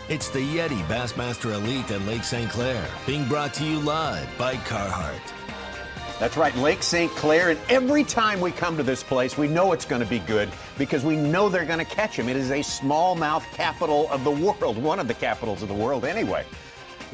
It's the YETI Bassmaster Elite at Lake St. Clair, being brought to you live by Carhartt. That's right, Lake St. Clair, and every time we come to this place, we know it's going to be good because we know they're going to catch them. It is a smallmouth capital of the world, one of the capitals of the world anyway.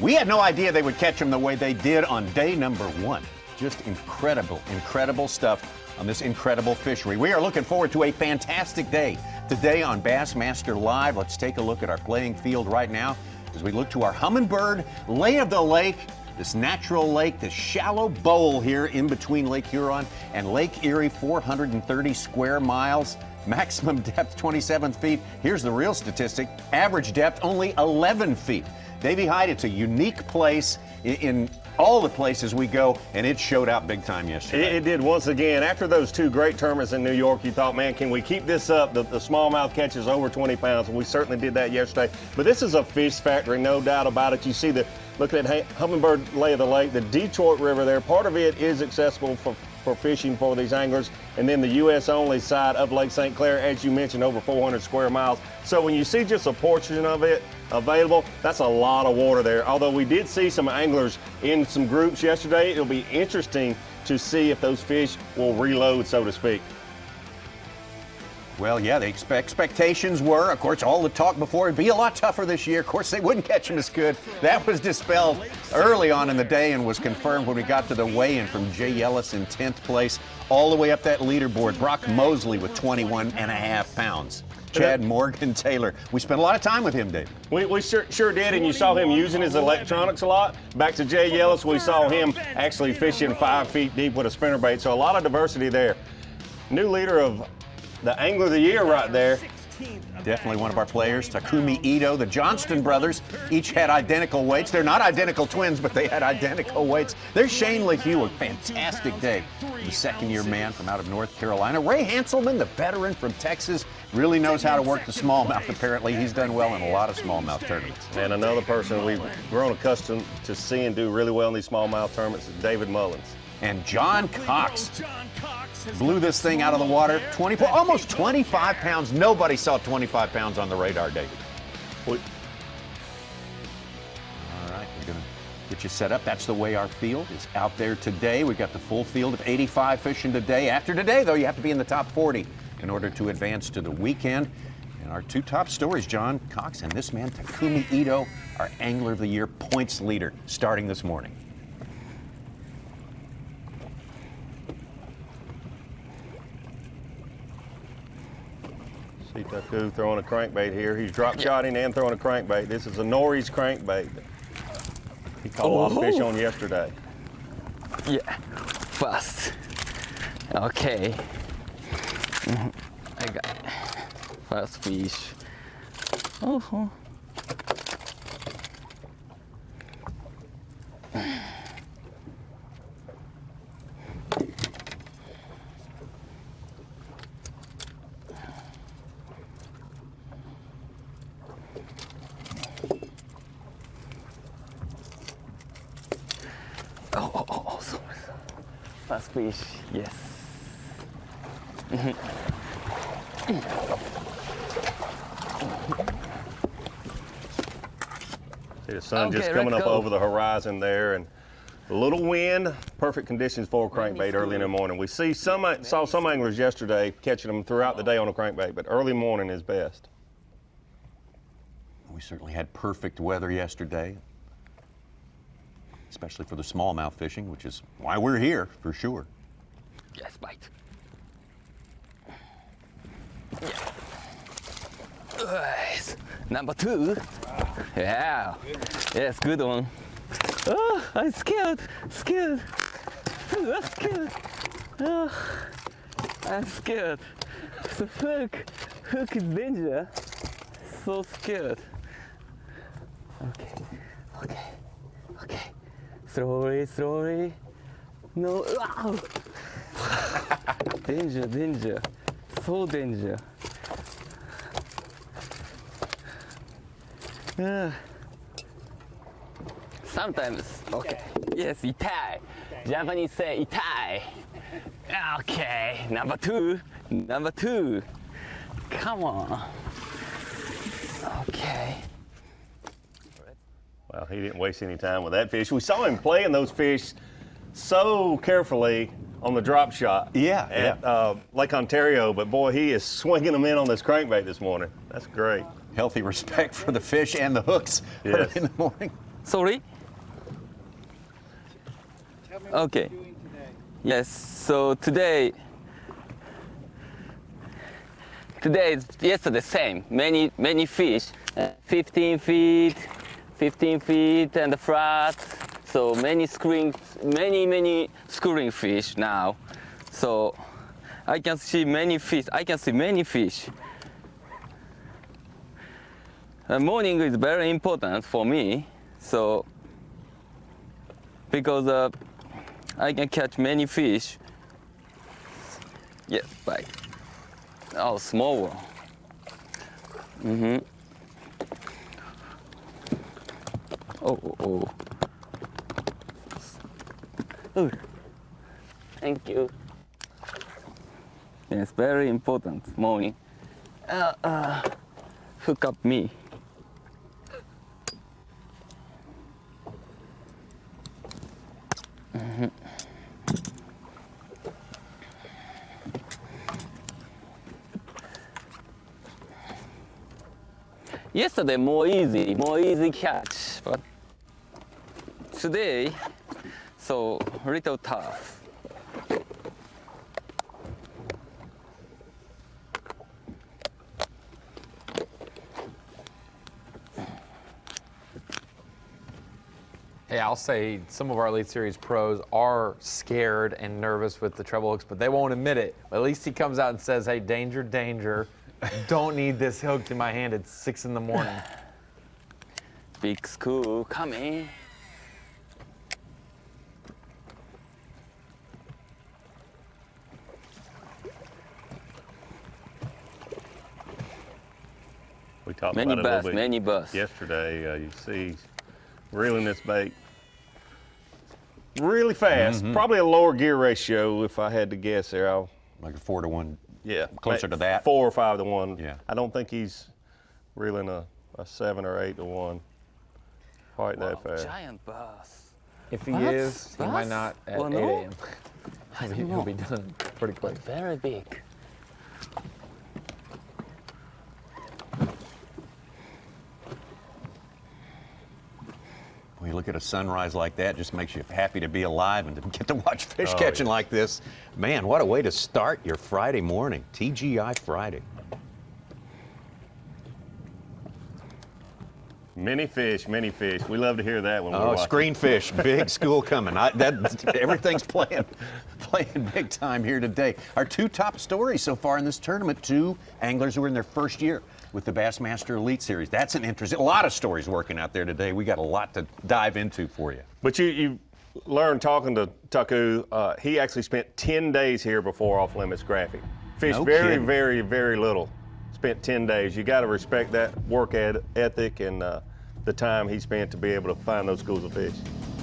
We had no idea they would catch them the way they did on day number 1. Just incredible, incredible stuff on this incredible fishery. We are looking forward to a fantastic day today on Bassmaster Live. Let's take a look at our playing field right now as we look to our Humminbird lay of the lake. This natural lake, this shallow bowl here in between Lake Huron and Lake Erie, 430 square miles, maximum depth 27 feet. Here's the real statistic, average depth only 11 feet. Davey Hyde, it's a unique place in all the places we go, and it showed out big time yesterday. It did once again. After those 2 great tournaments in New York, you thought, man, can we keep this up? The smallmouth catches over 20 pounds, and we certainly did that yesterday. But this is a fish factory, no doubt about it. You see look at that Humminbird lay of the lake, the Detroit River there. Part of it is accessible for fishing for these anglers. And then the U.S. only side of Lake St. Clair, as you mentioned, over 400 square miles. So when you see just a portion of it available, that's a lot of water there. Although we did see some anglers in some groups yesterday, it'll be interesting to see if those fish will reload, so to speak. Well, yeah, the expectations were, of course, all the talk before, it'd be a lot tougher this year. Of course, they wouldn't catch them as good. That was dispelled early on in the day and was confirmed when we got to the weigh-in from Jay Ellis in 10th place, all the way up that leaderboard. Brock Mosley with 21.5 pounds. Chad Morgan Taylor. We spent a lot of time with him, Dave. We sure did, and you saw him using his electronics a lot. Back to Jay Ellis, we saw him actually fishing 5 feet deep with a spinnerbait, so a lot of diversity there. New leader of the Angler of the Year right there. Definitely one of our players, Takumi Ito. The Johnston brothers each had identical weights. They're not identical twins, but they had identical weights. There's Shane LeHue, a fantastic day. The second-year man from out of North Carolina. Ray Hanselman, the veteran from Texas, really knows how to work the smallmouth, apparently. He's done well in a lot of smallmouth tournaments. And another person we've grown accustomed to seeing do really well in these smallmouth tournaments is David Mullins. And John Cox blew this thing out of the water, almost 25 pounds. Nobody saw 25 pounds on the radar, David. All right, we're going to get you set up. That's the way our field is out there today. We've got the full field of 85 fishing today. After today, though, you have to be in the top 40 in order to advance to the weekend. And our 2 top stories, John Cox and this man, Takumi Ito, our Angler of the Year points leader, starting this morning. See Taku throwing a crankbait here. He's drop shotting and throwing a crankbait. This is a Norris crankbait. He caught a lot of fish on yesterday. Yeah, fast. Okay. I got it. Fast fish. Oh. Oh, sorry. Fast fish, yes. See the sun just coming up over the horizon there, and a little wind, perfect conditions for a crankbait early in the morning. We saw some anglers yesterday catching them throughout the day on a crankbait, but early morning is best. We certainly had perfect weather yesterday, especially for the smallmouth fishing, which is why we're here, for sure. Yes, bite. Yes. Number 2. Yeah. Yes, good one. Oh, I'm scared. I'm scared. Oh, I'm scared. The hook is danger. So scared. Okay. Slowly. No. Wow. Danger. So danger. Sometimes. Okay. Yes, itai. Japanese say itai. Okay. Number two. Come on. Okay. Well, he didn't waste any time with that fish. We saw him playing those fish so carefully on the drop shot at Lake Ontario, but boy, he is swinging them in on this crankbait this morning. That's great. Healthy respect for the fish and the hooks early in the morning. Sorry? Okay. Yes, so today is yesterday same. Many fish, 15 feet and flat. So many schooling fish now. So I can see many fish. Morning is very important for me. So because I can catch many fish. Yes, bite. Oh, small one. Oh. Ooh. Thank you. Yes, very important morning. Hook up me. Yesterday more easy catch, but today so little tough. Hey, I'll say some of our Elite Series pros are scared and nervous with the treble hooks, but they won't admit it. At least he comes out and says, hey, danger, danger. Don't need this hooked in my hand at 6 in the morning. Big school coming. We talked Many about it a little bit many bass. yesterday. You see he's reeling this bait really fast. Probably a lower gear ratio if I had to guess there. Like a 4-to-1. Yeah, Closer to that. 4 or 5 to 1. Yeah. I don't think he's reeling a 7 or 8 to 1 quite that fast. Giant bass. If he What? is, he might Bass? not at Well, 8 no. a.m. He'll be done pretty quick. Very big. When you look at a sunrise like that, it just makes you happy to be alive and to get to watch fish Oh, catching yeah. like this. Man, what a way to start your Friday morning. TGI Friday. Many fish, many fish. We love to hear that when we're Oh, watching. screenfish, big school coming. Everything's playing big time here today. Our 2 top stories so far in this tournament, 2 anglers who are in their first year with the Bassmaster Elite Series. That's an interesting, a lot of stories working out there today. We got a lot to dive into for you. But you learned talking to Taku, he actually spent 10 days here before Off Limits Graphic. Fished No very, kidding. very, very little. Spent 10 days. You got to respect that work ethic and the time he spent to be able to find those schools of fish.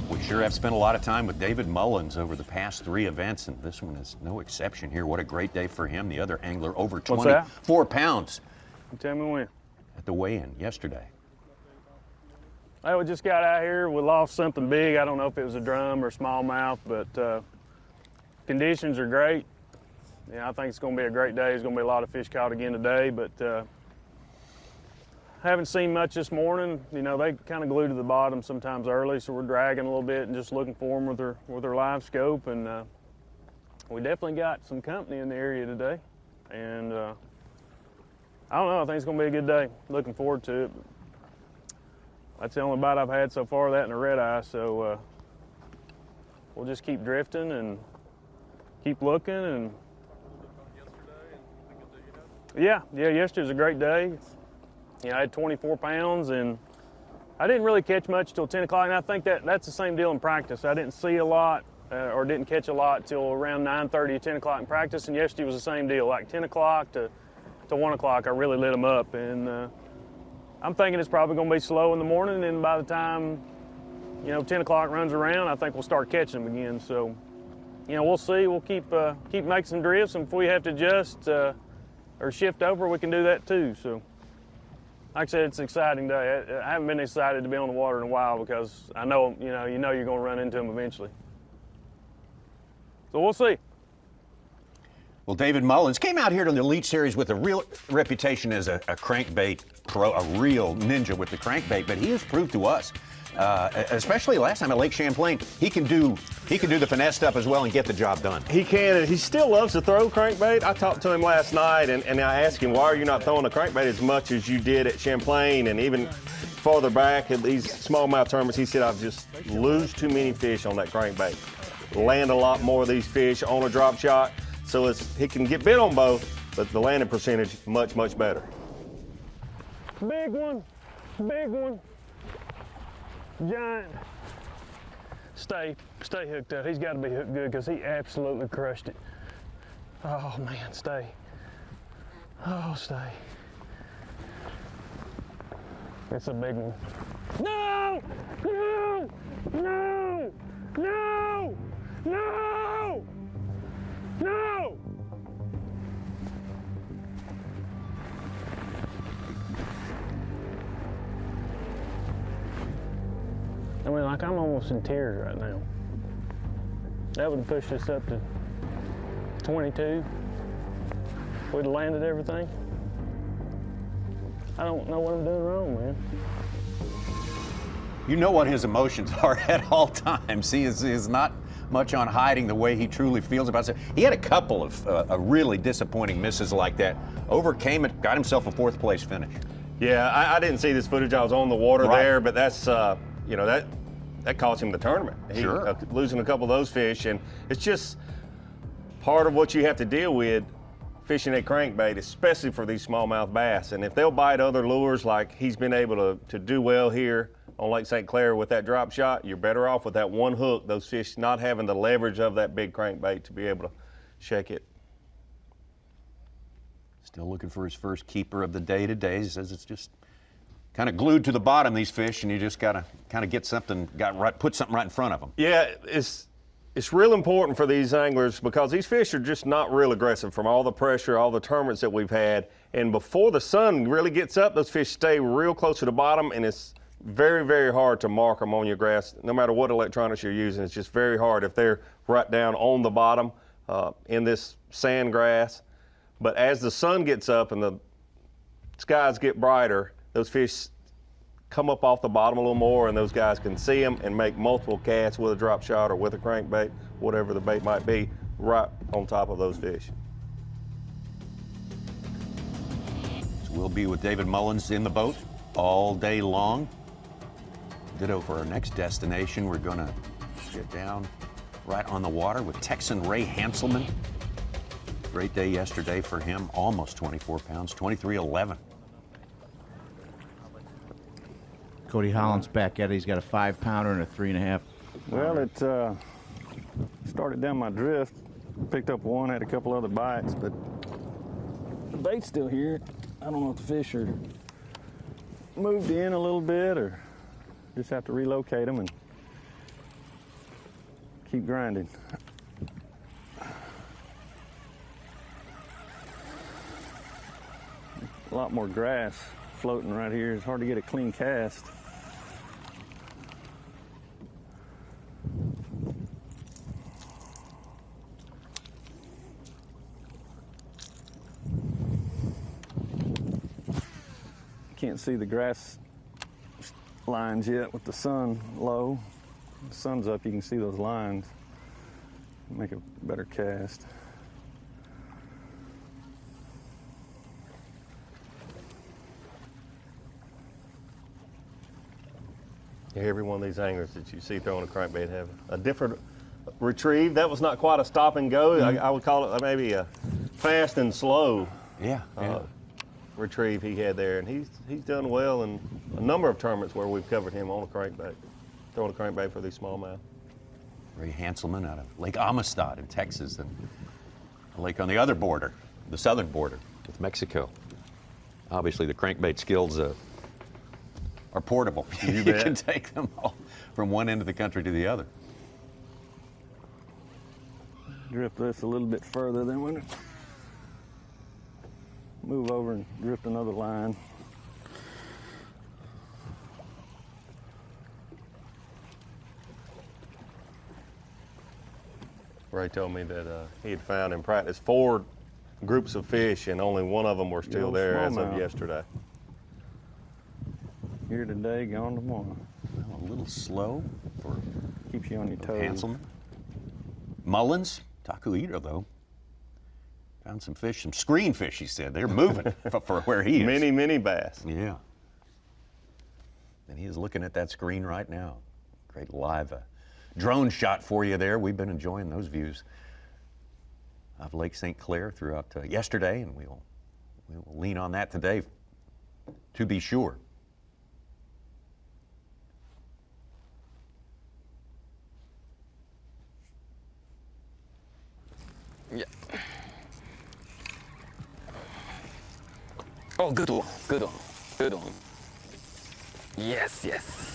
We sure have spent a lot of time with David Mullins over the past 3 events, and this one is no exception here. What a great day for him. The other angler over What's that? 24 pounds Tell me when. at the weigh-in yesterday. Hey, we just got out here. We lost something big. I don't know if it was a drum or smallmouth, but conditions are great. Yeah, I think it's going to be a great day. There's going to be a lot of fish caught again today, but haven't seen much this morning. You know, they kind of glue to the bottom sometimes early, so we're dragging a little bit and just looking for them with our live scope. And we definitely got some company in the area today. And I don't know. I think it's going to be a good day. Looking forward to it. That's the only bite I've had so far, that and a red eye. So we'll just keep drifting and keep looking. And yeah, yesterday was a great day. You know, I had 24 pounds, and I didn't really catch much till 10 o'clock. And I think that's the same deal in practice. I didn't see a lot or didn't catch a lot till around 9:30, 10 o'clock in practice. And yesterday was the same deal, like 10 o'clock to 1 o'clock. I really lit them up, and I'm thinking it's probably going to be slow in the morning, and by the time, 10 o'clock runs around, I think we'll start catching them again. So, we'll see. We'll keep making some drifts, and if we have to adjust or shift over, we can do that too. So, like I said, it's an exciting day. I haven't been excited to be on the water in a while because I know, you know you're going to run into them eventually. So we'll see. Well, David Mullins came out here to the Elite Series with a real reputation as a crankbait pro, a real ninja with the crankbait, but he has proved to us, especially last time at Lake Champlain, he can do the finesse stuff as well and get the job done. He can, and he still loves to throw crankbait. I talked to him last night, and I asked him, why are you not throwing the crankbait as much as you did at Champlain and even farther back at these smallmouth tournaments? He said, I just lose too many fish on that crankbait. Land a lot more of these fish on a drop shot. So he can get bit on both, but the landing percentage much, much better. Big one, big one. Giant. Stay hooked up. He's got to be hooked good because he absolutely crushed it. Oh man, stay. Oh, stay. It's a big one. No! No! No! No! No! No! I mean, like, I'm almost in tears right now. That would have pushed us up to 22. We'd have landed everything. I don't know what I'm doing wrong, man. You know what his emotions are at all times. He is not much on hiding the way he truly feels about it. He had a couple of really disappointing misses like that. Overcame it, got himself a 4th place finish. Yeah, I didn't see this footage. I was on the water there, but that's, you know, that cost him the tournament. Sure. Losing a couple of those fish, and it's just part of what you have to deal with fishing at crankbait, especially for these smallmouth bass. And if they'll bite other lures like he's been able to do well here on Lake St. Clair with that drop shot, you're better off with that one hook, those fish not having the leverage of that big crankbait to be able to shake it. Still looking for his first keeper of the day today. He says it's just kind of glued to the bottom, these fish, and you just got to kind of get something, put something right in front of them. Yeah, it's real important for these anglers because these fish are just not real aggressive from all the pressure, all the tournaments that we've had. And before the sun really gets up, those fish stay real close to the bottom, and it's very, very hard to mark them on your grass. No matter what electronics you're using, it's just very hard if they're right down on the bottom in this sand grass. But as the sun gets up and the skies get brighter, those fish come up off the bottom a little more, and those guys can see them and make multiple casts with a drop shot or with a crankbait, whatever the bait might be, right on top of those fish. So we'll be with David Mullins in the boat all day long. Ditto for our next destination. We're going to get down right on the water with Texan Ray Hanselman. Great day yesterday for him, almost 24 pounds, 23.11. Cody Holland's back at it. He's got a 5-pounder and a 3.5. Well, it started down my drift, picked up one, had a couple other bites, but the bait's still here. I don't know if the fish are moved in a little bit or just have to relocate them and keep grinding. A lot more grass floating right here. It's hard to get a clean cast. Can't see the grass lines yet with the sun low. The sun's up, you can see those lines. Make a better cast. Every one of these anglers that you see throwing a crankbait have a different retrieve. That was not quite a stop and go. I would call it maybe a fast and slow retrieve he had there. And he's done well in a number of tournaments where we've covered him on a crankbait, throwing a crankbait for these smallmouth. Ray Hanselman out of Lake Amistad in Texas, and a lake on the other border, the southern border with Mexico. Obviously, the crankbait skills are portable. You can take them all from one end of the country to the other. Drift this a little bit further, then we'll move over and drift another line. Ray told me that he had found in practice 4 groups of fish, and only one of them were still there as of smallmouth. yesterday. Here today, gone tomorrow. Well, a little slow for Keeps you on your toes. Hanselman. Mullins, taku eater though. Found some fish, some screen fish, he said. They're moving for where he is. Mini bass. Yeah. And he is looking at that screen right now. Great live drone shot for you there. We've been enjoying those views of Lake St. Clair throughout yesterday, and we will lean on that today to be sure. Yeah. Oh, good one, good one, good one. Yes, yes.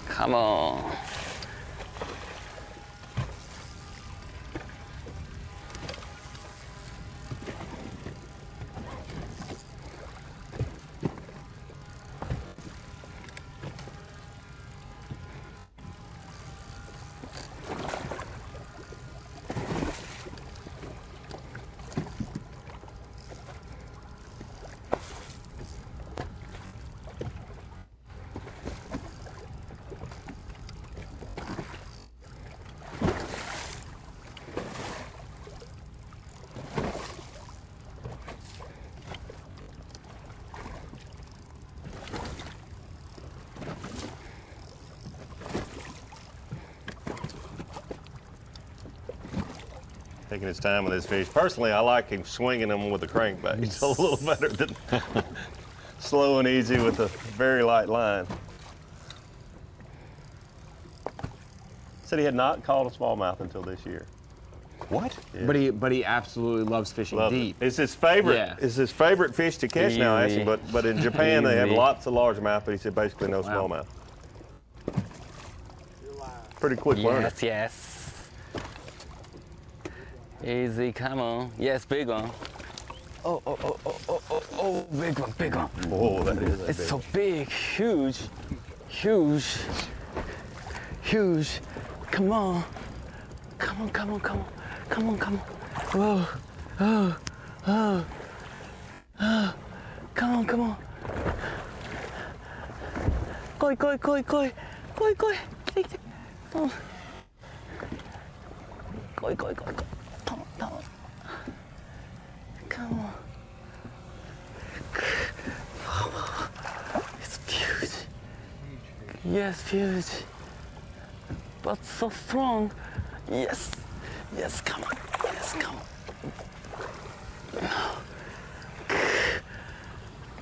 Come on. Taking his time with his fish. Personally, I like him swinging them with the crankbait. It's a little better than slow and easy with a very light line. Said he had not caught a smallmouth until this year. What? Yeah. But he absolutely loves fishing Love deep. it. It's his favorite. Yeah. It's his favorite fish to catch now. I asked him, but in Japan they have Easy. lots of largemouth, but he said basically no smallmouth. Pretty quick learner. Yes, yes. Easy, come on. Yes, big one. Oh, big one, big one. Oh, that is a It's big so big, huge, huge, huge. Come on. Come on, come on, come on. Come on, come on. Whoa. Come on, come on. Koi. Oh. Koi. Come on. Come on. It's huge. Yes, huge. But so strong. Yes, come on. Yes, come on.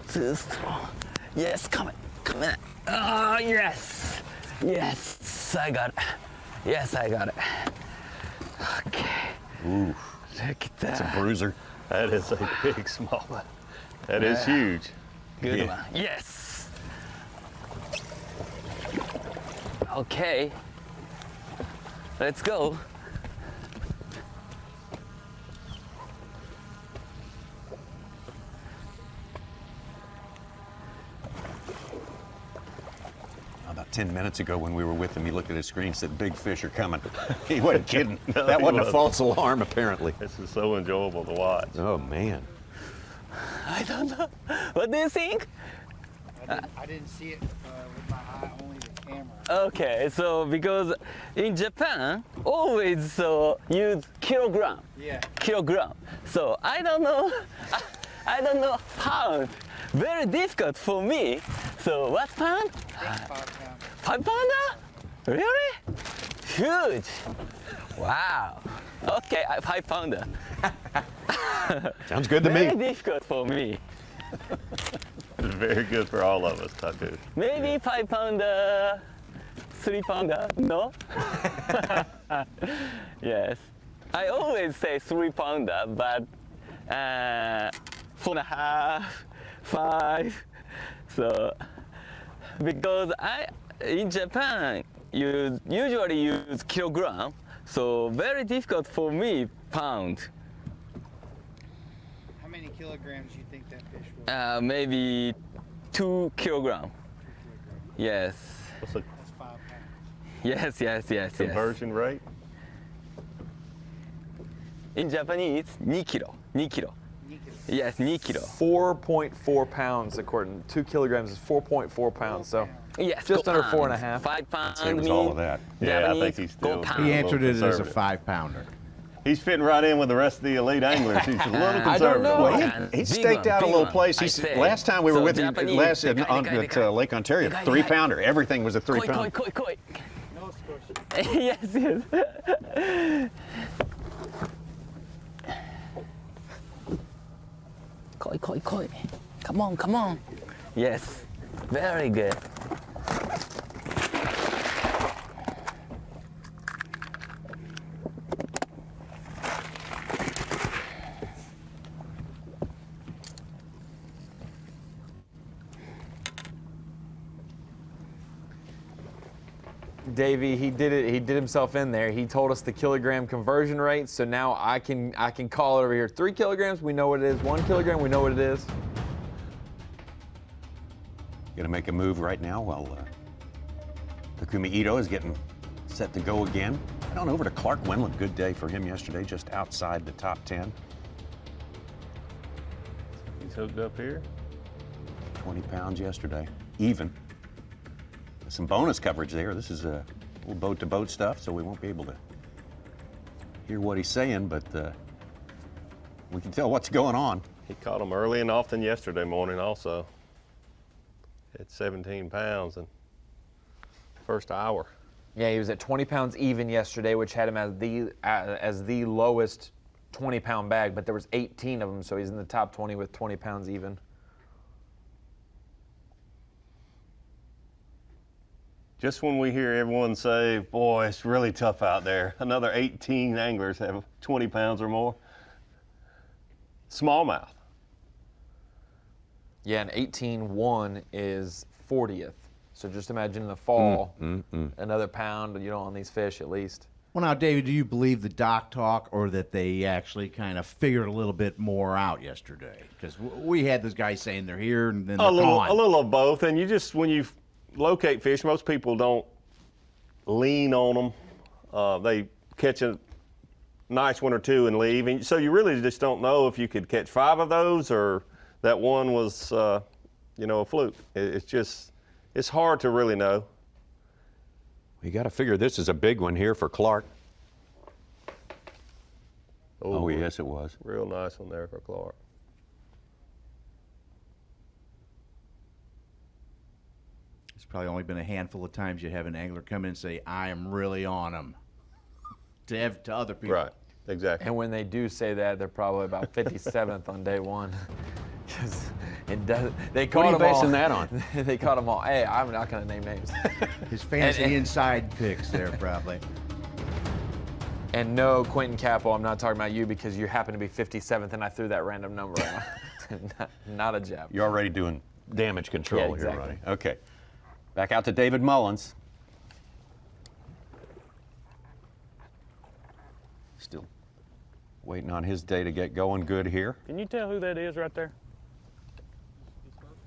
Too strong. Yes, come on. Oh, yes. Yes, I got it. Yes, I got it. Okay. Ooh, Look at that. that's a bruiser. That is a big smallmouth. That is huge. Good Yeah. one. Yes. Okay. Let's go. About 10 minutes ago when we were with him, he looked at his screen and said, big fish are coming. He wasn't kidding. No, That he wasn't a wasn't. false alarm, apparently. This is so enjoyable to watch. Oh, man. I don't know. What do you think? I didn't see it with my eye, only the camera. Okay, so because in Japan, always use kilogram. Yeah. Kilogram. So I don't know. I don't know pound. Very difficult for me. So what pound? 5 pounds. 5 pounder? Really? Huge. Wow. Okay, 5 pounder. Sounds good to Very me. difficult for me. It's very good for all of us, Taku. Maybe 5 pounder, 3-pounder? No? Yes. I always say 3-pounder, but 4.5, 5. So, because in Japan, usually use kilogram, so very difficult for me pound. How many kilograms do you think that fish was? Maybe 2 kilogram. 2 kilograms. Yes. What's the That's 5 pounds. Yes. conversion rate? In Japanese, 2 kilo. 2 kilo. Yes, 2 kilo. 4.4 pounds, according 2 kilograms is 4.4 pounds. So Yes, just go under pounds. 4.5. 5 pounds. It was all of that. Yeah, I think Japanese, he's go still- pounds. He answered it as a conservative. 5-pounder. He's fitting right in with the rest of the elite anglers. He's a little I don't conservative. know. Well, he staked out a little place. Last time we were with him, last at Lake Ontario, 3-pounder. Everything was a 3-pounder. Koi. No squish. Yes. Koi. Come on. Yes. Very good. Davey, he did it. He did himself in there. He told us the kilogram conversion rate. So now I can call it over here. 3 kilograms, we know what it is. 1 kilogram, we know what it is. Gonna make a move right now while Takumi Ito is getting set to go again. Head on over to Clark Wendland. Good day for him yesterday, just outside the top 10. He's hooked up here. 20 pounds yesterday, even. Some bonus coverage there. This is a little boat-to-boat stuff, so we won't be able to hear what he's saying, but we can tell what's going on. He caught him early and often yesterday morning also. At 17 pounds in first hour. Yeah, he was at 20 pounds even yesterday, which had him as the lowest 20-pound bag, but there was 18 of them, so he's in the top 20 with 20 pounds even. Just when we hear everyone say, boy, it's really tough out there, another 18 anglers have 20 pounds or more. Smallmouth. Yeah, and 18.1 is 40th. So just imagine in the fall, another pound, on these fish at least. Well, now, David, do you believe the dock talk or that they actually kind of figured a little bit more out yesterday? Because we had this guy saying they're here and then they're gone. A little of both. And when you locate fish, most people don't lean on them. They catch a nice one or two and leave. And so you really just don't know if you could catch 5 of those or that one was, a fluke. It's hard to really know. We got to figure this is a big one here for Clark. Oh, yes, it was. Real nice one there for Clark. It's probably only been a handful of times you have an angler come in and say, I am really on them, to other people. Right, exactly. And when they do say that, they're probably about 57th on day one. Because they caught them all. What are you basing that on? They caught them all. Hey, I'm not going to name names. His fancy inside picks there, probably. And no, Quentin Capel, I'm not talking about you because you happen to be 57th and I threw that random number out. not a jab. You're already doing damage control Yeah, exactly. here, Ronnie. Okay. Back out to David Mullins. Still waiting on his day to get going good here. Can you tell who that is right there?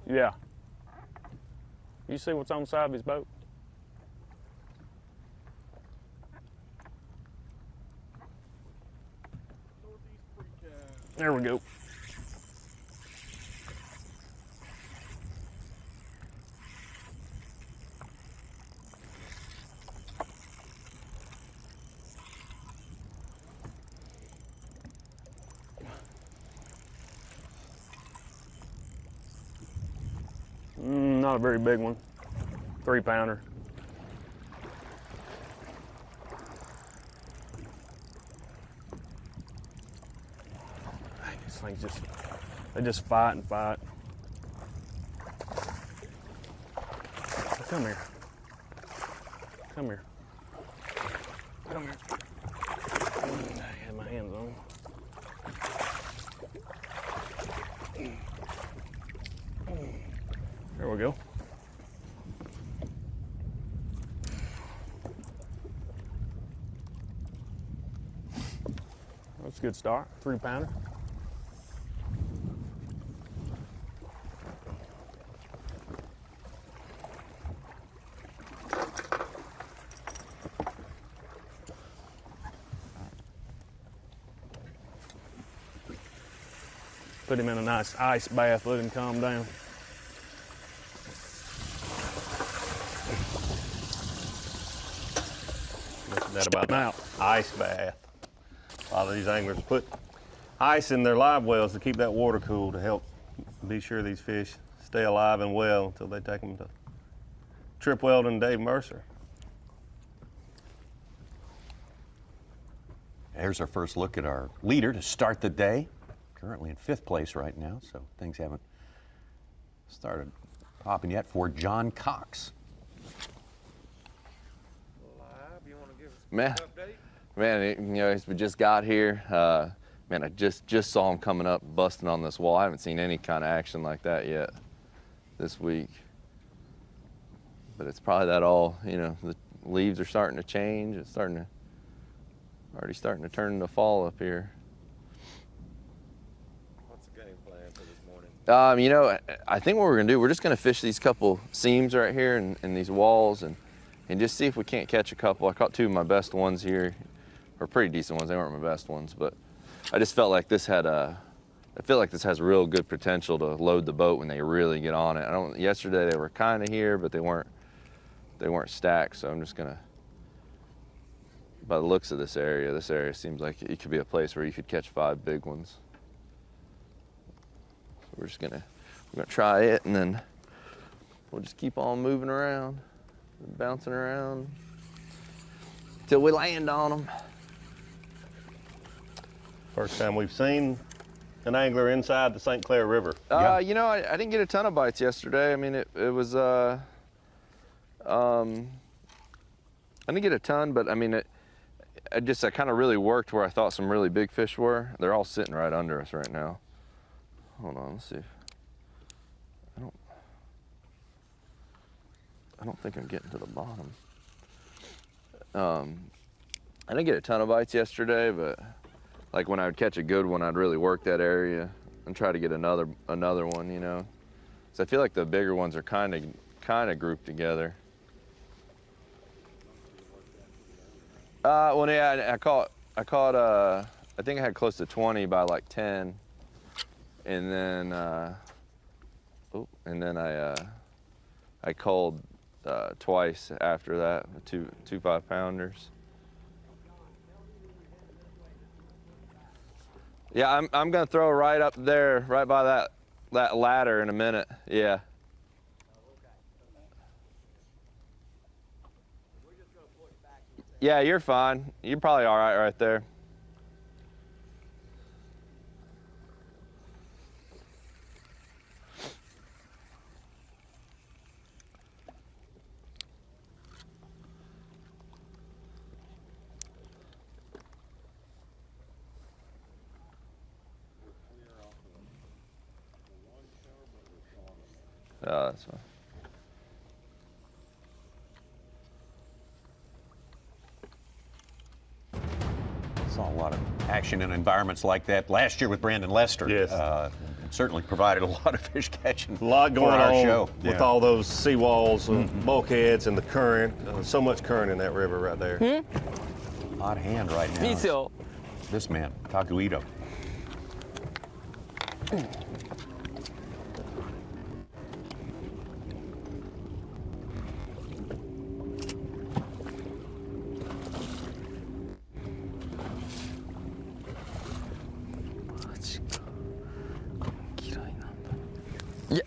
Yeah. You see what's on the side of his boat? There we go. Not a very big one. 3-pounder. These things they just fight and fight. Come here. Come here. Come here. I had my hands on. There we go. That's a good start. 3-pounder. Put him in a nice ice bath, let him calm down. That about now. Ice bath. A lot of these anglers put ice in their live wells to keep that water cool to help be sure these fish stay alive and well until they take them to Trip Weldon and Dave Mercer. There's our first look at our leader to start the day. Currently in 5th place right now, so things haven't started popping yet for John Cox. You want to give us Man, an update? we just got here. Man, I just saw him coming up, busting on this wall. I haven't seen any kind of action like that yet this week. But it's probably that all, the leaves are starting to change. It's already starting to turn into fall up here. What's the game plan for this morning? I think what we're gonna do, we're just gonna fish these couple seams right here and these walls and just see if we can't catch a couple. I caught 2 of my best ones here, or pretty decent ones. They weren't my best ones, but I just felt like this had I feel like this has real good potential to load the boat when they really get on it. Yesterday they were kind of here, but they weren't stacked. So I'm just gonna, by the looks of this area seems like it could be a place where you could catch 5 big ones. So we're gonna try it, and then we'll just keep on moving around, bouncing around till we land on them. First time we've seen an angler inside the St. Clair River. I didn't get a ton of bites yesterday. I mean, it was, I didn't get a ton, but I mean, I kind of really worked where I thought some really big fish were. They're all sitting right under us right now. Hold on, let's see. I don't think I'm getting to the bottom. I didn't get a ton of bites yesterday, but like when I would catch a good one, I'd really work that area and try to get another one, So I feel like the bigger ones are kind of grouped together. Well, yeah, I caught. I think I had close to 20 by like 10, and then I called twice after that, two 5-pounders. Yeah, I'm gonna throw right up there, right by that ladder in a minute. Yeah. Yeah, you're fine. You're probably all right there. Oh, that's fine. Saw a lot of action in environments like that last year with Brandon Lester. Yes. It certainly provided a lot of fish catching. A lot going for our on show. with all those seawalls, bulkheads, and the current. So much current in that river right there. Hot hand right now. Miso. This man, Takuito. Yeah.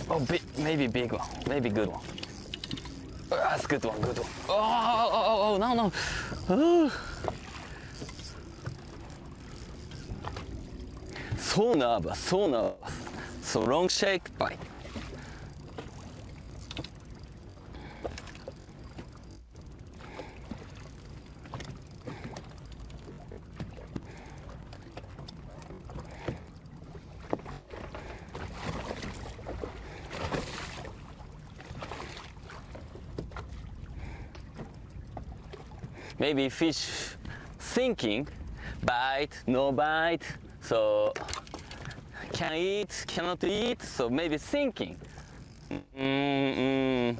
Oh, maybe big one, maybe good one. That's good one, good one. Oh, no. So nervous, so long shake bite. maybe fish thinking, bite, no bite, so can eat, cannot eat, so maybe thinking. I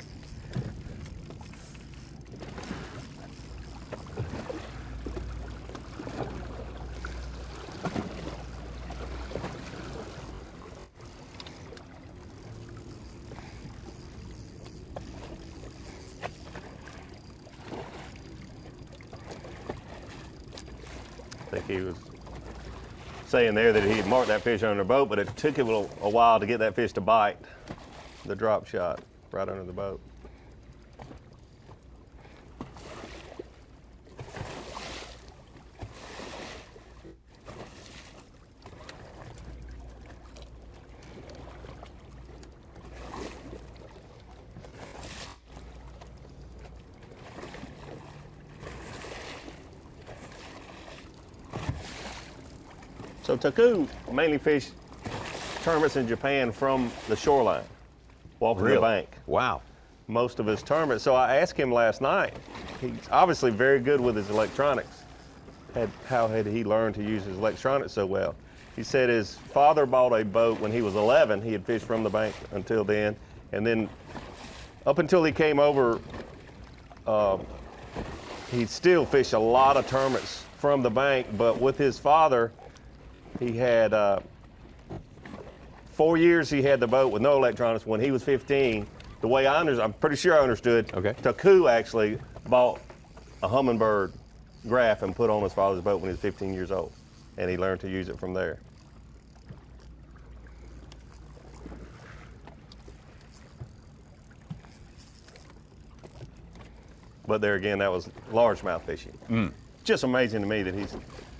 think he was saying there that he had marked that fish under the boat, but it took him a while to get that fish to bite the drop shot right under the boat. So Taku mainly fished tournaments in Japan from the shoreline, walking the bank. Wow. Most of his tournaments. So I asked him last night, he's obviously very good with his electronics. How had he learned to use his electronics so well? He said his father bought a boat when he was 11. He had fished from the bank until then. And then up until he came over, he still fished a lot of tournaments from the bank, but with his father, he had 4 years he had the boat with no electronics. When he was 15, the way I'm pretty sure I understood, Taku actually bought a Humminbird graph and put on his father's boat when he was 15 years old. And he learned to use it from there. But there again, that was largemouth fishing. Just amazing to me that he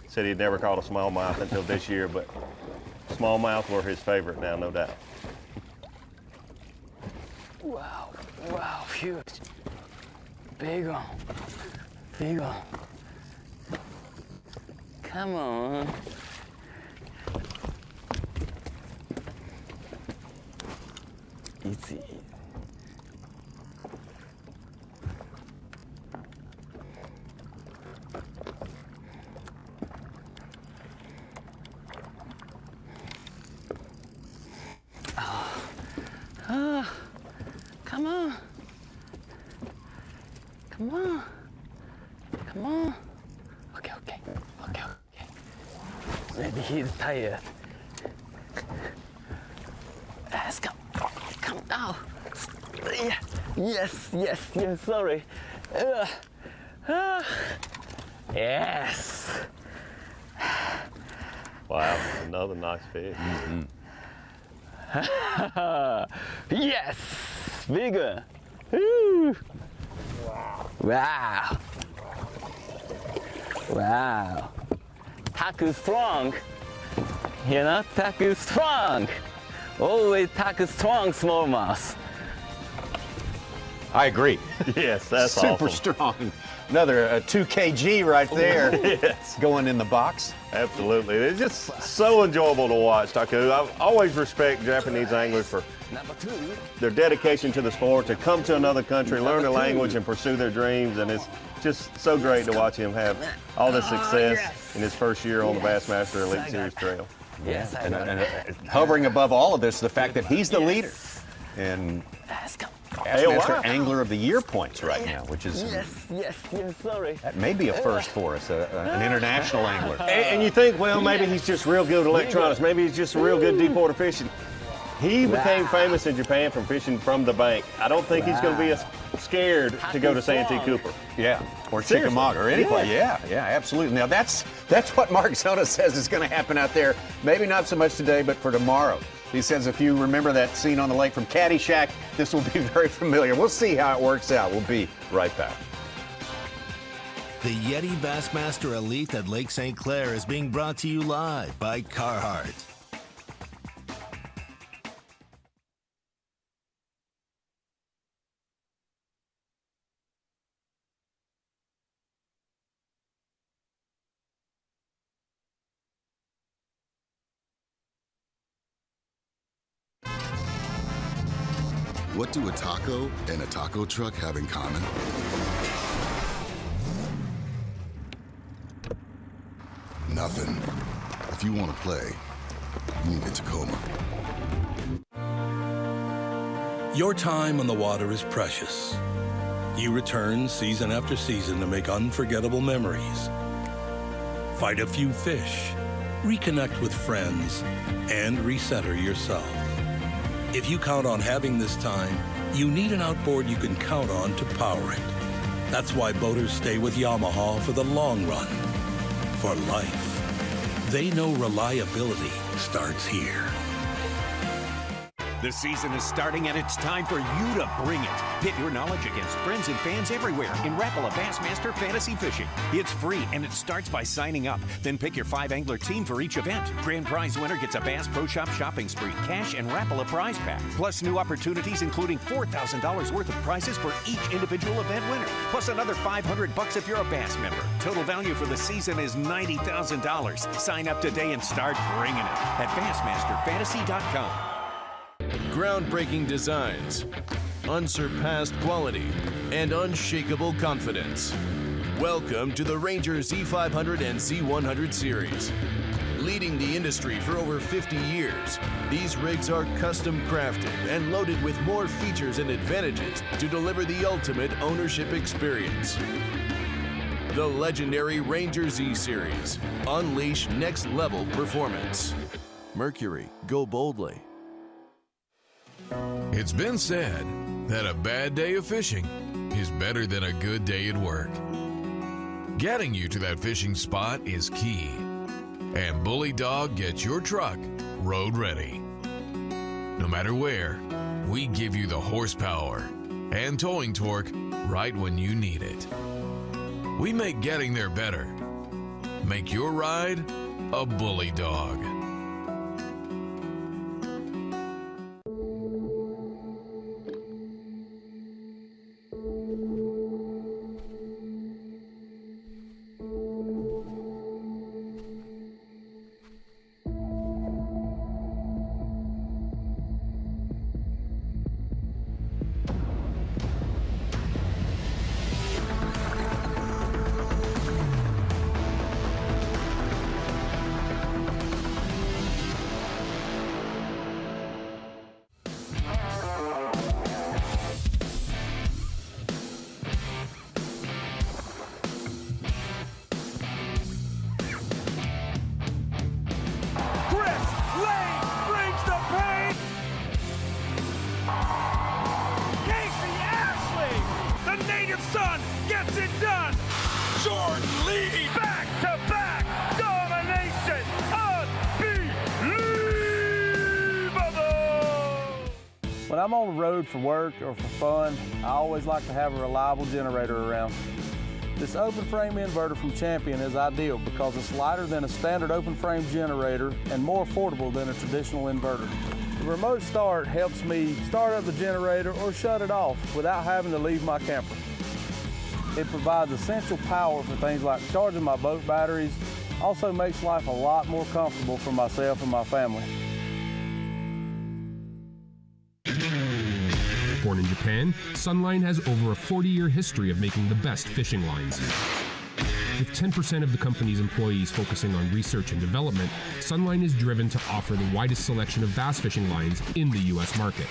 said he'd never caught a smallmouth until this year, but smallmouth were his favorite now, no doubt. Wow, wow, huge. Big one, big one. Come on. Easy. Come on. Come on. Come on. Okay. Maybe he's tired. Let's come. Come down. Yeah. Yes, sorry. Yes. Wow, another nice fish. Yes, bigger. Woo. Wow. Taku strong. You know, Taku strong. Always Taku strong smallmouth. I agree. Yes, that's super awesome. strong. Another 2 kg right there. Yes. Going in the box. Absolutely. It's just so enjoyable to watch, Taku. I always respect Japanese anglers for their dedication to the sport, to come to another country, learn the language, and pursue their dreams. And it's just so great to watch him have all this success in his first year on the Bassmaster Elite Series trail. Yes, I got it. Hovering above all of this, the fact that he's the leader in Bassmaster Angler of the Year points right now, which is Yes, sorry. that may be a first for us, an international angler. And you think, well, maybe he's just real good with electronics. Maybe he's just real good deep water fishing. He became famous in Japan from fishing from the bank. I don't think he's going to be scared to go to Santee Cooper. Yeah, or Chickamauga or any place. Yeah, absolutely. Now that's what Mark Zona says is going to happen out there. Maybe not so much today, but for tomorrow. He says if you remember that scene on the lake from Caddyshack, this will be very familiar. We'll see how it works out. We'll be right back. The YETI Bassmaster Elite at Lake St. Clair is being brought to you live by Carhartt. What do a taco and a taco truck have in common? Nothing. If you want to play, you need a Tacoma. Your time on the water is precious. You return season after season to make unforgettable memories. Fight a few fish, reconnect with friends, and recenter yourself. If you count on having this time, you need an outboard you can count on to power it. That's why boaters stay with Yamaha for the long run, for life. They know reliability starts here. The season is starting and it's time for you to bring it. Pit your knowledge against friends and fans everywhere in Rapala Bassmaster Fantasy Fishing. It's free and it starts by signing up. Then pick your 5-angler team for each event. Grand prize winner gets a Bass Pro Shop shopping spree, cash, and Rapala prize pack. Plus new opportunities including $4,000 worth of prizes for each individual event winner. Plus another $500 if you're a Bass member. Total value for the season is $90,000. Sign up today and start bringing it at BassmasterFantasy.com. Groundbreaking designs, unsurpassed quality, and unshakable confidence. Welcome to the Ranger Z500 and Z100 series. Leading the industry for over 50 years, these rigs are custom crafted and loaded with more features and advantages to deliver the ultimate ownership experience. The legendary Ranger Z series. Unleash next level performance. Mercury, go boldly. It's been said that a bad day of fishing is better than a good day at work. Getting you to that fishing spot is key. And Bully Dog gets your truck road ready. No matter where, we give you the horsepower and towing torque right when you need it. We make getting there better. Make your ride a Bully Dog. When I'm on the road for work or for fun, I always like to have a reliable generator around. This open frame inverter from Champion is ideal because it's lighter than a standard open frame generator and more affordable than a traditional inverter. The remote start helps me start up the generator or shut it off without having to leave my camper. It provides essential power for things like charging my boat batteries, also makes life a lot more comfortable for myself and my family. Born in Japan, Sunline has over a 40-year history of making the best fishing lines. With 10% of the company's employees focusing on research and development, Sunline is driven to offer the widest selection of bass fishing lines in the U.S. market.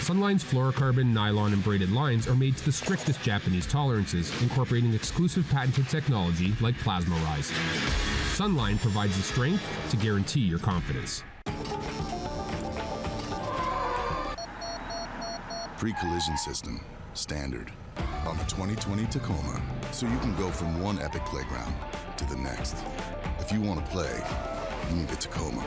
Sunline's fluorocarbon, nylon, and braided lines are made to the strictest Japanese tolerances, incorporating exclusive patented technology like plasma rise. Sunline provides the strength to guarantee your confidence. Pre-collision system, standard, on the 2020 Tacoma, so you can go from one epic playground to the next. If you want to play, you need a Tacoma.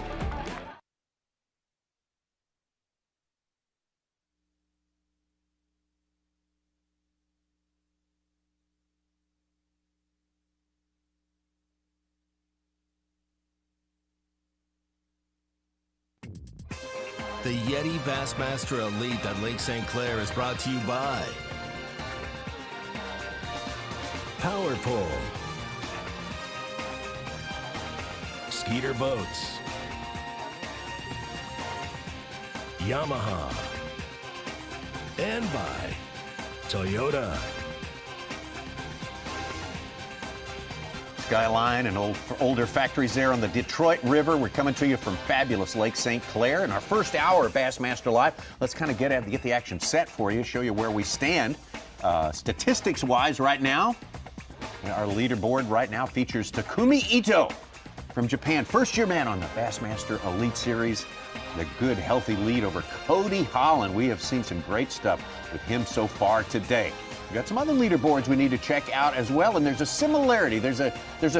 The YETI Bassmaster Elite at Lake St. Clair is brought to you by Power Pole, Skeeter Boats, Yamaha, and by Toyota. skyline and older factories there on the Detroit River. We're coming to you from fabulous Lake St. Clair. In our first hour of Bassmaster Live, let's kind of get the action set for you, show you where we stand. Statistics-wise right now, our leaderboard right now features Takumi Ito from Japan. First-year man on the Bassmaster Elite Series. The good, healthy lead over Cody Holland. We have seen some great stuff with him so far today. We've got some other leaderboards we need to check out as well, and there's a similarity. There's a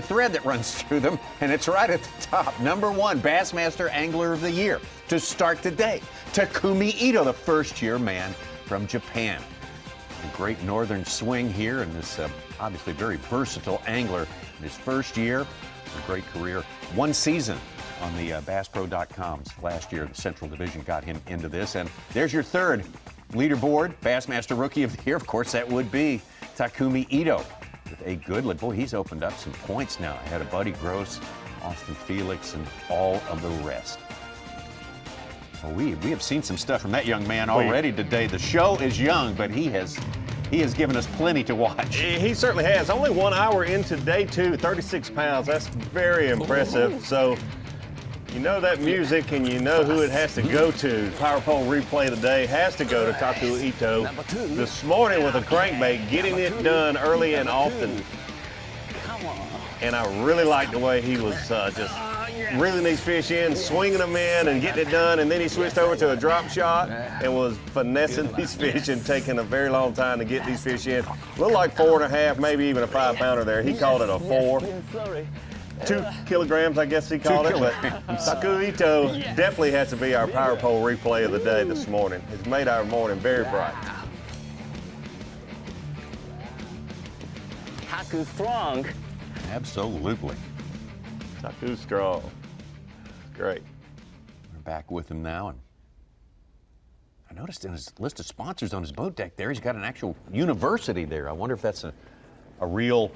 thread that runs through them, and it's right at the top. Number 1, Bassmaster Angler of the Year to start today. Takumi Ito, the first-year man from Japan. A great northern swing here, and this obviously very versatile angler in his first year. A great career. 1 season on the BassPro.coms last year. The Central Division got him into this. And there's your third leaderboard, Bassmaster Rookie of the Year. Of course, that would be Takumi Ito with a good look. Boy, he's opened up some points now ahead of Buddy Gross, Austin Felix, and all of the rest. Well, we have seen some stuff from that young man already today. The show is young, but he has given us plenty to watch. He certainly has. Only 1 hour into day 2, 36 pounds. That's very impressive. So you know that music and you know who it has to go to. Power pole replay of the day has to go to Takumi Ito. This morning with a crankbait, getting it done early and often. And I really like the way he was just reeling these fish in, swinging them in, and getting it done. And then he switched over to a drop shot and was finessing these fish and taking a very long time to get these fish in. Looked like 4.5, maybe even a 5-pounder there. He called it a 4. 2 kilograms, I guess he called it. But Takumi Ito definitely has to be our power pole replay of the day this morning. It's made our morning very bright. Taku strong. Absolutely. Taku strong. Great. We're back with him now. And I noticed in his list of sponsors on his boat deck there, he's got an actual university there. I wonder if that's a real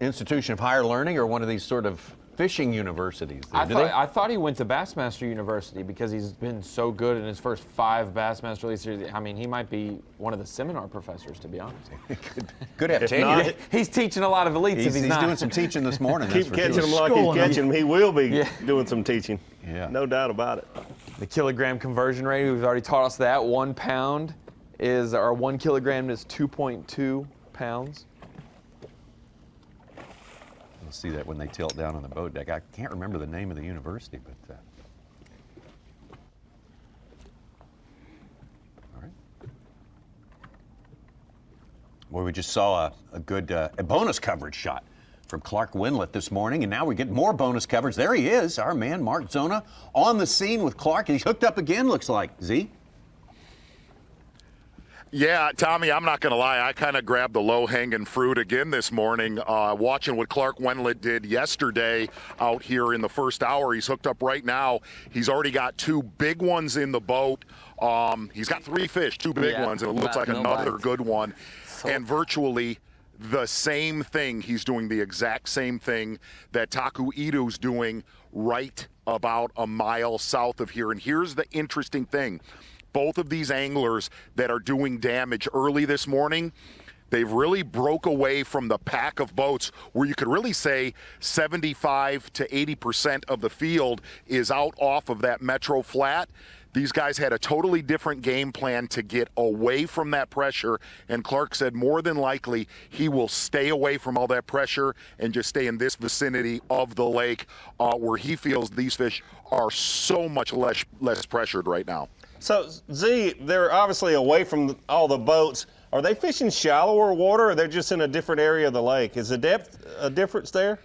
institution of higher learning or one of these sort of fishing universities. I thought he went to Bassmaster University because he's been so good in his first 5 Bassmaster Elite Series. I mean, he might be one of the seminar professors, to be honest. Could have tenure. He's teaching a lot of elites if he's not. He's doing some teaching this morning. Keep catching him like he's catching him. He will be doing some teaching. Yeah. No doubt about it. The kilogram conversion rate, we've already taught us that. 1 pound is, or 1 kilogram is 2.2 pounds. You'll see that when they tilt down on the boat deck. I can't remember the name of the university, but all right. Well, we just saw a good a bonus coverage shot from Clark Wendlandt this morning, and now we get more bonus coverage. There he is, our man Mark Zona, on the scene with Clark. He's hooked up again, looks like. Z? Yeah, Tommy, I'm not going to lie. I kind of grabbed the low-hanging fruit again this morning, watching what Clark Wendlandt did yesterday out here in the first hour. He's hooked up right now. He's already got 2 big ones in the boat. He's got 3 fish, 2 big ones, and it looks like another good one. And virtually the same thing. He's doing the exact same thing that Takumi Ito's doing right about a mile south of here. And here's the interesting thing. Both of these anglers that are doing damage early this morning, they've really broke away from the pack of boats where you could really say 75 to 80% of the field is out off of that metro flat. These guys had a totally different game plan to get away from that pressure, and Clark said more than likely he will stay away from all that pressure and just stay in this vicinity of the lake where he feels these fish are so much less pressured right now. So, Z, they're obviously away from all the boats. Are they fishing shallower water, or they're just in a different area of the lake? Is the depth a difference there?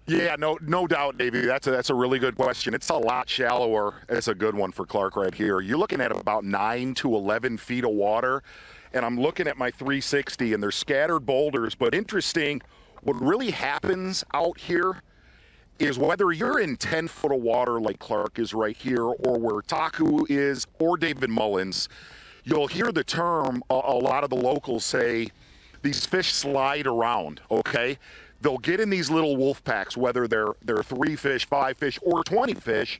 Yeah, no doubt, Davey. That's a really good question. It's a lot shallower. It's a good one for Clark right here. You're looking at about 9 to 11 feet of water, and I'm looking at my 360, and there's scattered boulders. But interesting, what really happens out here is whether you're in 10 foot of water like Clark is right here, or where Taku is, or David Mullins, you'll hear the term, a lot of the locals say, these fish slide around, okay? They'll get in these little wolf packs, whether they're 3 fish, 5 fish, or 20 fish,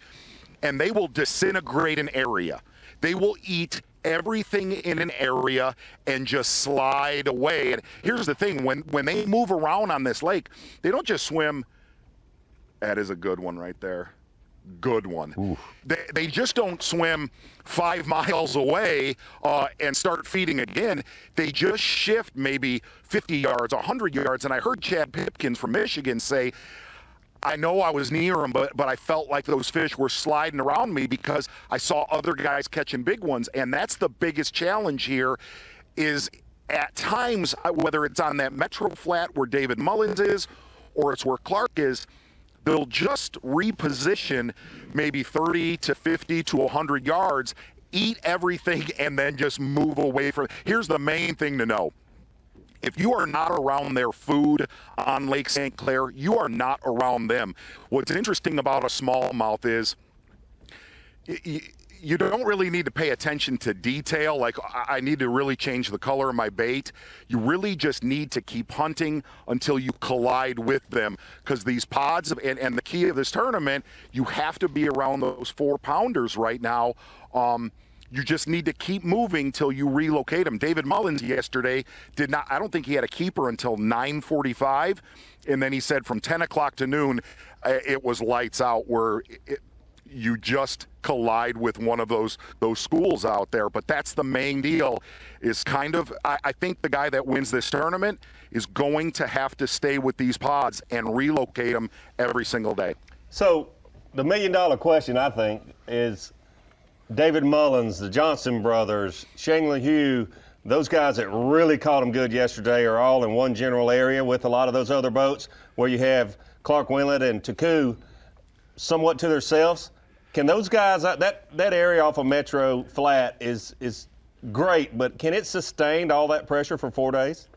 and they will disintegrate an area. They will eat everything in an area and just slide away. And here's the thing, when they move around on this lake, they don't just swim. That is a good one right there. Good one. They just don't swim 5 miles away and start feeding again. They just shift maybe 50 yards, 100 yards. And I heard Chad Pipkins from Michigan say, I know I was near them, but I felt like those fish were sliding around me because I saw other guys catching big ones. And that's the biggest challenge here is at times, whether it's on that Metro Flat where David Mullins is or it's where Clark is, they'll just reposition maybe 30 to 50 to 100 yards, eat everything, and then just move away from it. Here's the main thing to know. If you are not around their food on Lake St. Clair, you are not around them. What's interesting about a smallmouth is you don't really need to pay attention to detail, like I need to really change the color of my bait. You really just need to keep hunting until you collide with them, because these pods, and the key of this tournament, you have to be around those 4-pounders right now. You just need to keep moving till you relocate them. David Mullins yesterday did not, I don't think he had a keeper until 9:45, and then he said from 10 o'clock to noon, it was lights out, where you just collide with one of those schools out there. But that's the main deal, is kind of, I think the guy that wins this tournament is going to have to stay with these pods and relocate them every single day. So the $1 million question, I think, is David Mullins, the Johnson brothers, Shangley Hugh, those guys that really caught them good yesterday are all in one general area with a lot of those other boats where you have Clark Wendlandt and Taku somewhat to themselves. Can those guys, that area off of Metro Flat is great, but can it sustain all that pressure for 4 days?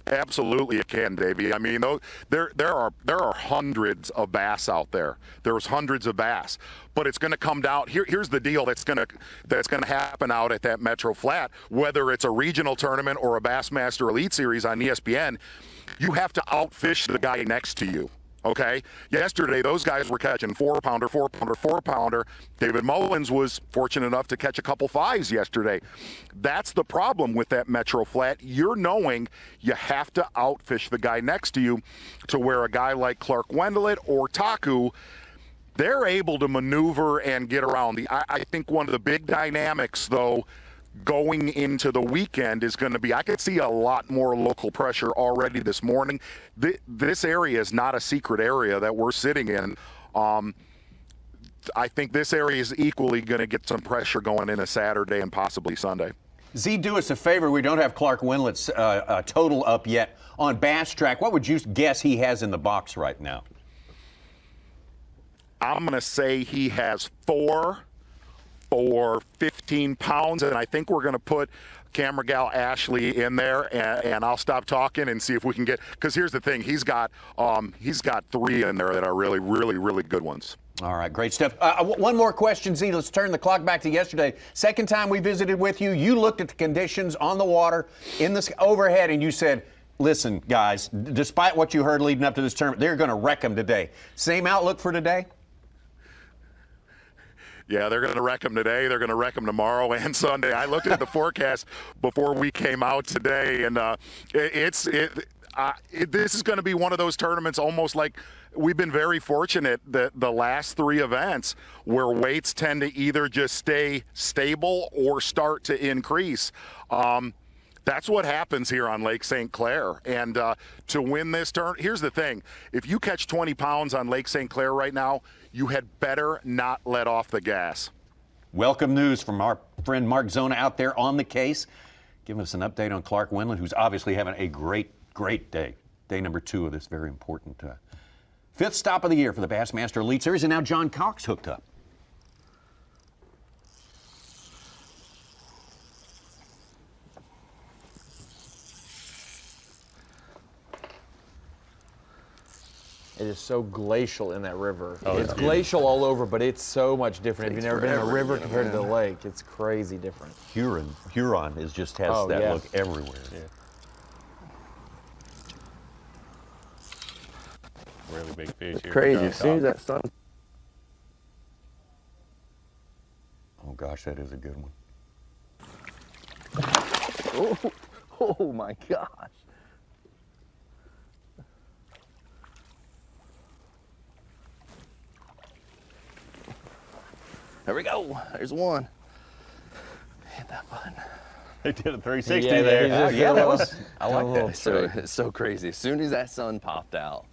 Absolutely it can, Davey. I mean, there are hundreds of bass out there. There's hundreds of bass, but it's going to come down. Here's the deal that's going to happen out at that Metro Flat, whether it's a regional tournament or a Bassmaster Elite Series on ESPN. You have to outfish the guy next to you. Okay, yesterday those guys were catching 4-pounder, 4-pounder, 4-pounder. David Mullins was fortunate enough to catch a couple 5s yesterday. That's the problem with that Metro Flat. You're knowing you have to outfish the guy next to you, to where a guy like Clark Wendlandt or Taku, they're able to maneuver and get around. I think one of the big dynamics, though, going into the weekend is going to be, I could see a lot more local pressure already this morning. This area is not a secret area that we're sitting in. I think this area is equally going to get some pressure going into Saturday and possibly Sunday. Z, do us a favor. We don't have Clark Wendlandt's total up yet on Bass Track. What would you guess he has in the box right now? I'm going to say he has 4 for 15 pounds, and I think we're going to put camera gal Ashley in there, and I'll stop talking and see if we can get, because here's the thing, he's got 3 in there that are really, really, really good ones. All right, great stuff. One more question, Z. Let's turn the clock back to yesterday. Second time we visited with you, you looked at the conditions on the water in the overhead, and you said, listen, guys, despite what you heard leading up to this tournament, they're going to wreck them today. Same outlook for today? Yeah, they're going to wreck them today. They're going to wreck them tomorrow and Sunday. I looked at the forecast before we came out today, and this is going to be one of those tournaments, almost like we've been very fortunate that the last 3 events where weights tend to either just stay stable or start to increase. That's what happens here on Lake St. Clair. And to win this tournament, here's the thing. If you catch 20 pounds on Lake St. Clair right now, you had better not let off the gas. Welcome news from our friend Mark Zona out there on the case, giving us an update on Clark Wendlandt, who's obviously having a great, great day. Day number 2 of this very important 5th stop of the year for the Bassmaster Elite Series. And now John Cox hooked up. It is so glacial in that river. Oh, it's glacial all over, but it's so much different. If you've never been in a river compared to the lake, it's crazy different. Huron has that look everywhere. Yeah. Really big fish here. Crazy. As soon as that sun. Oh gosh, that is a good one. Oh my gosh. There we go. There's one. Hit that button. He did a 360 Yeah, there. yeah, that was. I like that. It's so crazy. As soon as that sun popped out,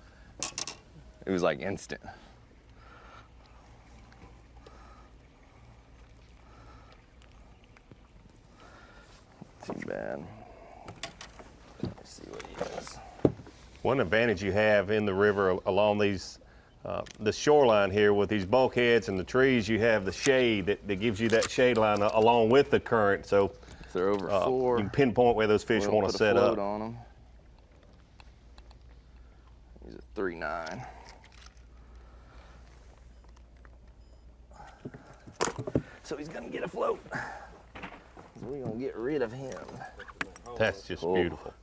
it was like instant. Too bad. Let's see what he is. One advantage you have in the river along these, the shoreline here with these bulkheads and the trees, you have the shade that gives you that shade line along with the current. So if they're over 4, you can pinpoint where those fish want to set up. On them. He's a 3.9. So he's gonna get a float. We're gonna get rid of him. That's just beautiful.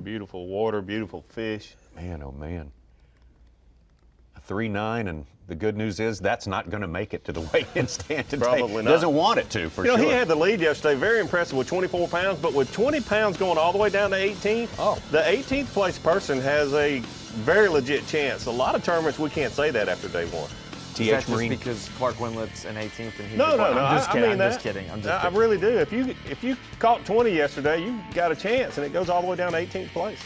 Beautiful water, beautiful fish. Man, oh man. A 3.9, and the good news is that's not going to make it to the weigh-in stand today. Probably not. Doesn't want it to, for sure. sure. He had the lead yesterday, very impressive with 24 pounds, but with 20 pounds going all the way down to 18, the 18th place person has a very legit chance. A lot of tournaments, we can't say that after day one. Is that just because Clark Wendlett's in 18th and he's No. I'm just kidding. I mean I'm that. just kidding. I really do. If you caught 20 yesterday, you got a chance, and it goes all the way down to 18th place.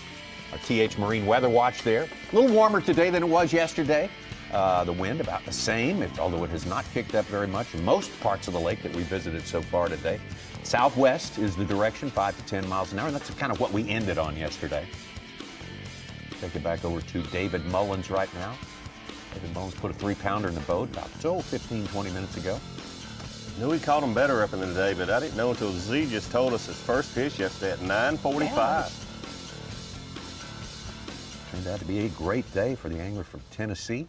Our TH Marine weather watch there. A little warmer today than it was yesterday. The wind about the same, although it has not picked up very much in most parts of the lake that we visited so far today. Southwest is the direction, 5 to 10 miles an hour, and that's kind of what we ended on yesterday. Take it back over to David Mullins right now. David Mullins put a 3-pounder in the boat about 15, 20 minutes ago. Knew he caught them better up in the day, but I didn't know until Z just told us his first fish yesterday at 9:45. Turned out to be a great day for the angler from Tennessee.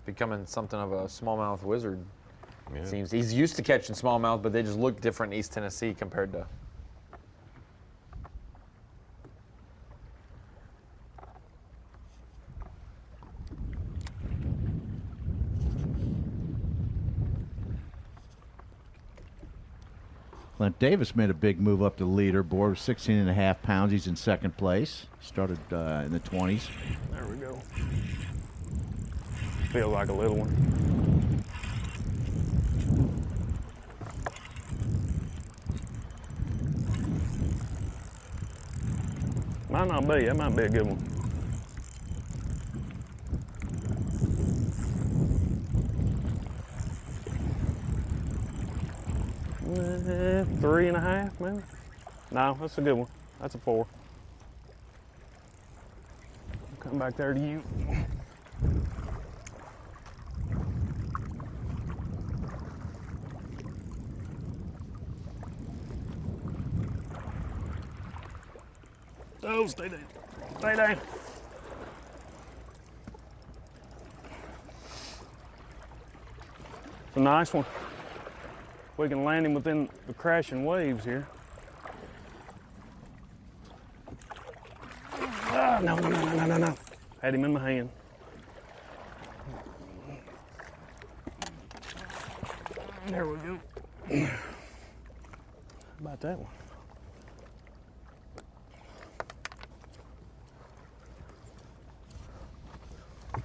Becoming something of a smallmouth wizard. It seems he's used to catching smallmouth, but they just look different in East Tennessee compared to. Clint Davis made a big move up the leaderboard with 16.5 pounds. He's in second place. Started in the 20s. There we go. Feels like a little one. Might not be. That might be a good one. Eh, 3.5, maybe? No, that's a good one. That's a 4. I'll come back there to you. Oh, stay down. Stay down. It's a nice one. We can land him within the crashing waves here. Ah, no. Had him in my hand. There we go. How about that one?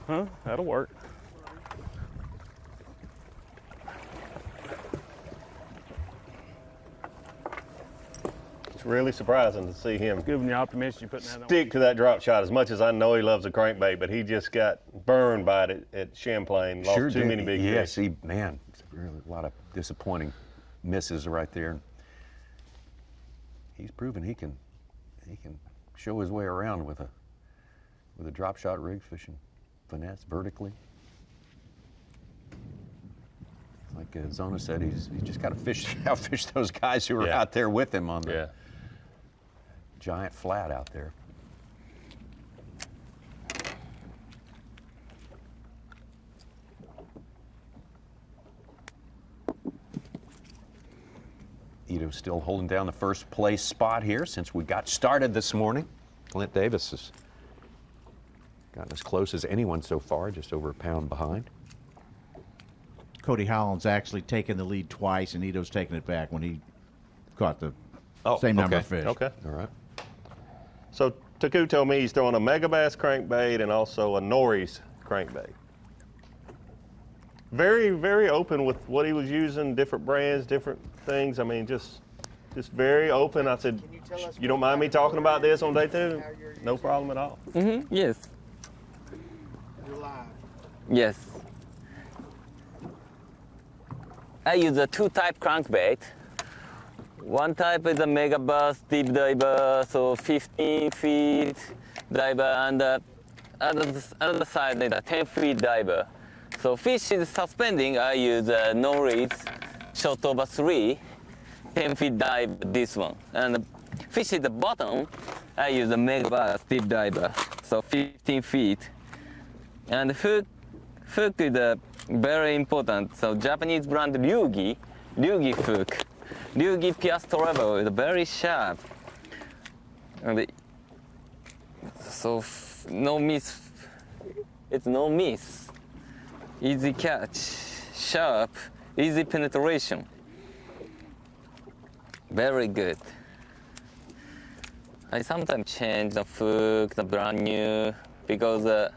Huh? That'll work. It's really surprising to see him Giving you optimism you putting that on. stick to that drop shot as much as I know he loves a crankbait, but he just got burned by it at Champlain. Lost Sure too did. many big Yes, fish. man, it's really a lot of disappointing misses right there. He's proven he can show his way around with a drop shot rig fishing finesse vertically. Like Zona said, he's just got to outfish those guys who are out there with him on the giant flat out there. Ito's still holding down the first place spot here since we got started this morning. Clint Davis has gotten as close as anyone so far, just over a pound behind. Cody Holland's actually taken the lead twice, and Ito's taken it back when he caught the same number of fish. Okay. All right. So Taku told me he's throwing a Mega Bass crankbait and also a Norris crankbait. Very, very open with what he was using, different brands, different things. I mean, just very open. I said, you don't mind me talking about this on day 2? No problem at all. Mm-hmm. Yes. You're live. Yes. I use a 2-type crankbait. One type is a Mega B.A.S. deep diver, so 15 feet diver, and the other side is a 10-feet diver. So fish is suspending, I use a Norris short over 3, 10-feet dive, this one. And the fish at the bottom, I use a Mega B.A.S. deep diver, so 15 feet. And hook is very important. So Japanese brand Ryugi hook. Ryugi Pierce level is very sharp. And so no miss. It's no miss. Easy catch, sharp, easy penetration. Very good. I sometimes change the hook, the brand new, because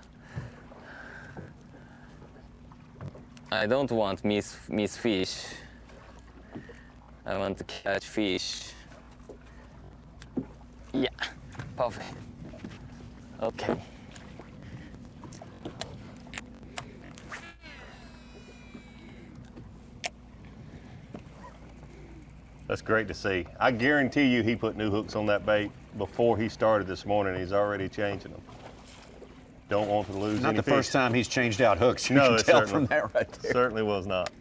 I don't want miss fish. I want to catch fish. Yeah, perfect. Okay. That's great to see. I guarantee you he put new hooks on that bait before he started this morning. He's already changing them. Don't want to lose Not any the fish. first time he's changed out hooks. You No, can it tell certainly- from that right there. Certainly was not.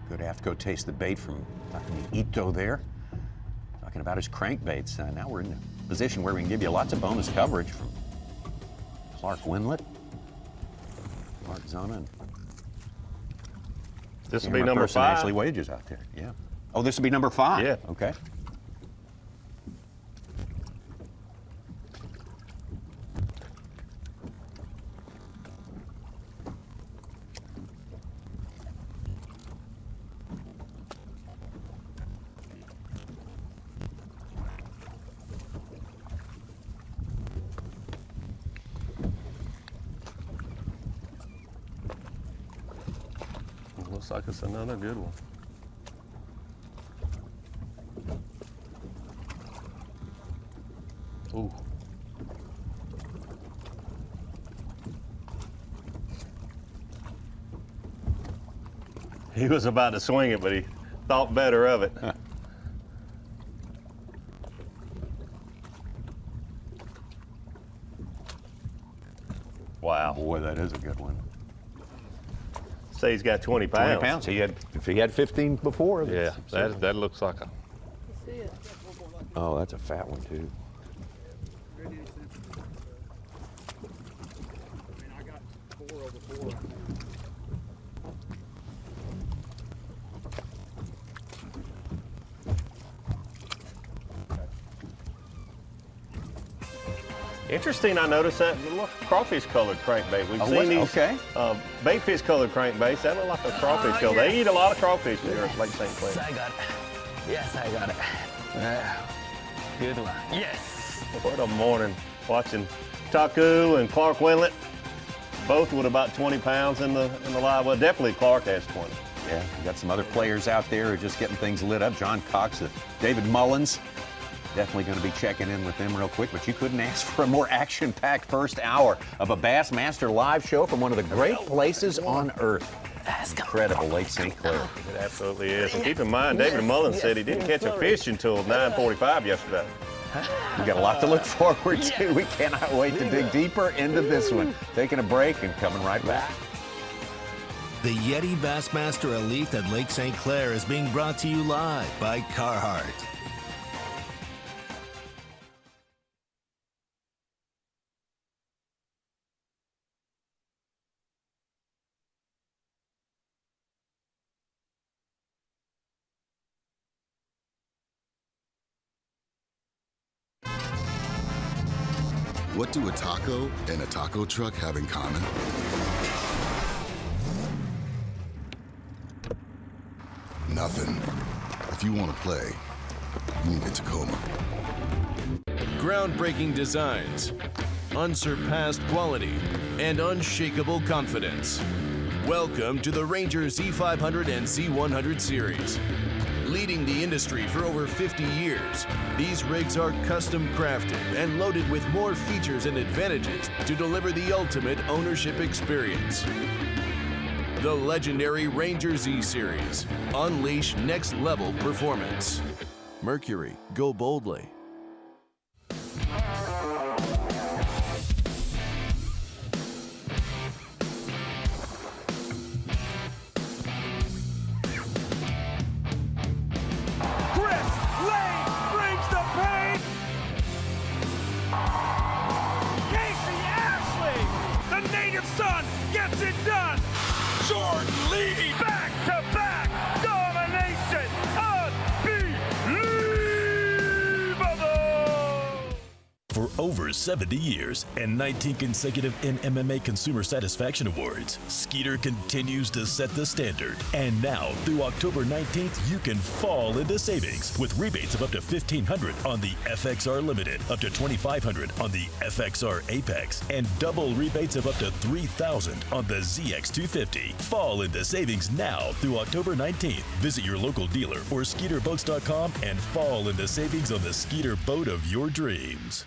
Good to have to go taste the bait from Dr. Ito there. Talking about his crankbaits. Now we're in a position where we can give you lots of bonus coverage from Clark Wendlandt, Mark Zana, and This will be number person 5. Ashley Wages out there. Yeah. Oh, this will be number 5. Yeah. Okay. Looks like it's another good one. Ooh. He was about to swing it, but he thought better of it. Wow. Boy, that is a good one. Say he's got 20 pounds. 20 pounds. If he had 15 before. Yeah, that looks like a. Oh, that's a fat one too. Interesting, I noticed that little crawfish-colored crankbait. We've Oh, seen these okay. baitfish-colored crankbaits. That look like a crawfish color. yes. They eat a lot of crawfish there at Lake St. Clair. I got it. Yes, I got it. Good one. Yes. What a morning watching Taku and Clark Wendlandt, both with about 20 pounds in the live. Well, definitely Clark has 20. Yeah, we got some other players out there who are just getting things lit up. John Cox, David Mullins. Definitely going to be checking in with them real quick, but you couldn't ask for a more action-packed first hour of a Bassmaster live show from one of the great places on earth. Incredible Lake St. Clair. It absolutely is. And keep in mind, David Mullins said he didn't catch a fish until 9:45 yesterday. We got a lot to look forward to. We cannot wait to dig deeper into this one. Taking a break and coming right back. The YETI Bassmaster Elite at Lake St. Clair is being brought to you live by Carhartt. What do a taco and a taco truck have in common? Nothing. If you want to play, you need a Tacoma. Groundbreaking designs, unsurpassed quality, and unshakable confidence. Welcome to the Ranger Z500 and Z100 series. Leading the industry for over 50 years, these rigs are custom crafted and loaded with more features and advantages to deliver the ultimate ownership experience. The legendary Ranger Z series. Unleash next level performance. Mercury, go boldly. Back-to-back domination, unbelievable! For over 70 years and 19 consecutive NMMA Consumer Satisfaction Awards, Skeeter continues to set the standard. And now, through October 19th, you can fall into savings with rebates of up to $1,500 on the FXR Limited, up to $2,500 on the FXR Apex, and double rebates of up to $3,000 on the ZX250. Fall into savings now through October 19th. Visit your local dealer or SkeeterBoats.com and fall into savings on the Skeeter boat of your dreams.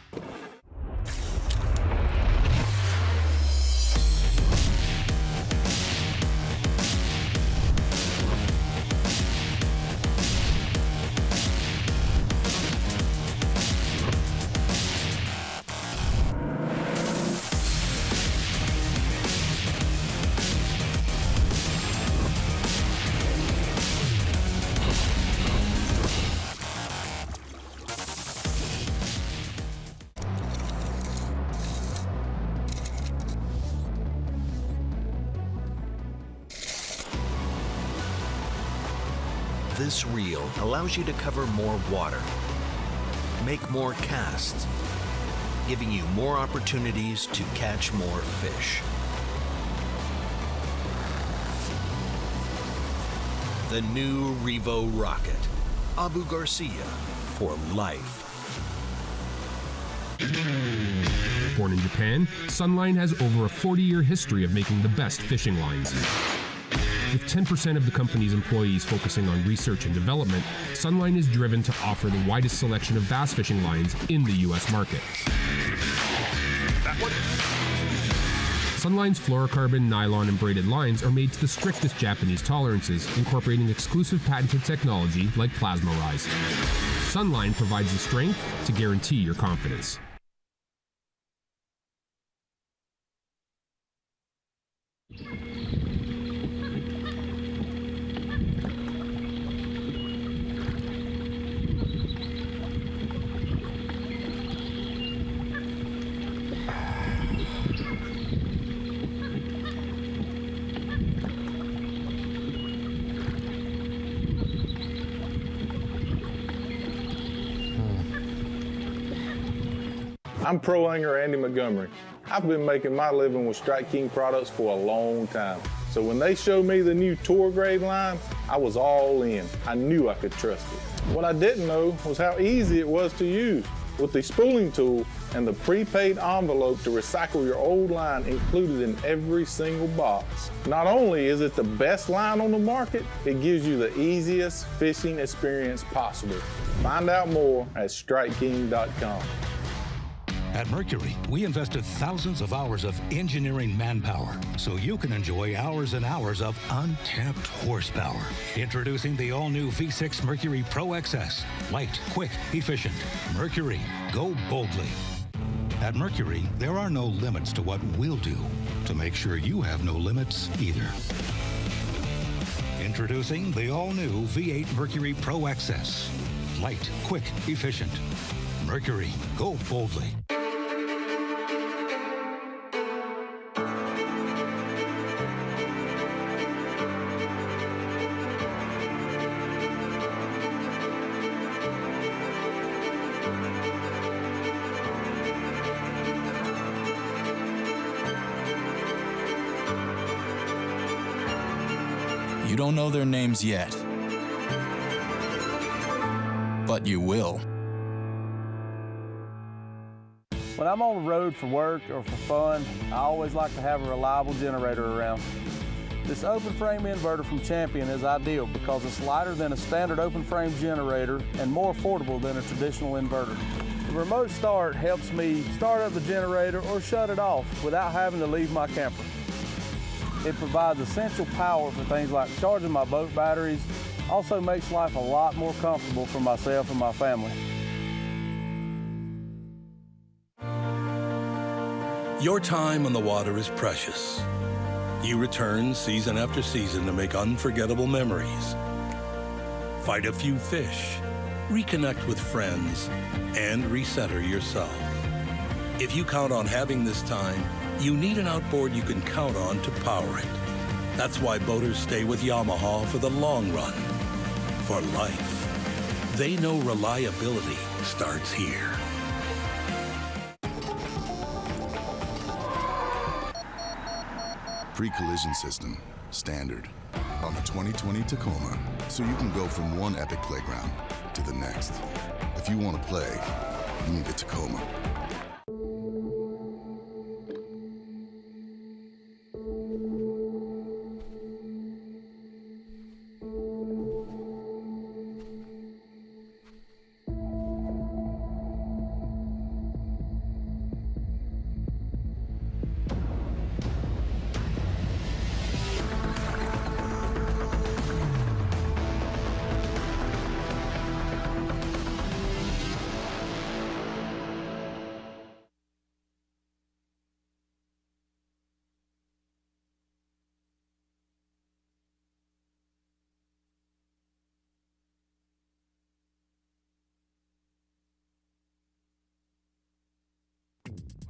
This reel allows you to cover more water, make more casts, giving you more opportunities to catch more fish. The new Revo rocket, Abu Garcia, for life. Born in Japan, Sunline has over a 40-year history of making the best fishing lines. With 10% of the company's employees focusing on research and development, Sunline is driven to offer the widest selection of bass fishing lines in the U.S. market. Sunline's fluorocarbon, nylon, and braided lines are made to the strictest Japanese tolerances, incorporating exclusive patented technology like plasma rise. Sunline provides the strength to guarantee your confidence. I'm pro angler Andy Montgomery. I've been making my living with Strike King products for a long time. So when they showed me the new Tour Grade line, I was all in. I knew I could trust it. What I didn't know was how easy it was to use. With the spooling tool and the prepaid envelope to recycle your old line included in every single box. Not only is it the best line on the market, it gives you the easiest fishing experience possible. Find out more at StrikeKing.com. At Mercury, we invested thousands of hours of engineering manpower so you can enjoy hours and hours of untapped horsepower. Introducing the all-new V6 Mercury Pro XS. Light, quick, efficient. Mercury, go boldly. At Mercury, there are no limits to what we'll do to make sure you have no limits either. Introducing the all-new V8 Mercury Pro XS. Light, quick, efficient. Mercury, go boldly. You don't know their names yet, but you will. When I'm on the road for work or for fun, I always like to have a reliable generator around. This open frame inverter from Champion is ideal because it's lighter than a standard open frame generator and more affordable than a traditional inverter. The remote start helps me start up the generator or shut it off without having to leave my camper. It provides essential power for things like charging my boat batteries, also makes life a lot more comfortable for myself and my family. Your time on the water is precious. You return season after season to make unforgettable memories, fight a few fish, reconnect with friends, and recenter yourself. If you count on having this time, you need an outboard you can count on to power it. That's why boaters stay with Yamaha for the long run, for life. They know reliability starts here. Pre-collision system, standard, on the 2020 Tacoma, so you can go from one epic playground to the next. If you want to play, you need a Tacoma.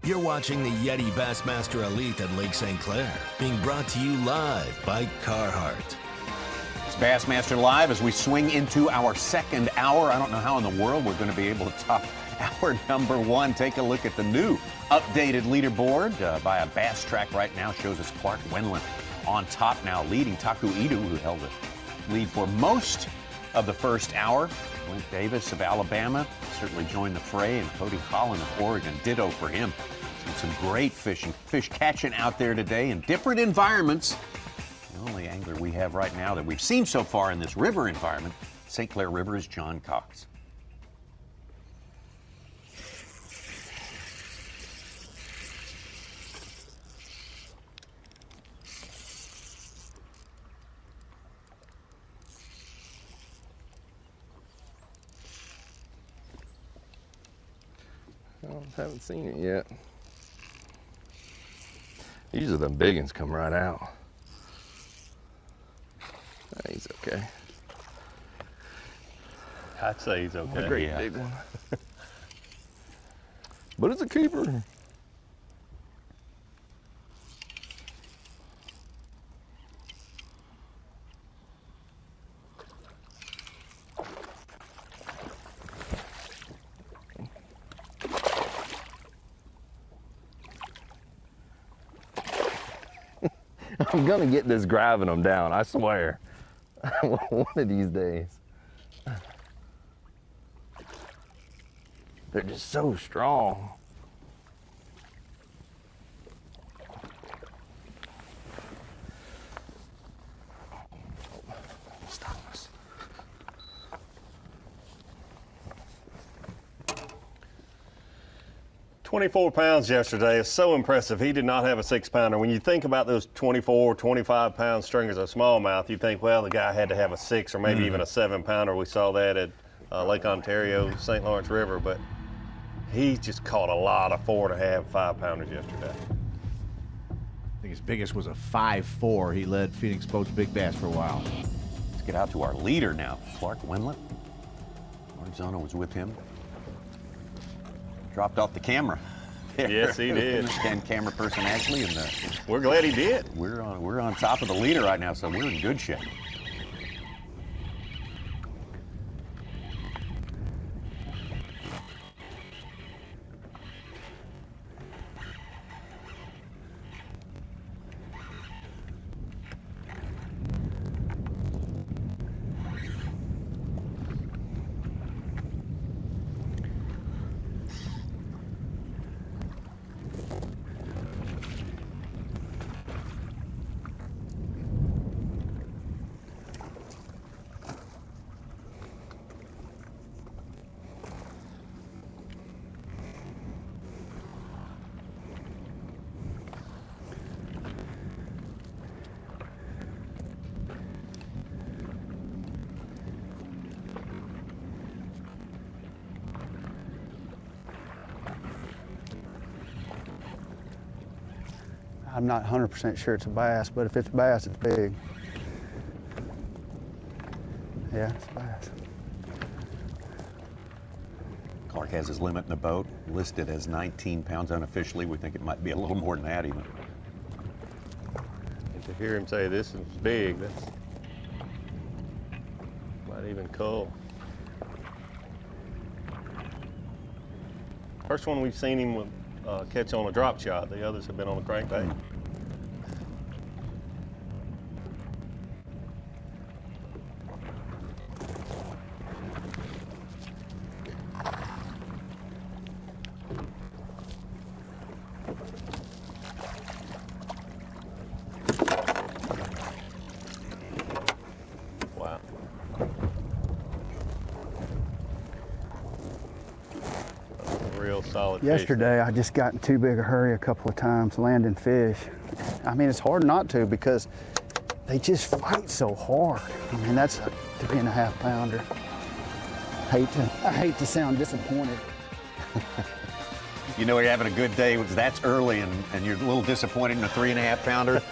You're watching the YETI Bassmaster Elite at Lake St. Clair, being brought to you live by Carhartt. It's Bassmaster Live as we swing into our second hour. I don't know how in the world we're going to be able to top hour number one. Take a look at the new updated leaderboard by a Bass track right now. Shows us Clark Wendlandt on top now, leading Taku Idu, who held the lead for most of the first hour. Clint Davis of Alabama certainly joined the fray, and Cody Collin of Oregon, ditto for him. Some great fish catching out there today in different environments. The only angler we have right now that we've seen so far in this river environment, St. Clair River, is John Cox. I haven't seen it yet. Usually the big ones come right out. He's okay. I'd say he's okay. A great big one. But it's a keeper. I'm gonna get this grabbing them down, I swear. One of these days. They're just so strong. Stop us. 24 pounds yesterday is so impressive. He did not have a 6-pounder. When you think about those 24, 25-pound stringers of smallmouth, you think, well, the guy had to have a 6 or maybe even a 7-pounder. We saw that at Lake Ontario, St. Lawrence River, but he just caught a lot of 4.5, 5-pounders yesterday. I think his biggest was a 5.4. He led Phoenix Boats Big Bass for a while. Let's get out to our leader now, Clark Wendlandt. Arizona was with him. Dropped off the camera. Yes, he did. And camera person Ashley, and we're glad he did. We're on top of the leader right now, so we're in good shape. I'm not 100% sure it's a bass, but if it's a bass, it's big. Yeah, it's a bass. Clark has his limit in the boat, listed as 19 pounds unofficially. We think it might be a little more than that even. And to hear him say this is big, that's not even cool. First one we've seen him with, catch on a drop shot. The others have been on a crankbait. Wow. Real solid fish. Yesterday, I just got in too big a hurry a couple of times landing fish. I mean, it's hard not to because they just fight so hard. I mean, that's a 3.5 pounder. I hate to sound disappointed. You know you're having a good day, that's early, and you're a little disappointed in a 3.5 pounder.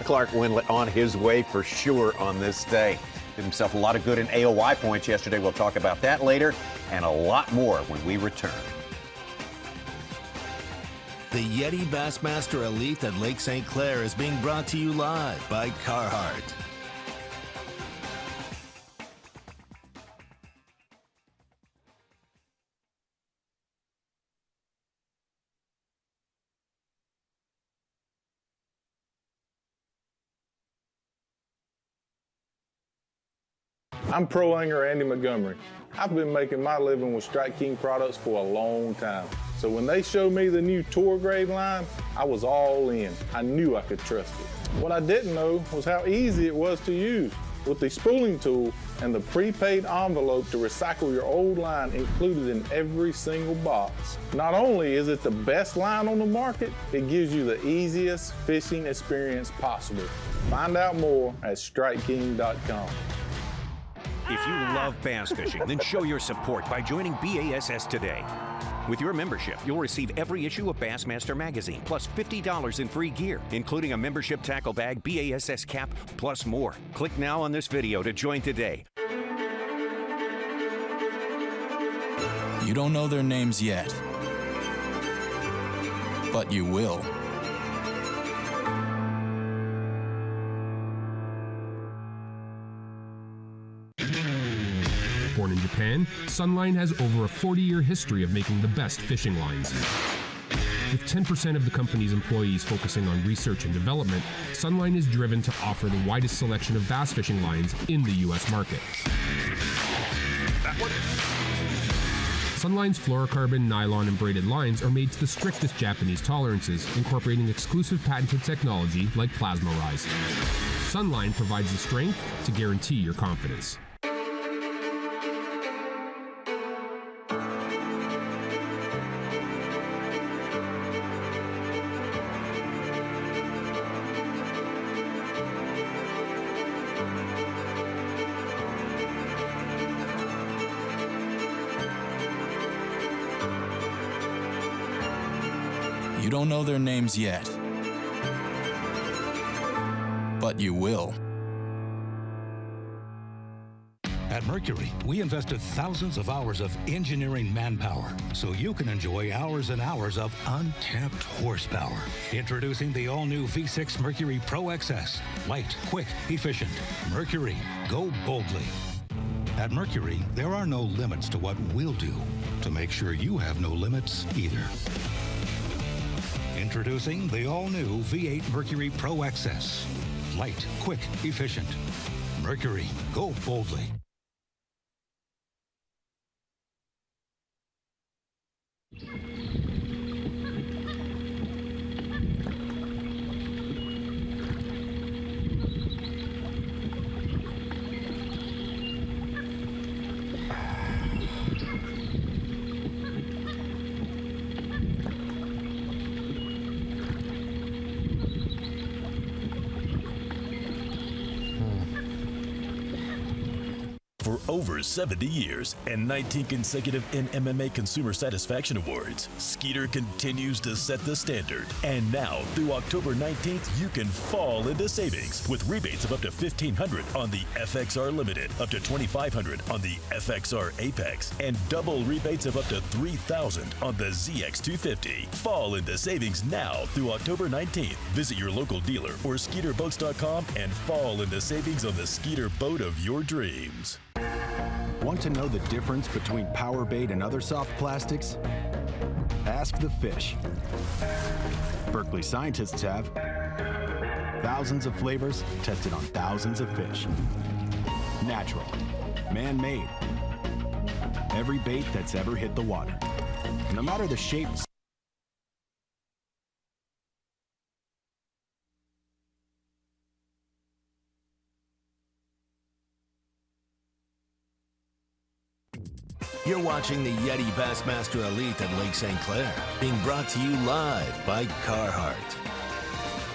Clark Wendlandt on his way for sure on this day. Did himself a lot of good in AOY points yesterday. We'll talk about that later, and a lot more when we return. The YETI Bassmaster Elite at Lake St. Clair is being brought to you live by Carhartt. I'm pro angler Andy Montgomery. I've been making my living with Strike King products for a long time. So when they showed me the new tour grade line, I was all in. I knew I could trust it. What I didn't know was how easy it was to use. With the spooling tool and the prepaid envelope to recycle your old line included in every single box. Not only is it the best line on the market, it gives you the easiest fishing experience possible. Find out more at StrikeKing.com. If you love bass fishing, then show your support by joining B.A.S.S today. With your membership, you'll receive every issue of Bassmaster magazine, plus $50 in free gear, including a membership tackle bag, B.A.S.S cap, plus more. Click now on this video to join today. You don't know their names yet, but you will. Born in Japan, Sunline has over a 40-year history of making the best fishing lines. With 10% of the company's employees focusing on research and development, Sunline is driven to offer the widest selection of bass fishing lines in the U.S. market. Sunline's fluorocarbon, nylon, and braided lines are made to the strictest Japanese tolerances, incorporating exclusive patented technology like plasma rise. Sunline provides the strength to guarantee your confidence. You don't know their names yet, but you will. At Mercury, we invested thousands of hours of engineering manpower so you can enjoy hours and hours of untapped horsepower. Introducing the all-new V6 Mercury Pro XS. Light, quick, efficient. Mercury, go boldly. At Mercury, there are no limits to what we'll do to make sure you have no limits either. Introducing the all-new V8 Mercury Pro XS. Light, quick, efficient. Mercury, go boldly. For over 70 years and 19 consecutive NMMA Consumer Satisfaction Awards, Skeeter continues to set the standard. And now, through October 19th, you can fall into savings with rebates of up to $1,500 on the FXR Limited, up to $2,500 on the FXR Apex, and double rebates of up to $3,000 on the ZX250. Fall into savings now through October 19th. Visit your local dealer or SkeeterBoats.com and fall into savings on the Skeeter boat of your dreams. Want to know the difference between power bait and other soft plastics? Ask the fish. Berkeley scientists have thousands of flavors tested on thousands of fish. Natural, man-made. Every bait that's ever hit the water. No matter the shape. You're watching the YETI Bassmaster Elite at Lake St. Clair, being brought to you live by Carhartt.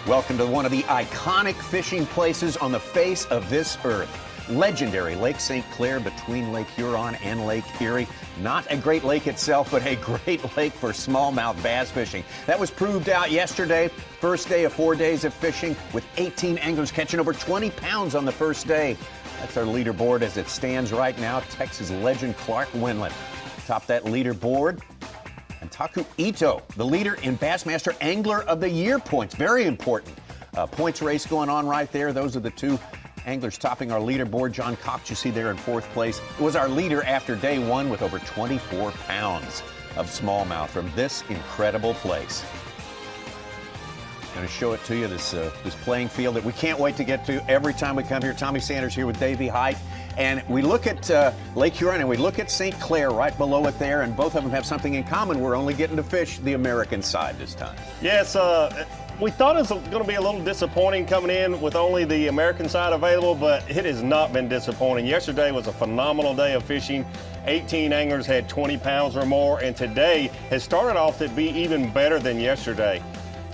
Welcome to one of the iconic fishing places on the face of this earth. Legendary Lake St. Clair between Lake Huron and Lake Erie. Not a great lake itself, but a great lake for smallmouth bass fishing. That was proved out yesterday. First day of 4 days of fishing with 18 anglers catching over 20 pounds on the first day. That's our leaderboard as it stands right now. Texas legend Clark Winlet topped that leaderboard. And Taku Ito, the leader in Bassmaster Angler of the Year points. Very important. Points race going on right there. Those are the two anglers topping our leaderboard. John Cox, you see there in fourth place, was our leader after day one with over 24 pounds of smallmouth from this incredible place. Going to show it to you, this playing field that we can't wait to get to every time we come here. Tommy Sanders here with Davey Height. And we look at Lake Huron and we look at St. Clair right below it there, and both of them have something in common. We're only getting to fish the American side this time. Yes, we thought it was going to be a little disappointing coming in with only the American side available, but it has not been disappointing. Yesterday was a phenomenal day of fishing. 18 anglers had 20 pounds or more, and today has started off to be even better than yesterday.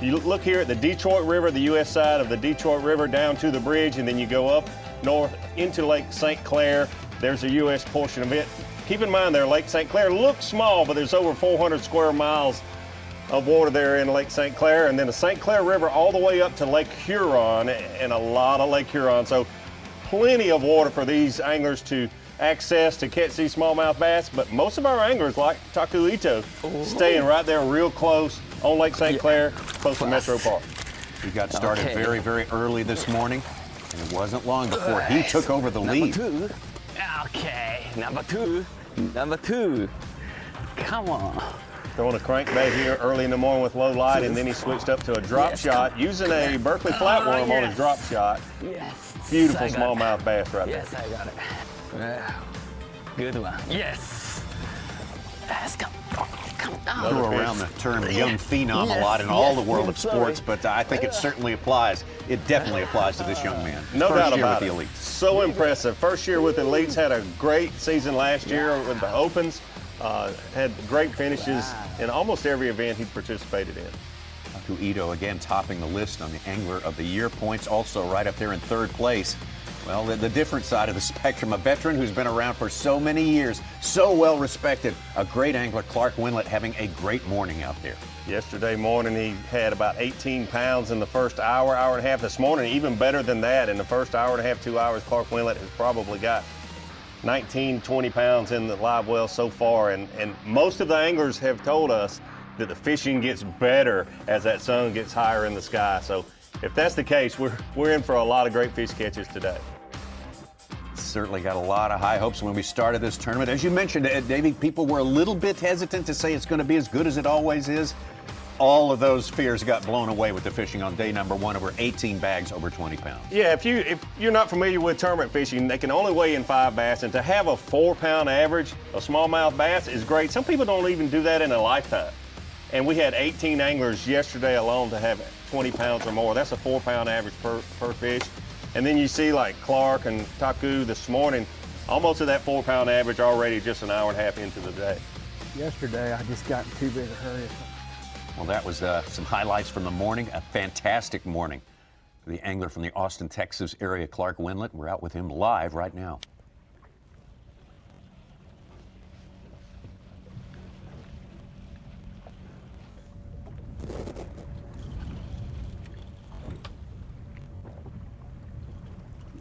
You look here at the Detroit River, the U.S. side of the Detroit River down to the bridge, and then you go up north into Lake St. Clair. There's a U.S. portion of it. Keep in mind there, Lake St. Clair looks small, but there's over 400 square miles of water there in Lake St. Clair, and then the St. Clair River all the way up to Lake Huron, and a lot of Lake Huron. So plenty of water for these anglers to access to catch these smallmouth bass, but most of our anglers, like Taku Ito, staying right there real close on Lake St. Clair, close to Metro Park. We got started very, very early this morning, and it wasn't long before he took over the lead. Number two. Okay, number two. Come on. Throwing a crankbait here early in the morning with low light, and then he switched up to a drop shot using a Berkeley flatworm on his drop shot. Yes. Beautiful smallmouth bass right there. Yes, I got it. Good one. Yes. Let's go. I throw around the term young phenom a lot in all the world of sports, but I think it certainly applies. It definitely applies to this young man. No doubt about it. First year with the Elites. So impressive. First year with the Elites, had a great season last year with the Opens. Had great finishes in almost every event he participated in. Taku Ito again topping the list on the Angler of the Year points, also right up there in third place. Well, the different side of the spectrum, a veteran who's been around for so many years, so well respected, a great angler, Clark Winlet, having a great morning out there. Yesterday morning, he had about 18 pounds in the first hour and a half. This morning, even better than that. In the first hour and a half, 2 hours, Clark Winlet has probably got 19, 20 pounds in the live well so far. And most of the anglers have told us that the fishing gets better as that sun gets higher in the sky. So if that's the case, we're in for a lot of great fish catches today. Certainly got a lot of high hopes when we started this tournament. As you mentioned, Davey, people were a little bit hesitant to say it's going to be as good as it always is. All of those fears got blown away with the fishing on day number one, over 18 bags, over 20 pounds. Yeah, if you're not familiar with tournament fishing, they can only weigh in 5 bass, and to have a 4-pound average of smallmouth bass is great. Some people don't even do that in a lifetime. And we had 18 anglers yesterday alone to have 20 pounds or more. That's a 4-pound average per fish. And then you see like Clark and Taku this morning, almost to that 4-pound average already just an hour and a half into the day. Yesterday, I just got in too big a hurry. Well, that was some highlights from the morning. A fantastic morning for the angler from the Austin, Texas area, Clark Winlet. We're out with him live right now.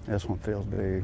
This one feels big.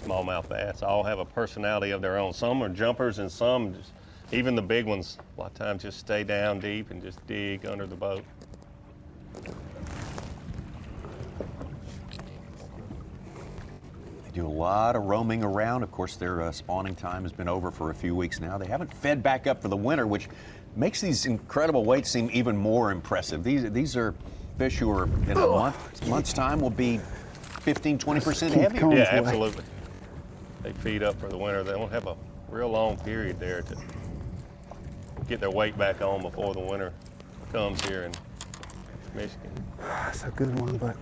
Smallmouth bass all have a personality of their own. Some are jumpers and some, just, even the big ones, a lot of times just stay down deep and just dig under the boat. They do a lot of roaming around. Of course, their spawning time has been over for a few weeks now. They haven't fed back up for the winter, which makes these incredible weights seem even more impressive. These are fish who are in a month's time will be 15, 20% heavier. Yeah, absolutely. They feed up for the winter. They don't have a real long period there to get their weight back on before the winter comes here in Michigan. That's a good one, but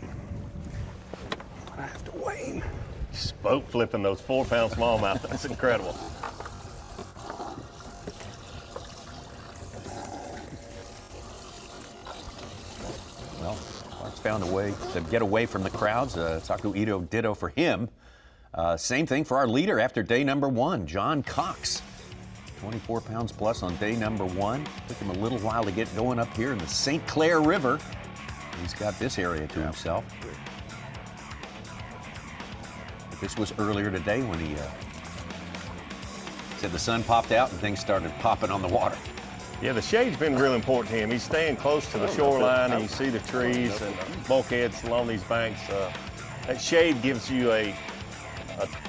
I have to wait. Just boat flipping those 4-pound smallmouth. That's incredible. Well, Clark's found a way to get away from the crowds. Taku Ito ditto for him. Same thing for our leader after day number 1, John Cox. 24 pounds plus on day number 1. Took him a little while to get going up here in the St. Clair River. He's got this area to himself. But this was earlier today when he said the sun popped out and things started popping on the water. Yeah, the shade's been real important to him. He's staying close to the shoreline, and you see the trees and bulkheads along these banks. That shade gives you a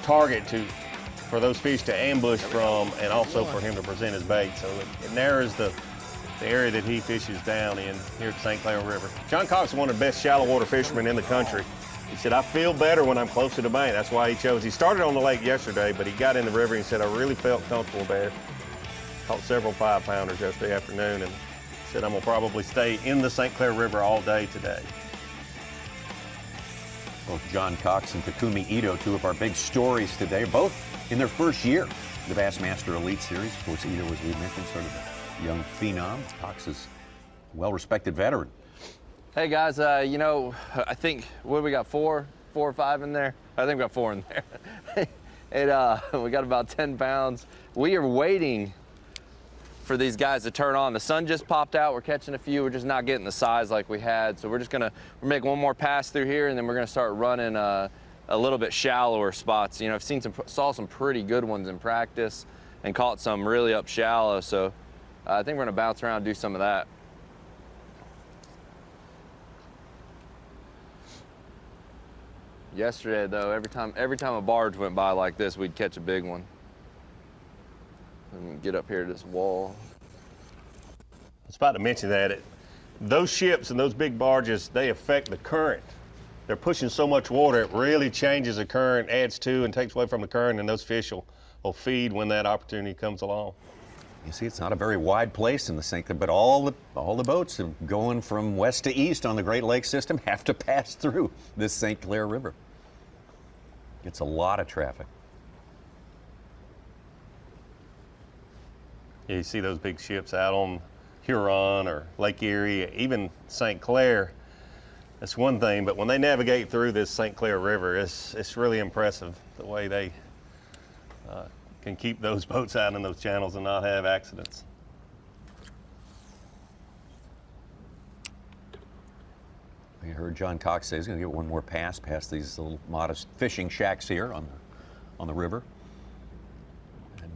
target for those fish to ambush from, and also for him to present his bait. So it narrows the area that he fishes down in here at St. Clair River. John Cox is one of the best shallow water fishermen in the country. He said, I feel better when I'm close to the bank. That's why he chose. He started on the lake yesterday, but he got in the river and he said, I really felt comfortable there. Caught several 5-pounders yesterday afternoon and said, I'm gonna probably stay in the St. Clair River all day today. Both John Cox and Takumi Ito, two of our big stories today, both in their first year, the Bassmaster Elite Series. Of course, Ito, as we mentioned, sort of a young phenom. Cox is a well-respected veteran. Hey guys, you know, I think, what we got, four or five in there? I think we got 4 in there. We got about 10 pounds. We are waiting for these guys to turn on. The sun just popped out. We're catching a few. We're just not getting the size like we had. So we're just gonna make one more pass through here, and then we're gonna start running a little bit shallower spots. You know, I've saw some pretty good ones in practice and caught some really up shallow. So I think we're gonna bounce around and do some of that. Yesterday though, every time a barge went by like this, we'd catch a big one. And get up here to this wall. I was about to mention that. Those ships and those big barges, they affect the current. They're pushing so much water, it really changes the current, adds to and takes away from the current, and those fish will feed when that opportunity comes along. You see, it's not a very wide place in the St. Clair, but all the boats going from west to east on the Great Lakes system have to pass through this St. Clair River. It's a lot of traffic. Yeah, you see those big ships out on Huron or Lake Erie, even St. Clair. That's one thing, but when they navigate through this St. Clair River, it's really impressive the way they can keep those boats out in those channels and not have accidents. I heard John Cox say he's going to get one more pass past these little modest fishing shacks here on the river. And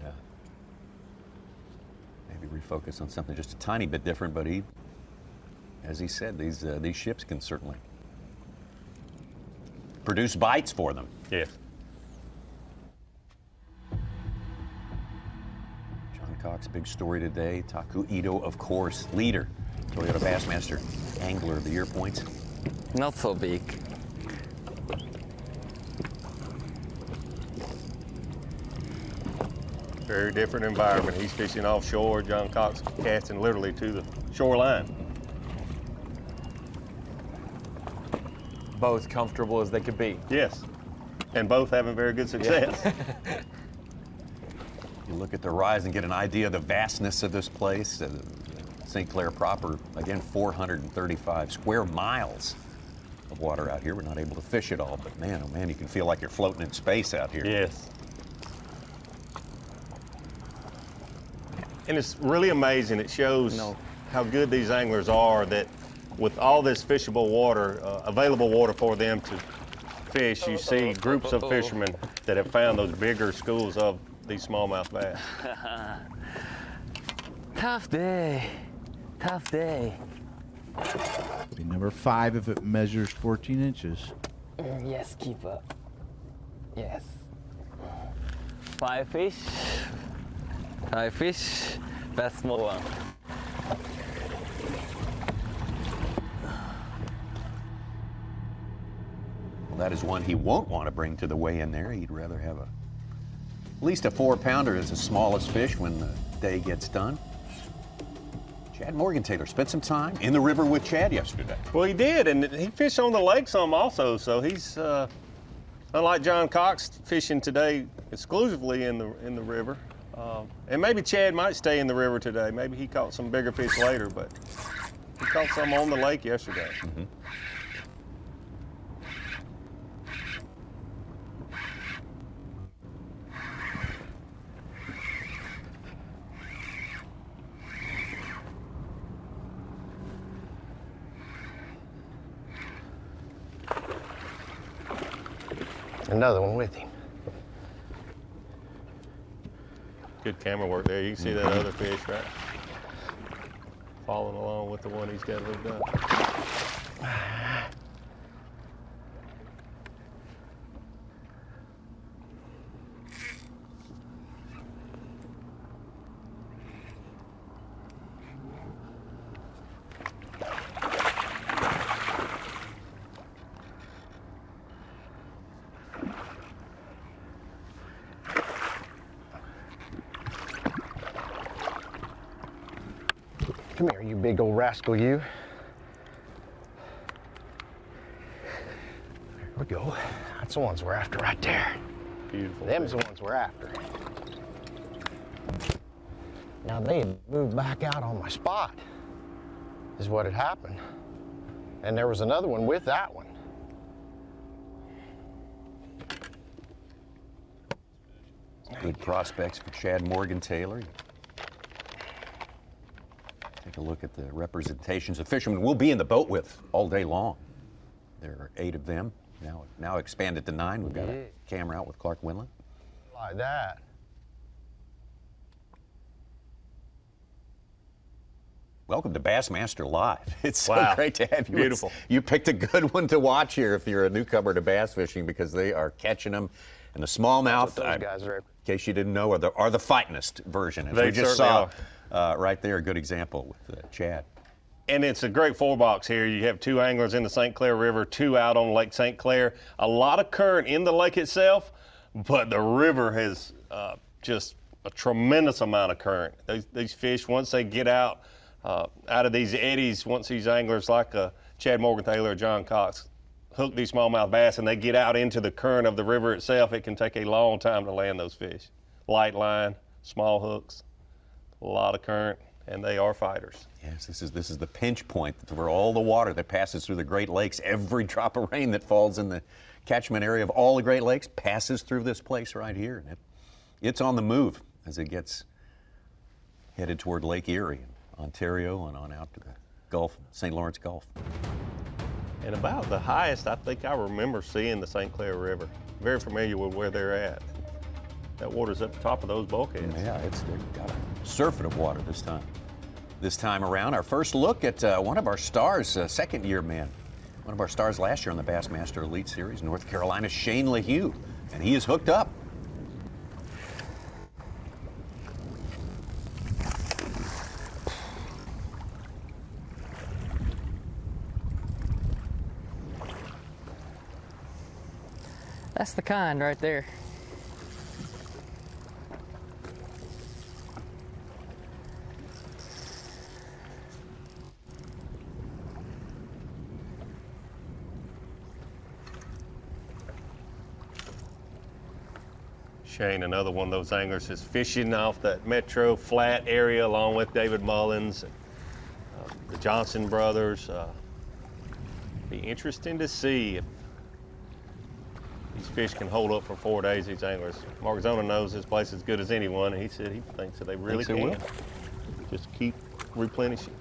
maybe refocus on something just a tiny bit different, but as he said, these ships can certainly produce bites for them. Yes. John Cox, big story today. Taku Ito, of course, leader. Toyota Bassmaster Angler of the Year points. Not so big. Very different environment. He's fishing offshore. John Cox casting literally to the shoreline. Both comfortable as they could be. Yes, and both having very good success. Yeah. You look at the rise and get an idea of the vastness of this place. St. Clair proper, again, 435 square miles of water out here. We're not able to fish it all, but man, oh man, you can feel like you're floating in space out here. Yes. And it's really amazing. It shows how good these anglers are, that with all this fishable water, available water for them to fish, you see groups of fishermen that have found those bigger schools of these smallmouth bass. Tough day. Tough day. Be number 5 if it measures 14 inches. Yes, keep up. Yes. 5 fish. 5 fish. Best small one. Well, that is one he won't want to bring to the weigh-in there. He'd rather have at least a 4-pounder as the smallest fish when the day gets done. Chad Morgan-Taylor spent some time in the river with Chad yesterday. Well, he did, and he fished on the lake some also, so he's, unlike John Cox, fishing today exclusively in the river. And maybe Chad might stay in the river today. Maybe he caught some bigger fish later, but he caught some on the lake yesterday. Mm-hmm. Another one with him. Good camera work there. You can see that other fish, right? Following along with the one he's got hooked up. Come here, you big old rascal, you. There we go. That's the ones we're after right there. Beautiful. Them's the ones we're after. Now they moved back out on my spot, is what had happened. And there was another one with that one. Good prospects for Chad Morgan-Taylor. Take a look at the representations of fishermen we'll be in the boat with all day long. There are 8 of them, now expanded to 9. We've got a camera out with Clark Winland. Like that. Welcome to Bassmaster Live. It's so Wow. great to have you. Beautiful. You picked a good one to watch here if you're a newcomer to bass fishing, because they are catching them. And the smallmouth, Those guys are. in case you didn't know, are the fightingest version. As They we just certainly saw right there, a good example with Chad. And it's a great 4-box here. You have 2 anglers in the St. Clair River, 2 out on Lake St. Clair. A lot of current in the lake itself, but the river has just a tremendous amount of current. These fish, once they get out of these eddies, once these anglers like Chad Morgan-Taylor or John Cox hook these smallmouth bass and they get out into the current of the river itself, it can take a long time to land those fish. Light line, small hooks, a lot of current, and they are fighters. Yes, this is the pinch point for all the water that passes through the Great Lakes. Every drop of rain that falls in the catchment area of all the Great Lakes passes through this place right here. And it's on the move as it gets headed toward Lake Erie, Ontario, and on out to the Gulf, St. Lawrence Gulf. And about the highest I think I remember seeing the St. Clair River. Very familiar with where they're at. That water's at the top of those bulkheads. Yeah, they've got a surfeit of water this time. This time around, our first look at one of our stars, second-year man. One of our stars last year on the Bassmaster Elite Series, North Carolina's Shane LaHue, and he is hooked up. That's the kind right there. Shane, another one of those anglers, is fishing off that Metro Flat area along with David Mullins, the Johnson brothers. Be interesting to see if these fish can hold up for 4 days, these anglers. Mark Zona knows this place as good as anyone, and he said he thinks that they really Thinks it can. Just keep replenishing.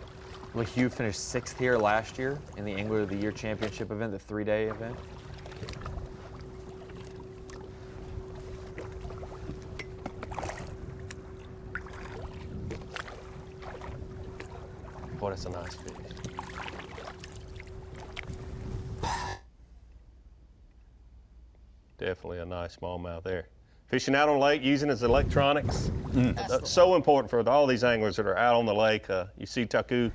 Well, Hugh finished 6th here last year in the Angler of the Year Championship event, the 3-day event. Boy, that's a nice fish. Definitely a nice smallmouth there. Fishing out on the lake using his electronics. That's so important for all these anglers that are out on the lake. You see Taku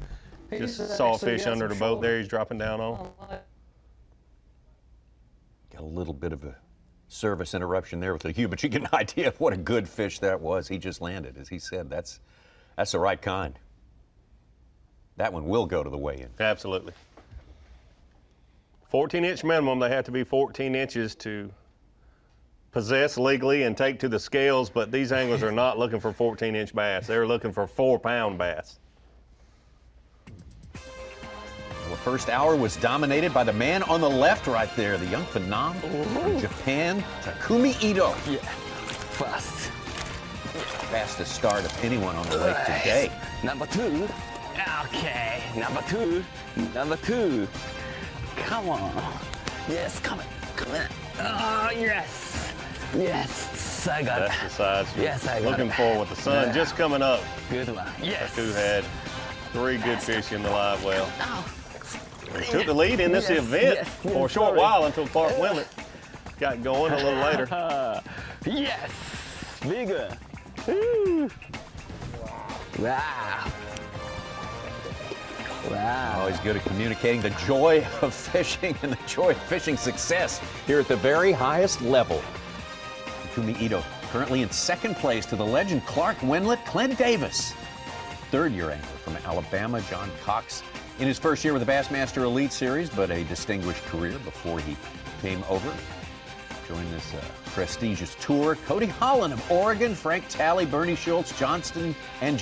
just saw a fish under the boat there he's dropping down on. Got a little bit of a service interruption there with the Hugh, but you get an idea of what a good fish that was. He just landed. As he said, that's the right kind. That one will go to the weigh-in. Absolutely. 14-inch minimum. They have to be 14 inches to possess legally and take to the scales, but these anglers are not looking for 14-inch bass. They're looking for 4-pound bass. Well, the first hour was dominated by the man on the left right there, the young phenom from Japan, Takumi Ito. Yeah, fast. Fastest start of anyone on the lake today. Number 2. Okay, number 2. Number 2. Come on. Yes, come on. Come on. Oh, yes. Yes, I got it. That's the size you're I got looking it. for with the sun just coming up. Good one. Yes. Taku had 3 good fish in the live well. He took the lead in this event for a short while until Clark Wimlett got going a little later. Yes, bigger. Woo. Wow. Wow. Always good at communicating the joy of fishing and the joy of fishing success here at the very highest level. Takumi Ito currently in 2nd place to the legend Clark Wimlett, Clint Davis. 3rd-year angler from Alabama, John Cox, in his first year with the Bassmaster Elite Series, but a distinguished career before he came over. Joined this prestigious tour. Cody Holland of Oregon, Frank Talley, Bernie Schultz, Johnson, and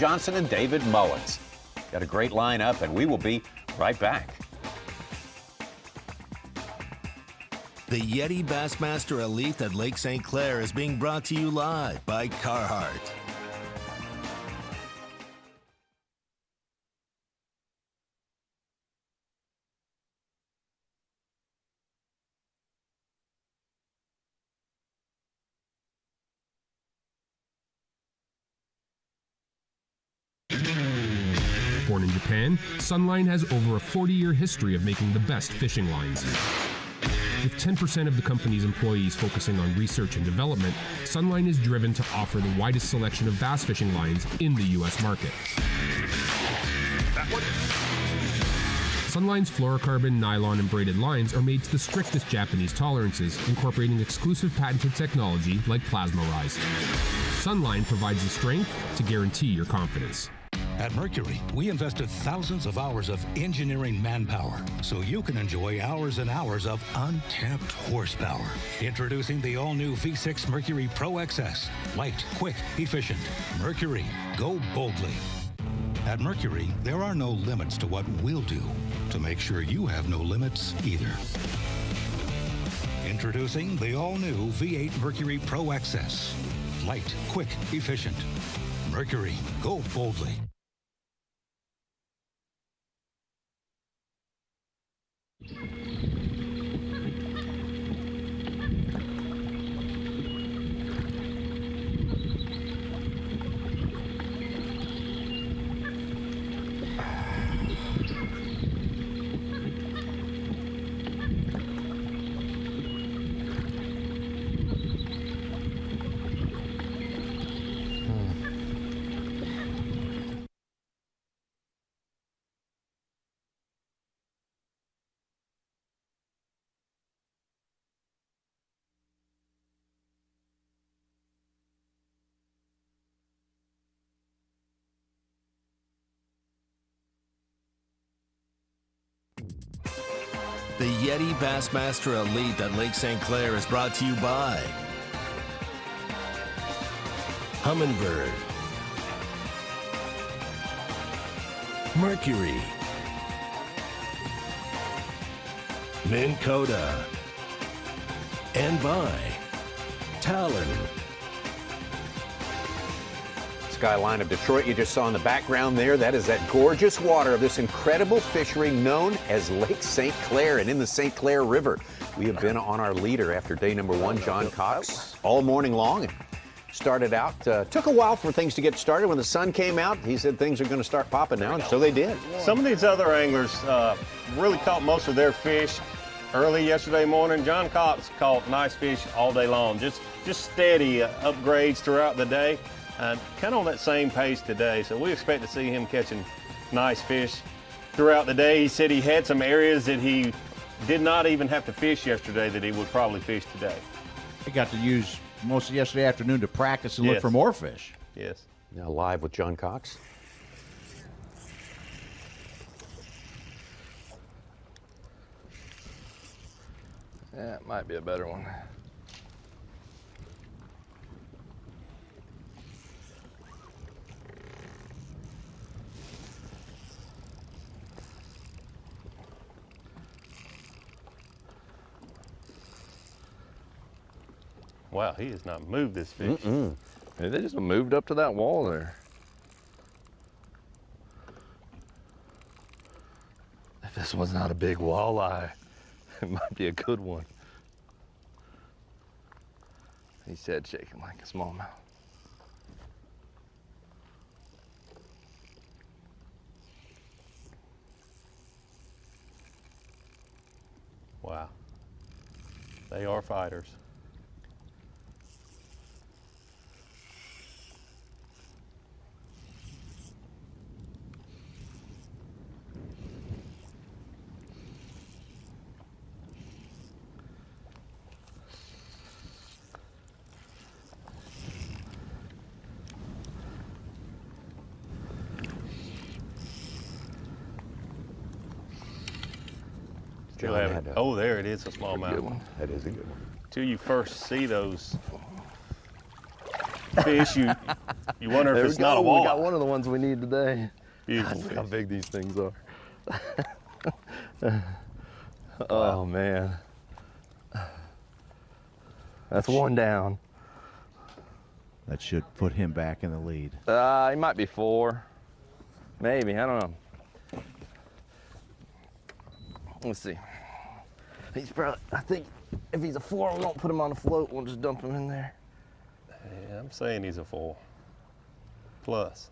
David Mullins. Got a great lineup, and we will be right back. The YETI Bassmaster Elite at Lake St. Clair is being brought to you live by Carhartt. Born in Japan, Sunline has over a 40-year history of making the best fishing lines. With 10% of the company's employees focusing on research and development, Sunline is driven to offer the widest selection of bass fishing lines in the U.S. market. Sunline's fluorocarbon, nylon, and braided lines are made to the strictest Japanese tolerances, incorporating exclusive patented technology like plasma rise. Sunline provides the strength to guarantee your confidence. At Mercury, we invested thousands of hours of engineering manpower so you can enjoy hours and hours of untapped horsepower. Introducing the all-new V6 Mercury Pro XS. Light, quick, efficient. Mercury, go boldly. At Mercury, there are no limits to what we'll do to make sure you have no limits either. Introducing the all-new V8 Mercury Pro XS. Light, quick, efficient. Mercury, go boldly. The YETI Bassmaster Elite at Lake St. Clair is brought to you by Humminbird, Mercury, Minn Kota, and by Talon. Skyline of Detroit you just saw in the background there, that is that gorgeous water of this incredible fishery known as Lake St. Clair. And in the St. Clair River, we have been on our leader after day number 1, John Cox, all morning long. And started out, took a while for things to get started. When the sun came out, he said things are going to start popping now, and so they did. Some of these other anglers really caught most of their fish early yesterday morning. John Cox caught nice fish all day long, just steady upgrades throughout the day. Kind of on that same pace today, so we expect to see him catching nice fish throughout the day. He said he had some areas that he did not even have to fish yesterday that he would probably fish today. He got to use most of yesterday afternoon to practice and look for more fish. Yes. Now live with John Cox. That might be a better one. Wow, he has not moved this fish. Maybe they just moved up to that wall there. If this one's not a big walleye, it might be a good one. He said shaking like a smallmouth. Wow. They are fighters. Oh, there it is, a smallmouth. That is a good one. Till you first see those fish, you wonder if it's not a walleye. We got one of the ones we need today. Beautiful Look how big these things are. Oh man, that's one down. That should put him back in the lead. He might be 4, maybe. I don't know. Let's see. He's probably, I think if he's a 4, we won't put him on the float. We'll just dump him in there. Yeah, I'm saying he's a 4 plus.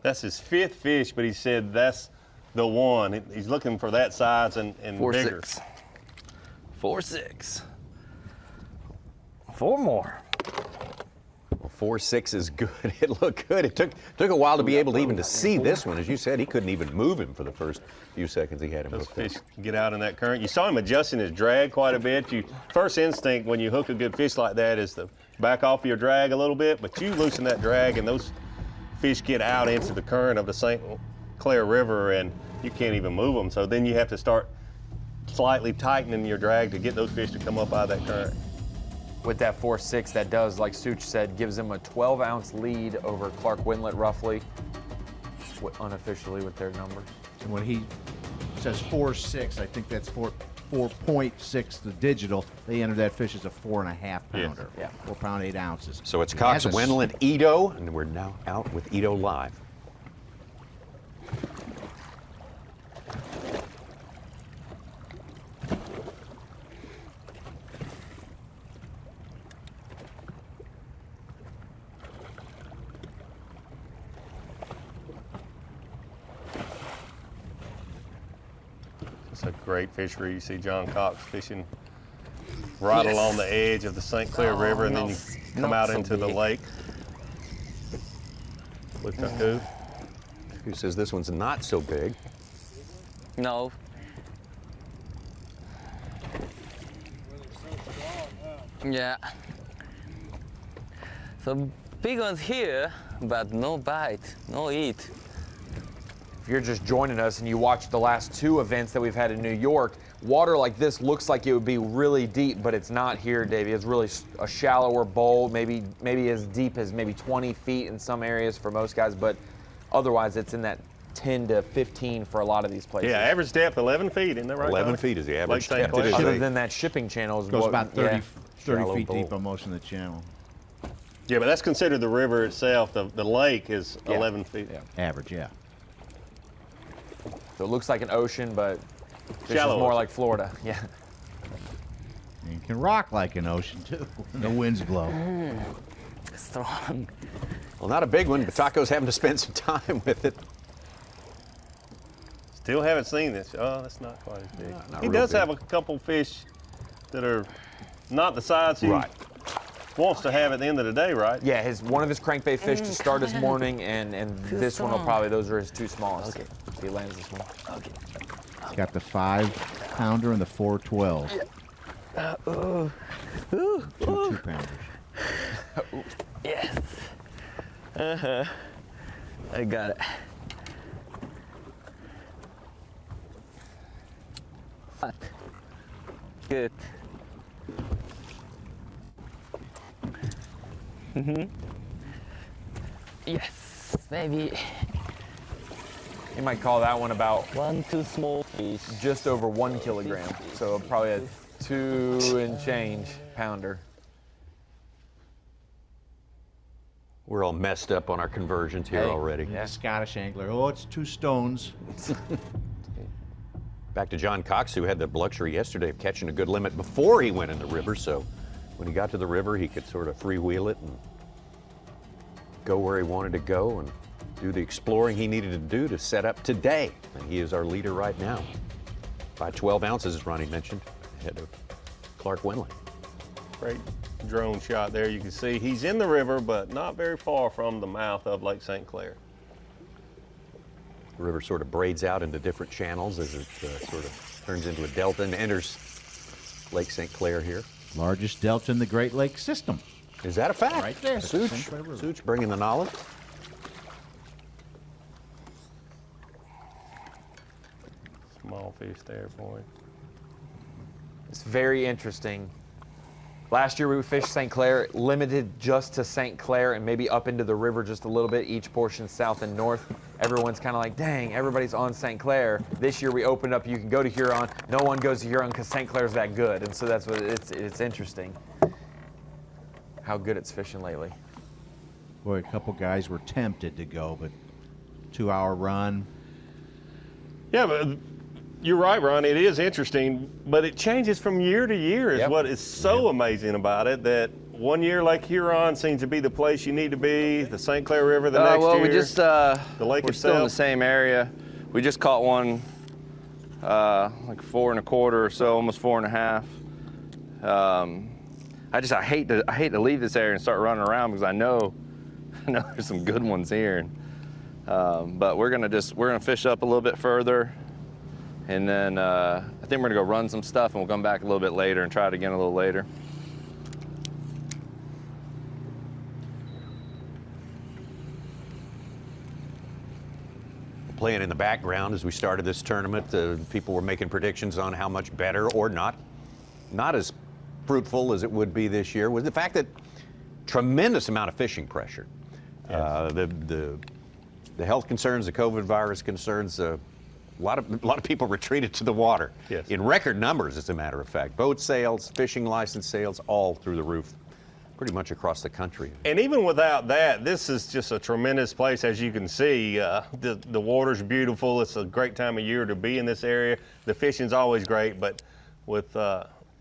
That's his 5th fish, but he said that's the one. He's looking for that size and 4-6. 4-6. 4 more. Well, 4-6 is good. It looked good. It took a while to be able to even to see this one. As you said, he couldn't even move him for the first few seconds he had him Those hooked fish up. get out in that current. You saw him adjusting his drag quite a bit. First instinct when you hook a good fish like that is to back off your drag a little bit, but you loosen that drag and those fish get out into the current of the St. Clair River and you can't even move them. So then you have to start slightly tightening your drag to get those fish to come up out of that current. With that 4-6, that does, like Such said, gives him a 12-ounce lead over Clark Wendlandt, roughly, unofficially with their numbers. And when he says 4-6, I think that's 4.6 the digital. They entered that fish as a 4.5 pounder. Yeah. 4 pound, 8 ounces. So it's Cox, He has a- Wendlandt, Ito, and we're now out with Ito live. It's a great fishery. You see John Cox fishing right along the edge of the St. Clair River, and then you come out into the lake. Look at who? Who says this one's not so big? No. Yeah. So big ones here, but no bite, no eat. If you're just joining us and you watched the last 2 events that we've had in New York, water like this looks like it would be really deep, but it's not here, Davey. It's really a shallower bowl, maybe as deep as maybe 20 feet in some areas for most guys, but otherwise it's in that 10 to 15 for a lot of these places. Yeah, average depth 11 feet, isn't that right? 11 feet is the average Lake St. depth. Clair. Other than that shipping channel is Goes about 30 shallow feet bowl. deep on most of the channel. Yeah, but that's considered the river itself. The lake is 11 feet. Average, yeah. So it looks like an ocean, but this Shallow is more ocean. like Florida. Yeah. And it can rock like an ocean, too, when the winds blow. Strong. Well, not a big one, but Taco's having to spend some time with it. Still haven't seen this. Oh, that's not quite as big. Not He real does big. have a couple fish that are not the size he Right. wants to have at the end of the day, right? Yeah, one of his crankbait fish to start this morning, and this one will probably, those are his two smallest. Okay. If he lands this one. Okay. He's got the 5-pounder and the 412. Two 2-pounders. Yes. I got it. Good. Yes, maybe You might call that one about 1-2 small fish. just over 1 kilogram. So probably a 2 and change pounder. We're all messed up on our conversions here already. Yeah. Scottish angler. Oh, it's 2 stones. Back to John Cox, who had the luxury yesterday of catching a good limit before he went in the river. So when he got to the river, he could sort of freewheel it and go where he wanted to go and do the exploring he needed to do to set up today. And he is our leader right now. By 12 ounces, as Ronnie mentioned, ahead of Clark Winley. Great drone shot there. You can see he's in the river, but not very far from the mouth of Lake St. Clair. The river sort of braids out into different channels as it sort of turns into a delta and enters Lake St. Clair here. Largest delta in the Great Lakes system. Is that a fact? Right there. Such, St. Clair River. Such bringing the knowledge. Small fish there for him. It's very interesting. Last year we fished St. Clair, limited just to St. Clair and maybe up into the river just a little bit, each portion south and north. Everyone's kind of like, dang, everybody's on St. Clair. This year we opened up, you can go to Huron. No one goes to Huron because St. Clair's that good. And so that's what it's interesting how good it's fishing lately. Boy, a couple guys were tempted to go, but 2-hour run. Yeah, but you're right, Ron. It is interesting, but it changes from year to year is what is so amazing about it, that one year Lake Huron seems to be the place you need to be, the St. Clair River the next well, year. we just, the lake we're still in the itself. same area. We just caught one like 4 1/4 or so, almost 4 1/2. I hate to leave this area and start running around because I know there's some good ones here. But we're gonna fish up a little bit further, and then I think we're gonna go run some stuff, and we'll come back a little bit later and try it again a little later. Playing in the background as we started this tournament, people were making predictions on how much better or not as fruitful as it would be this year, was the fact that tremendous amount of fishing pressure. Yes. The health concerns, the COVID virus concerns, a lot of people retreated to the water in record numbers, as a matter of fact. Boat sales, fishing license sales, all through the roof, pretty much across the country. And even without that, this is just a tremendous place, as you can see. The water's beautiful. It's a great time of year to be in this area. The fishing's always great, but with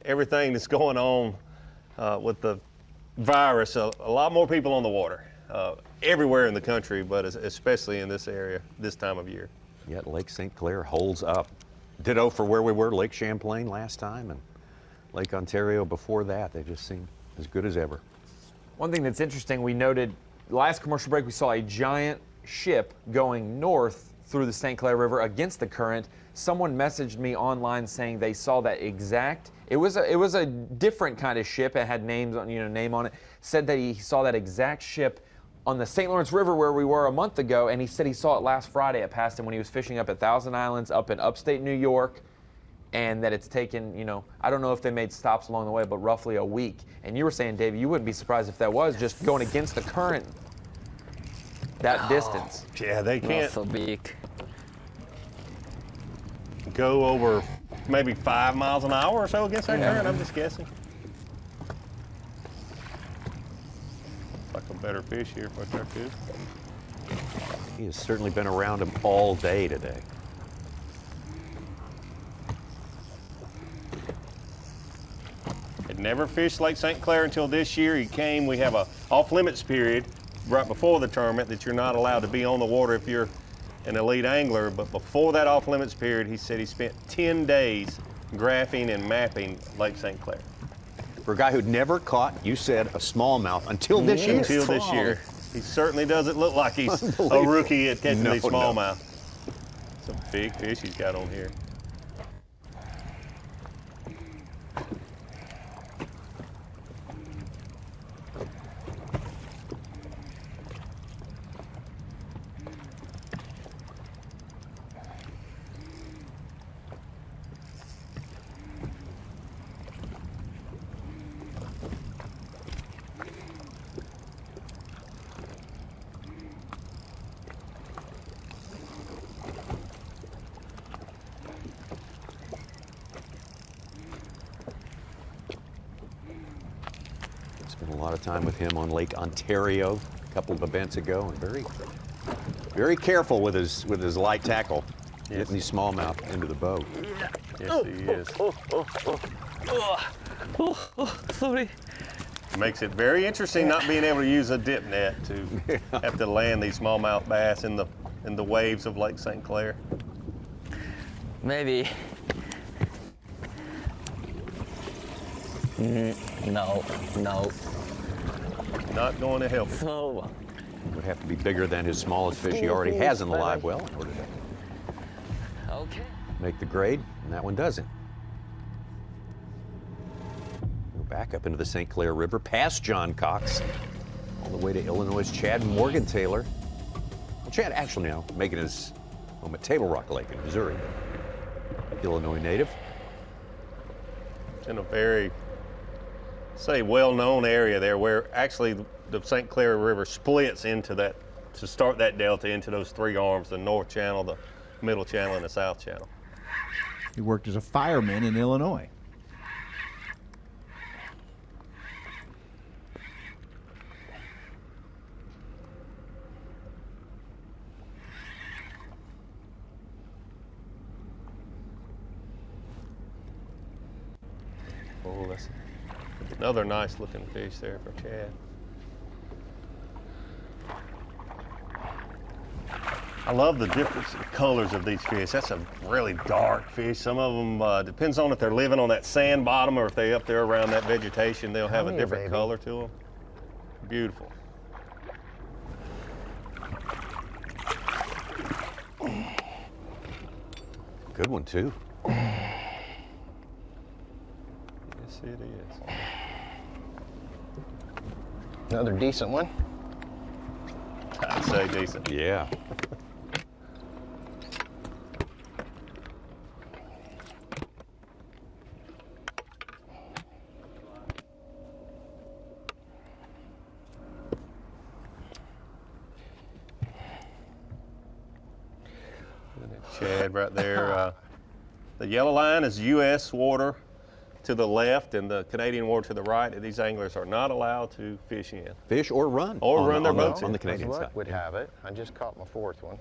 everything that's going on with the virus, a lot more people on the water. Everywhere in the country, but especially in this area this time of year. Yet Lake St. Clair holds up. Ditto for where we were, Lake Champlain last time, and Lake Ontario before that. They just seem as good as ever. One thing that's interesting, we noted last commercial break, we saw a giant ship going north through the St. Clair River against the current. Someone messaged me online saying they saw that exact. It was a different kind of ship. It had names on, name on it. Said that he saw that exact ship on the St. Lawrence River where we were a month ago, and he said he saw it last Friday. It passed him when he was fishing up at Thousand Islands up in upstate New York. and that it's taken, you know, I don't know if they made stops along the way, but roughly a week. And you were saying, Dave, you wouldn't be surprised if that was just going against the current that distance. Yeah, they can't. Not so big. Go over maybe 5 miles an hour or so against that current, I'm just guessing. Like a better fish here if I could. He has certainly been around him all day today. Had never fished Lake St. Clair until this year. He came, we have a off-limits period right before the tournament that you're not allowed to be on the water if you're an elite angler, but before that off-limits period, he said he spent 10 days graphing and mapping Lake St. Clair. For a guy who'd never caught, you said, a smallmouth until this year. Until this year. He certainly doesn't look like he's a rookie at catching these smallmouth. Some big fish he's got on here. Spent a lot of time with him on Lake Ontario a couple of events ago, and very careful with his light tackle, getting these smallmouth into the boat. Yes, he is. Sorry. Makes it very interesting not being able to use a dip net to have to land these smallmouth bass in the waves of Lake St. Clair. Maybe. No. Not going to help him. So, Would have to be bigger than his smallest fish he already has in the live well in order to okay. make the grade, and that one doesn't. Go back up into the St. Clair River, past John Cox, all the way to Illinois' Chad Morgan-Taylor. Well, Chad actually now making his home at Table Rock Lake in Missouri. Illinois native. It's in a very, say, well-known area there where actually the St. Clair River splits into that, to start that delta into those three arms, the North Channel, the Middle Channel, and the South Channel. He worked as a fireman in Illinois. Oh, that's another nice looking fish there for Chad. I love the different colors of these fish. That's a really dark fish. Some of them, depends on if they're living on that sand bottom or if they're up there around that vegetation, they'll have a different color to them. Beautiful. Good one, too. Yes, it is. Another decent one. I'd say decent. Yeah. Chad right there. The yellow line is U.S. water to the left and the Canadian water to the right. These anglers are not allowed to fish in. Fish or run. Or run their boats on the Canadian side. Would have it. I just caught my fourth one.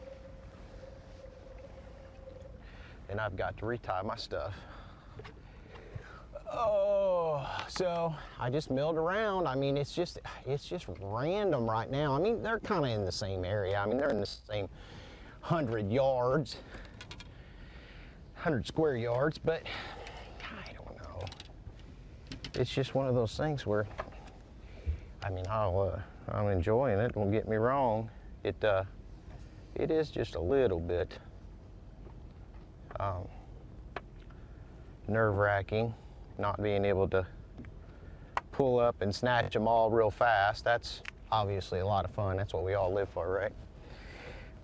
And I've got to retie my stuff. Oh, so I just milled around. I mean, it's just random right now. I mean, they're kind of in the same area. I mean, they're in the same 100 yards, 100 square yards, but I don't know. It's just one of those things where, I mean, I'm enjoying it. Don't get me wrong. It is just a little bit nerve-wracking, not being able to pull up and snatch them all real fast. That's obviously a lot of fun. That's what we all live for, right?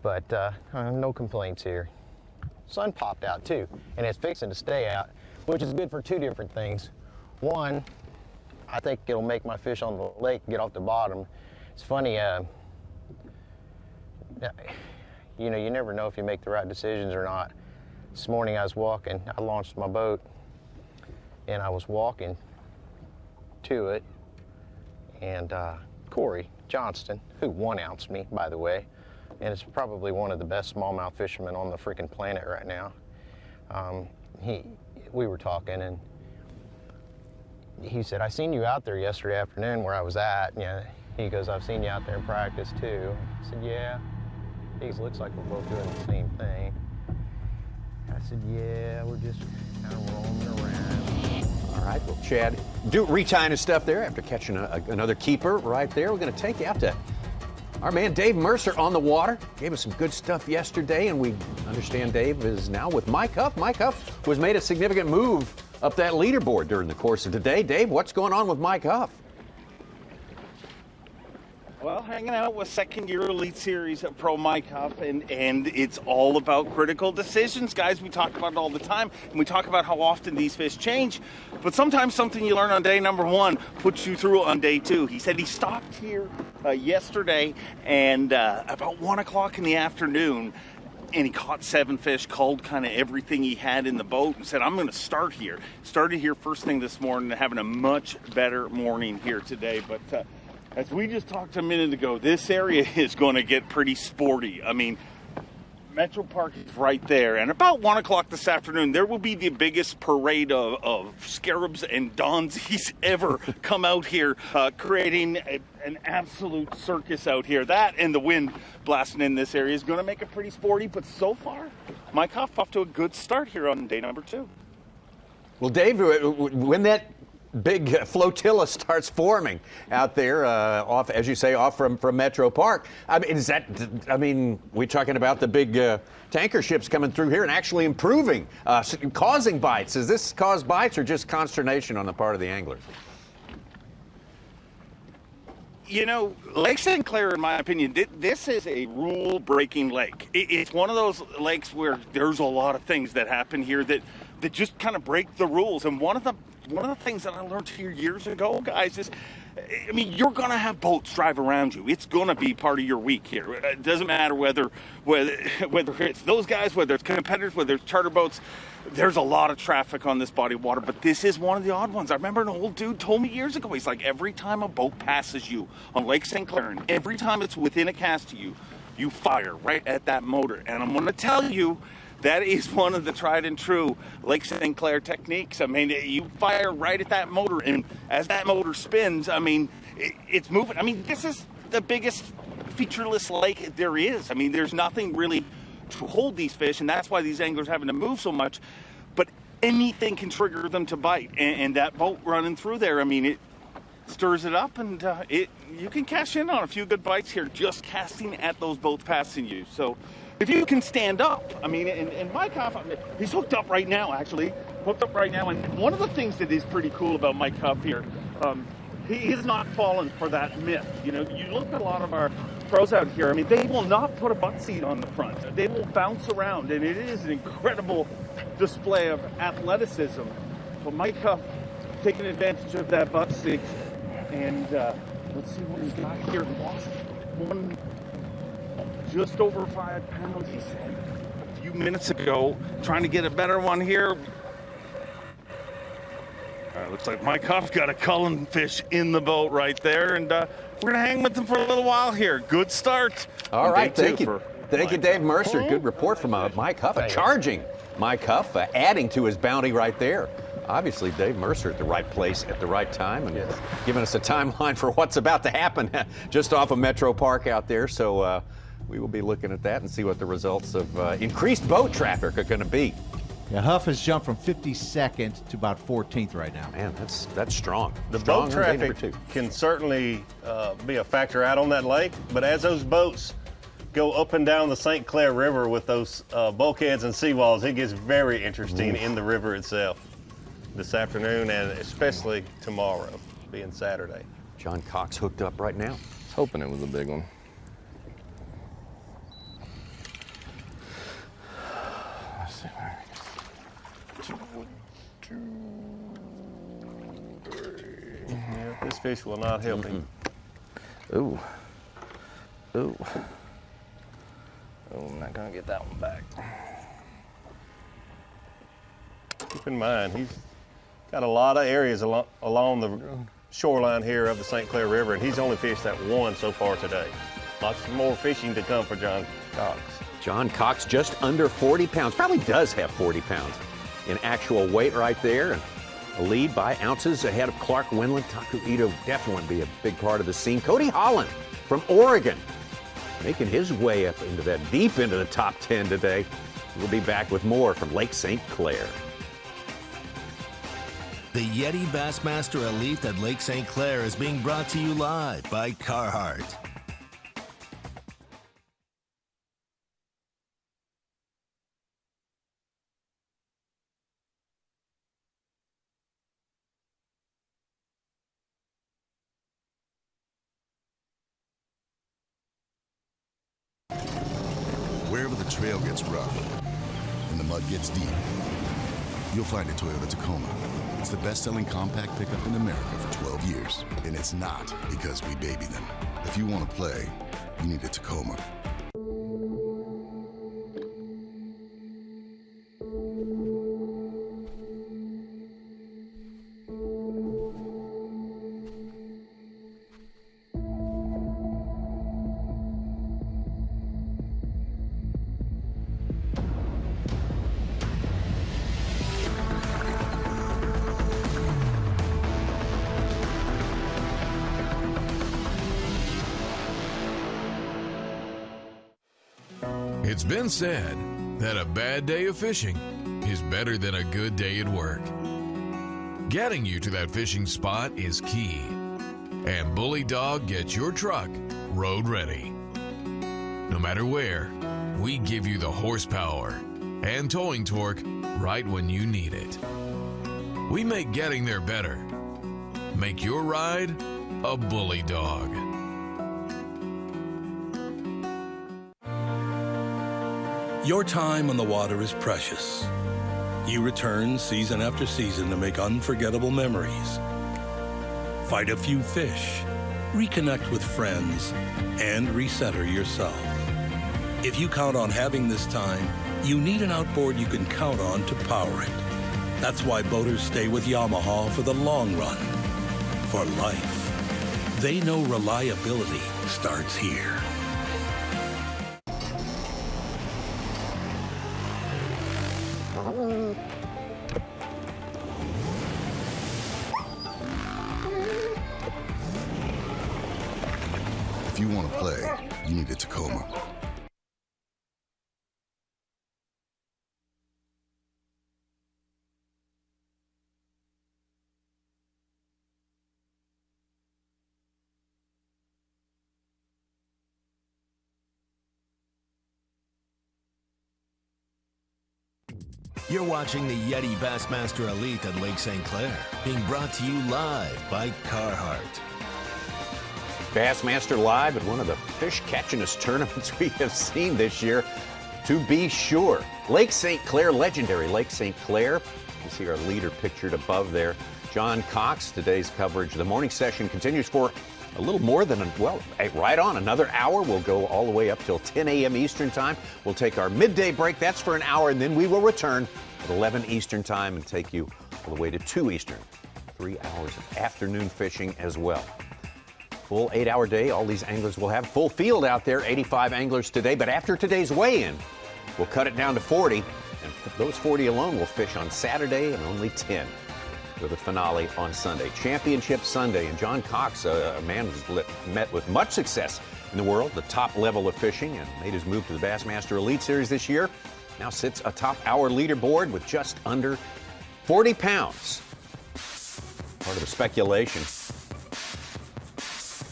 But no complaints here. sun popped out too, and it's fixing to stay out, which is good for two different things. One, I think it'll make my fish on the lake get off the bottom. It's funny, you know, you never know if you make the right decisions or not. This morning I was walking, I launched my boat, and I was walking to it, and Corey Johnston, who 1-ounced me, by the way, and is probably one of the best smallmouth fishermen on the freaking planet right now. We were talking, and he said, I seen you out there yesterday afternoon where I was at. You know, he goes, I've seen you out there in practice too. I said, yeah. He goes, looks like we're both doing the same thing. I said, yeah, we're just kind of roaming around. All right, well, Chad, retying his stuff there after catching another keeper right there. We're going to take you out to our man Dave Mercer on the water. Gave us some good stuff yesterday, and we understand Dave is now with Mike Huff. Mike Huff was made a significant move up that leaderboard during the course of the day. Dave, what's going on with Mike Huff? Well, hanging out with second-year Elite Series Pro Mike Huff, and it's all about critical decisions, guys. We talk about it all the time, and we talk about how often these fish change, but sometimes something you learn on day number one puts you through on day two. He said he stopped here yesterday, and about 1 o'clock in the afternoon, and he caught 7 fish, culled kind of everything he had in the boat, and said, I'm going to start here. Started here first thing this morning, having a much better morning here today, but as we just talked a minute ago, this area is going to get pretty sporty. I mean, Metro Park is right there, and about 1 o'clock this afternoon, there will be the biggest parade of scarabs and donzies ever come out here, creating an absolute circus out here. That and the wind blasting in this area is going to make it pretty sporty, but so far, Mike Huff off to a good start here on day number 2. Well, Dave, when that big flotilla starts forming out there, off, as you say, off from Metro Park. I mean, we're talking about the big tanker ships coming through here and actually improving, causing bites. Does this cause bites or just consternation on the part of the anglers? You know, Lake St. Clair, in my opinion, this is a rule-breaking lake. It's one of those lakes where there's a lot of things that happen here that just kind of break the rules. And one of the things that I learned here years ago, guys, is, I mean, you're going to have boats drive around you. It's going to be part of your week here. It doesn't matter whether it's those guys, whether it's competitors, whether it's charter boats. There's a lot of traffic on this body of water, but this is one of the odd ones. I remember an old dude told me years ago, he's like, every time a boat passes you on Lake St. Clair, and every time it's within a cast of you, you fire right at that motor. And I'm going to tell you, that is one of the tried and true Lake St. Clair techniques. I mean, you fire right at that motor, and as that motor spins, I mean, it's moving. I mean, this is the biggest featureless lake there is. I mean, there's nothing really to hold these fish, and that's why these anglers are having to move so much. But anything can trigger them to bite, and that boat running through there, I mean, it stirs it up, and you can cash in on a few good bites here just casting at those boats passing you. So if you can stand up, I mean, and Mike Huff, he's hooked up right now, actually. Hooked up right now. And one of the things that is pretty cool about Mike Huff here, he is not fallen for that myth. You know, you look at a lot of our pros out here, I mean, they will not put a butt seat on the front. They will bounce around, and it is an incredible display of athleticism. So Mike Huff taking advantage of that butt seat, and let's see what he's got here. Lost one, just over 5 pounds, he said a few minutes ago, trying to get a better one here. Looks like Mike Huff's got a cullen fish in the boat right there, and we're going to hang with him for a little while here. Good start. All right, thank you. Thank you, Dave Mercer. Good report from Mike Huff. Charging Mike Huff, adding to his bounty right there. Obviously, Dave Mercer at the right place at the right time, and giving us a timeline for what's about to happen just off of Metro Park out there. So we will be looking at that and see what the results of increased boat traffic are going to be. Yeah, Huff has jumped from 52nd to about 14th right now. Man, that's strong. The boat traffic can certainly be a factor out on that lake, but as those boats go up and down the St. Clair River with those bulkheads and seawalls, it gets very interesting in the river itself this afternoon, and especially tomorrow, being Saturday. John Cox hooked up right now. I was hoping it was a big one. This fish will not help him. Ooh. Ooh. Oh, I'm not gonna get that one back. Keep in mind, he's got a lot of areas along the shoreline here of the St. Clair River, and he's only fished that one so far today. Lots more fishing to come for John Cox. John Cox just under 40 pounds, probably does have 40 pounds in actual weight right there. And a lead by ounces ahead of Clark Wendland. Taku Ito definitely be a big part of the scene. Cody Holland from Oregon making his way up into that deep into the top 10 today. We'll be back with more from Lake St. Clair. The YETI Bassmaster Elite at Lake St. Clair is being brought to you live by Carhartt. Wherever the trail gets rough and the mud gets deep, you'll find a Toyota Tacoma. It's the best-selling compact pickup in America for 12 years. And it's not because we baby them. If you want to play, you need a Tacoma. It's been said that a bad day of fishing is better than a good day at work. Getting you to that fishing spot is key, and Bully Dog gets your truck road ready. No matter where, we give you the horsepower and towing torque right when you need it. We make getting there better. Make your ride a Bully Dog. Your time on the water is precious. You return season after season to make unforgettable memories. Fight a few fish, reconnect with friends, and recenter yourself. If you count on having this time, you need an outboard you can count on to power it. That's why boaters stay with Yamaha for the long run, for life. They know reliability starts here. If you want to play, you need a Tacoma. You're watching the YETI Bassmaster Elite at Lake St. Clair, being brought to you live by Carhartt. Bassmaster live at one of the fish catchingest tournaments we have seen this year, to be sure. Lake St. Clair, legendary Lake St. Clair. You see our leader pictured above there, John Cox. Today's coverage, the morning session continues for a little more than, right on another hour. We'll go all the way up till 10 a.m. Eastern time. We'll take our midday break. That's for an hour, and then we will return at 11 Eastern time and take you all the way to 2 Eastern. 3 hours of afternoon fishing as well. Full 8-hour day. All these anglers will have full field out there, 85 anglers today. But after today's weigh-in, we'll cut it down to 40. And those 40 alone will fish on Saturday and only 10 with a finale on Sunday. Championship Sunday. And John Cox, a man who's met with much success in the world, the top level of fishing, and made his move to the Bassmaster Elite Series this year, now sits atop our leaderboard with just under 40 pounds. Part of the speculation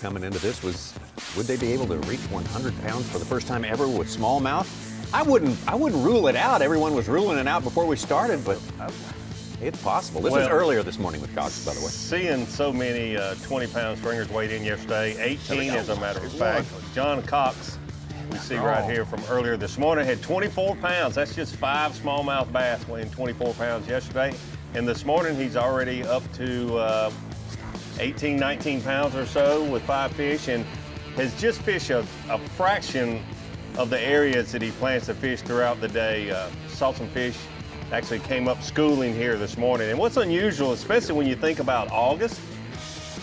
coming into this was, would they be able to reach 100 pounds for the first time ever with smallmouth? I wouldn't rule it out. Everyone was ruling it out before we started, but it's possible. This was earlier this morning with Cox, by the way. Seeing so many 20-pound stringers weighed in yesterday, 18 as a matter of fact. John Cox, we see right here from earlier this morning, had 24 pounds. That's just 5 smallmouth bass weighing 24 pounds yesterday. And this morning he's already up to 18, 19 pounds or so with 5 fish, and has just fished a fraction of the areas that he plans to fish throughout the day. Saw some fish, actually came up schooling here this morning. And what's unusual, especially when you think about August,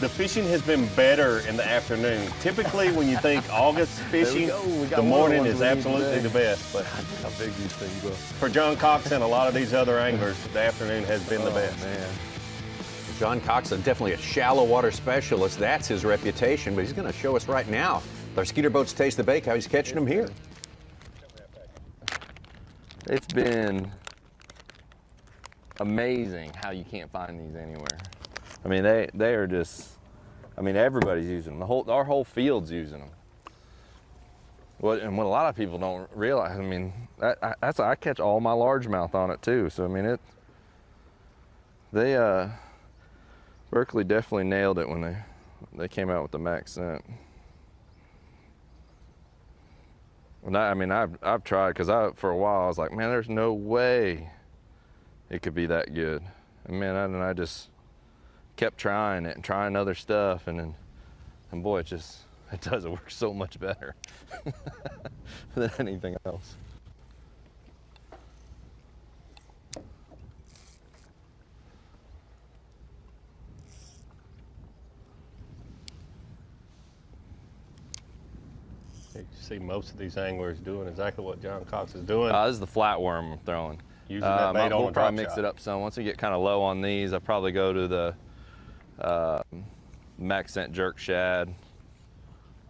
the fishing has been better in the afternoon. Typically, when you think August fishing, the morning is absolutely the best. But how big these things are. For John Cox and a lot of these other anglers, the afternoon has been the best. Man. John Cox is definitely a shallow water specialist. That's his reputation, but he's going to show us right now. Our Skeeter Boats Taste the Bake, how he's catching them here. It's been amazing how you can't find these anywhere. I mean, they are just, I mean, everybody's using them. Our whole field's using them. What a lot of people don't realize, I mean, I catch all my largemouth on it too. So, I mean, Berkeley definitely nailed it when they came out with the max scent. And I mean, I've tried, because for a while I was like, man, there's no way it could be that good. And man, I just kept trying it and trying other stuff, and boy, it does work so much better than anything else. You see most of these anglers doing exactly what John Cox is doing. This is the flatworm I'm throwing. Using that bait on we'll a drop probably mix shot. it up some. Once we get kind of low on these, I'll probably go to the max scent jerk shad,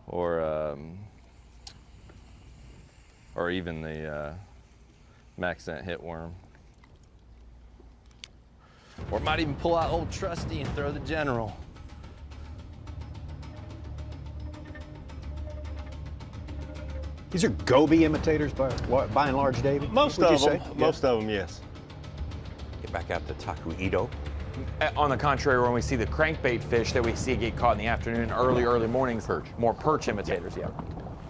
or even the max scent hit worm. Or might even pull out old Trusty and throw the General. These are goby imitators by and large, David? Most of them, yes. Get back out to Taku-Ito. On the contrary, when we see the crankbait fish that we see get caught in the afternoon, early mornings, more perch imitators, yeah.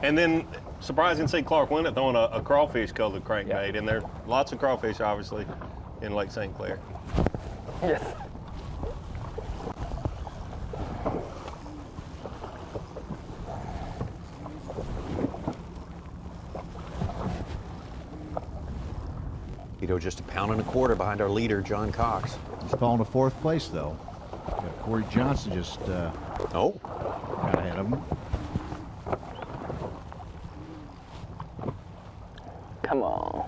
And then, surprising to see Clark Winnett throwing a crawfish-colored crankbait, and there are lots of crawfish, obviously, in Lake St. Clair. Yes. Ito just 1.25 pounds behind our leader, John Cox. He's falling to 4th place, though. Corey Johnson just got ahead of him. Come on.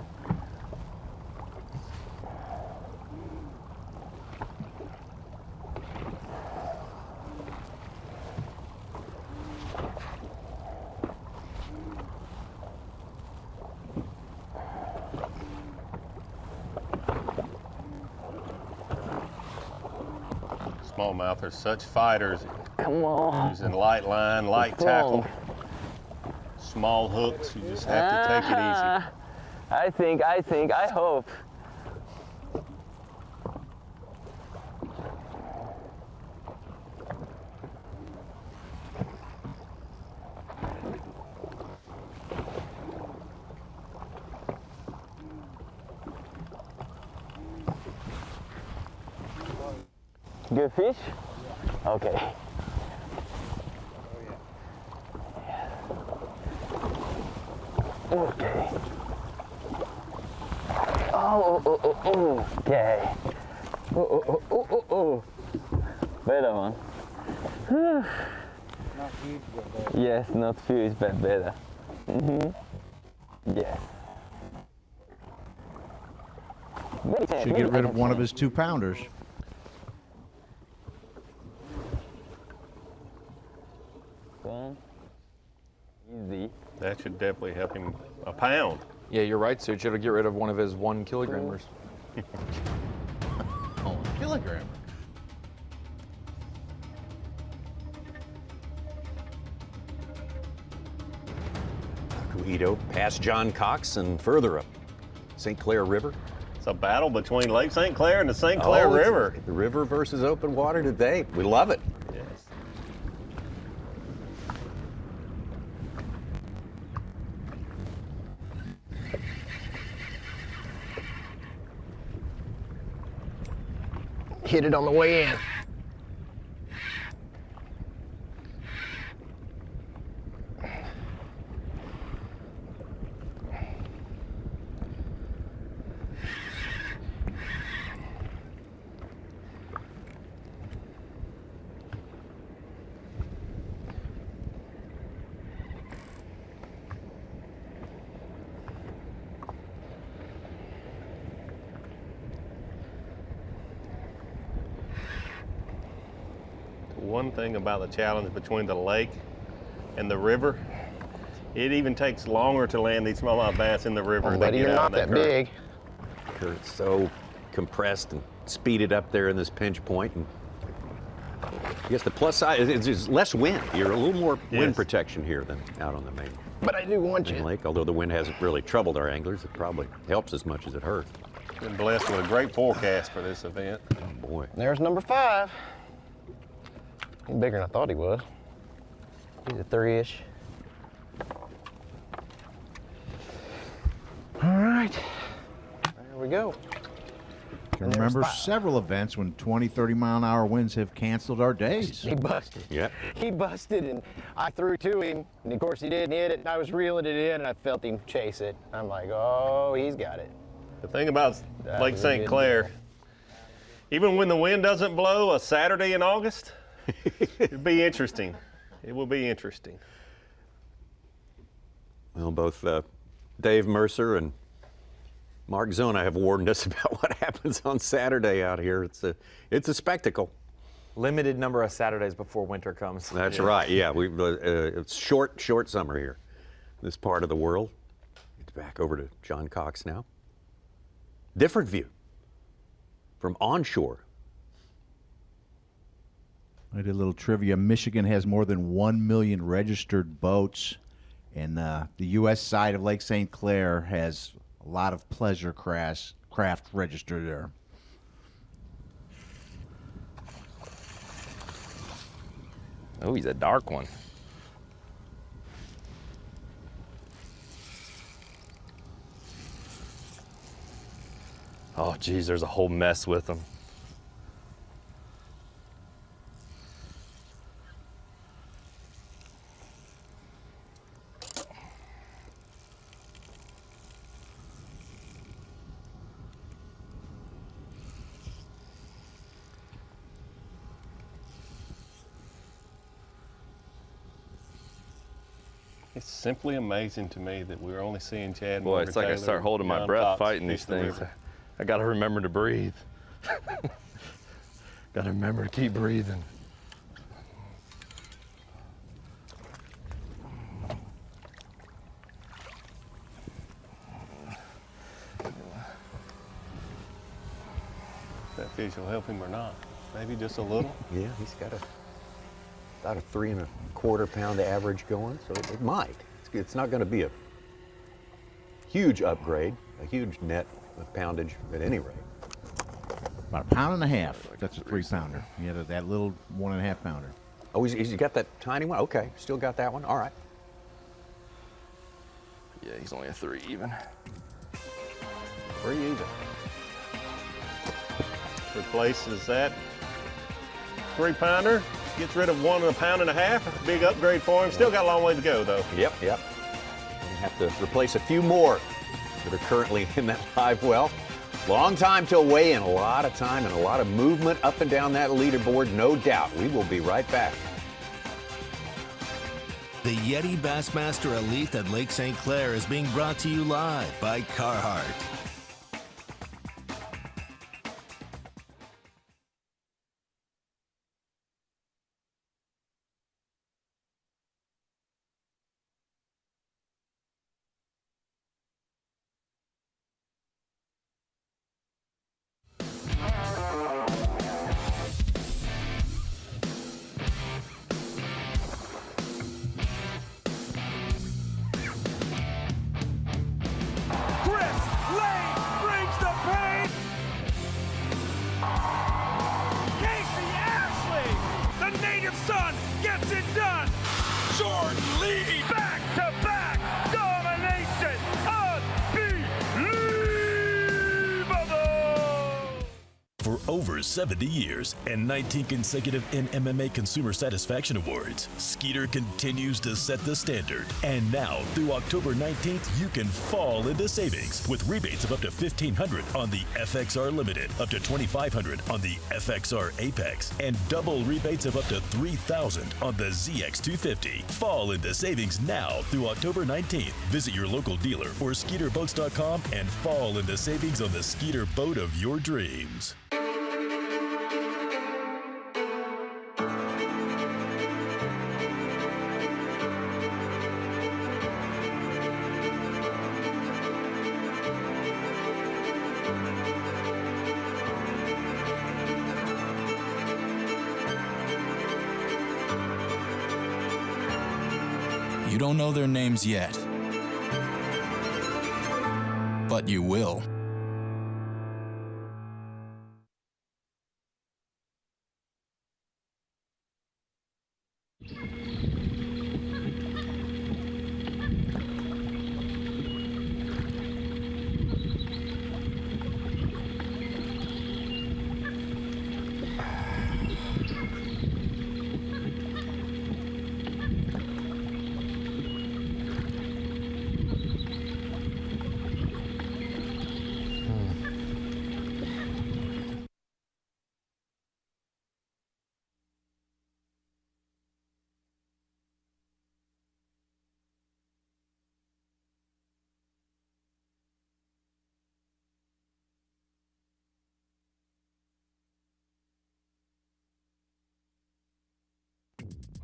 Smallmouth are such fighters. Come on. Using light line, light tackle, small hooks. You just have to take it easy. I hope. Good fish? Okay. Okay. Okay. Better one. Not huge, but better. Yes, not huge, but better. Yes. Should get rid of one of his 2-pounders. Easy. That should definitely help him a pound. Yeah, you're right, Such. It'll get rid of one of his 1 kilogrammers. Oh, a kilogram. Taku-Ito past John Cox and further up St. Clair River. It's a battle between Lake St. Clair and the St. Clair River. The river versus open water today. We love it. Yes. Hit it on the way in. one thing about the challenge between the lake and the river, it even takes longer to land these smallmouth bass in the river. Oh, buddy, you're not that big. It's so compressed and speeded up there in this pinch point. And I guess the plus side is there's less wind. You're a little more wind protection here than out on the main. But I do want you. Lake, although the wind hasn't really troubled our anglers, it probably helps as much as it hurts. Been blessed with a great forecast for this event. Oh boy. There's number 5. He's bigger than I thought he was. He's a 3-ish. All right, there we go. I can remember several events when 20, 30-mile-an-hour winds have canceled our days. He busted. Yeah. He busted, and I threw to him, and of course he didn't hit it, and I was reeling it in, and I felt him chase it. I'm like, oh, he's got it. The thing about Lake St. Clair, even when the wind doesn't blow a Saturday in August, it'll be interesting. It will be interesting. Well, both Dave Mercer and Mark Zona have warned us about what happens on Saturday out here. It's a spectacle. Limited number of Saturdays before winter comes. That's right. Yeah, it's short summer here, this part of the world. It's back over to John Cox now. Different view from onshore. I did a little trivia. Michigan has more than 1 million registered boats, and the U.S. side of Lake St. Clair has a lot of pleasure craft registered there. Oh, he's a dark one. Oh, geez, there's a whole mess with them. It's simply amazing to me that we're only seeing Chad. Boy, it's like I start holding my breath fighting these things. I got to remember to breathe. Got to remember to keep breathing. That fish will help him or not. Maybe just a little. Yeah, he's got about a 3 1/4 pound average going, so it might. It's not going to be a huge upgrade, a huge net of poundage at any rate. About 1.5 pounds. That's a 3-pounder. Yeah, that little 1.5 pounder. Oh, he's got that tiny one? Okay, still got that one. All right. Yeah, he's only a 3 even. 3 even. Replaces that 3-pounder. Gets rid of 1.5 pounds. Big upgrade for him. Still got a long way to go, though. Yep. We're going to have to replace a few more that are currently in that live well. Long time till weigh-in. A lot of time and a lot of movement up and down that leaderboard, no doubt. We will be right back. The YETI Bassmaster Elite at Lake St. Clair is being brought to you live by Carhartt. Over 70 years and 19 consecutive NMMA Consumer Satisfaction Awards, Skeeter continues to set the standard. And now, through October 19th, you can fall into savings with rebates of up to $1,500 on the FXR Limited, up to $2,500 on the FXR Apex, and double rebates of up to $3,000 on the ZX250. Fall into savings now through October 19th. Visit your local dealer or SkeeterBoats.com and fall into savings on the Skeeter boat of your dreams. You don't know their names yet, but you will.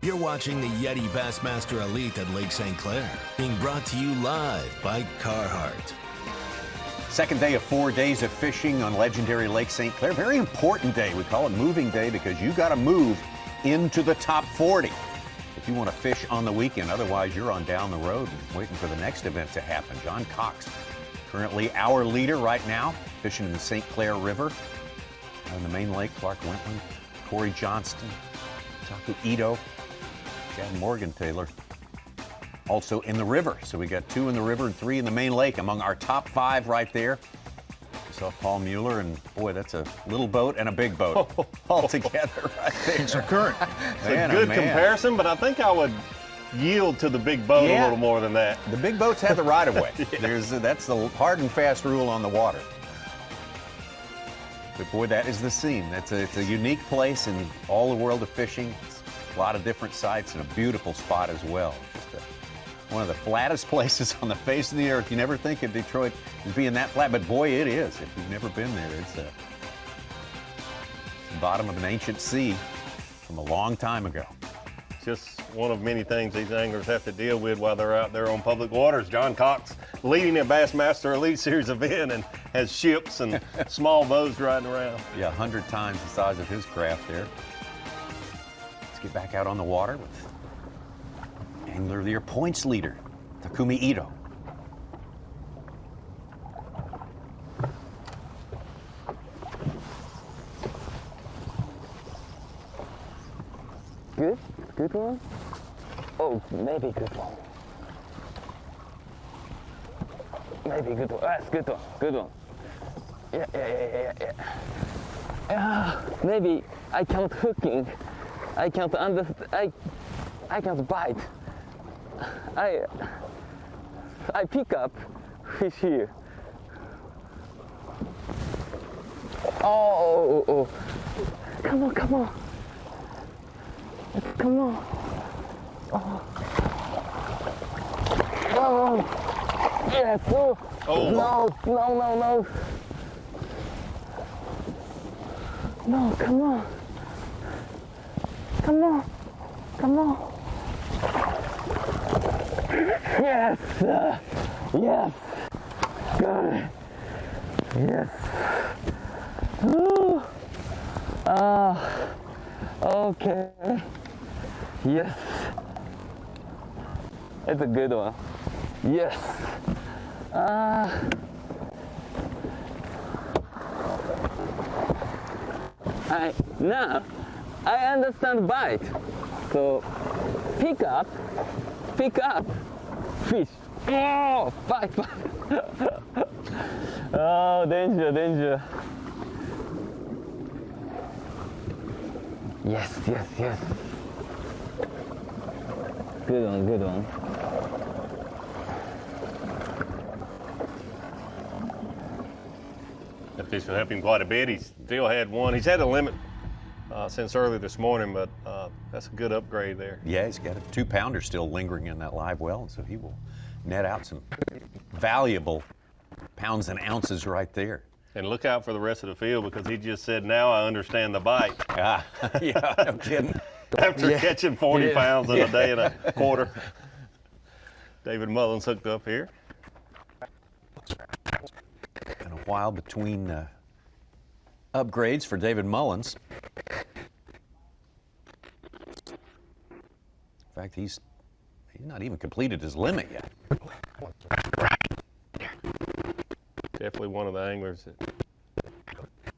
You're watching the Yeti Bassmaster Elite at Lake St. Clair, being brought to you live by Carhartt. Second day of 4 days of fishing on legendary Lake St. Clair. Very important day. We call it moving day because you got to move into the top 40 if you want to fish on the weekend. Otherwise, you're on down the road and waiting for the next event to happen. John Cox, currently our leader right now, fishing in the St. Clair River. On the main lake, Clark Wentland, Corey Johnston, Taku Ito, Chad Morgan Taylor, also in the river. So we got 2 in the river and 3 in the main lake among our top 5 right there. We saw Paul Mueller, and boy, that's a little boat and a big boat all together right there. It's a current. It's a good comparison, but I think I would yield to the big boat a little more than that. The big boats have the right of way. That's the hard and fast rule on the water. But boy, that is the scene. It's a unique place in all the world of fishing. It's a lot of different sites and a beautiful spot as well. Just one of the flattest places on the face of the earth. You never think of Detroit as being that flat, but boy, it is. If you've never been there, it's the bottom of an ancient sea from a long time ago. Just one of many things these anglers have to deal with while they're out there on public waters. John Cox leading a Bassmaster Elite Series event and has ships and small boats riding around. Yeah, 100 times the size of his craft there. Let's get back out on the water with Angler of the Year points leader, Takumi Ito. Good? Good one? Oh, maybe good one. Maybe good one. That's good one. Good one. Yeah. Maybe I can't hooking. I can't understand. I can't bite. I pick up fish here. Oh. Come on. Come on. Oh. Yes. Oh. No. No, come on. Yes. Yes. Good. Yes. Ooh. Okay. Yes. It's a good one. Yes. Now I understand bite. So pick up, fish. Oh, bite. Oh, danger. Yes. Good one. That fish will help him quite a bit. He's still had one. He's had a limit since early this morning, but that's a good upgrade there. Yeah, he's got a 2-pounder still lingering in that live well, and so he will net out some valuable pounds and ounces right there. And look out for the rest of the field because he just said, now I understand the bite. Yeah, no kidding. After catching 40 pounds in a day and a quarter. David Mullins hooked up here. Been a while between upgrades for David Mullins. In fact, he's He's not even completed his limit yet. Definitely one of the anglers that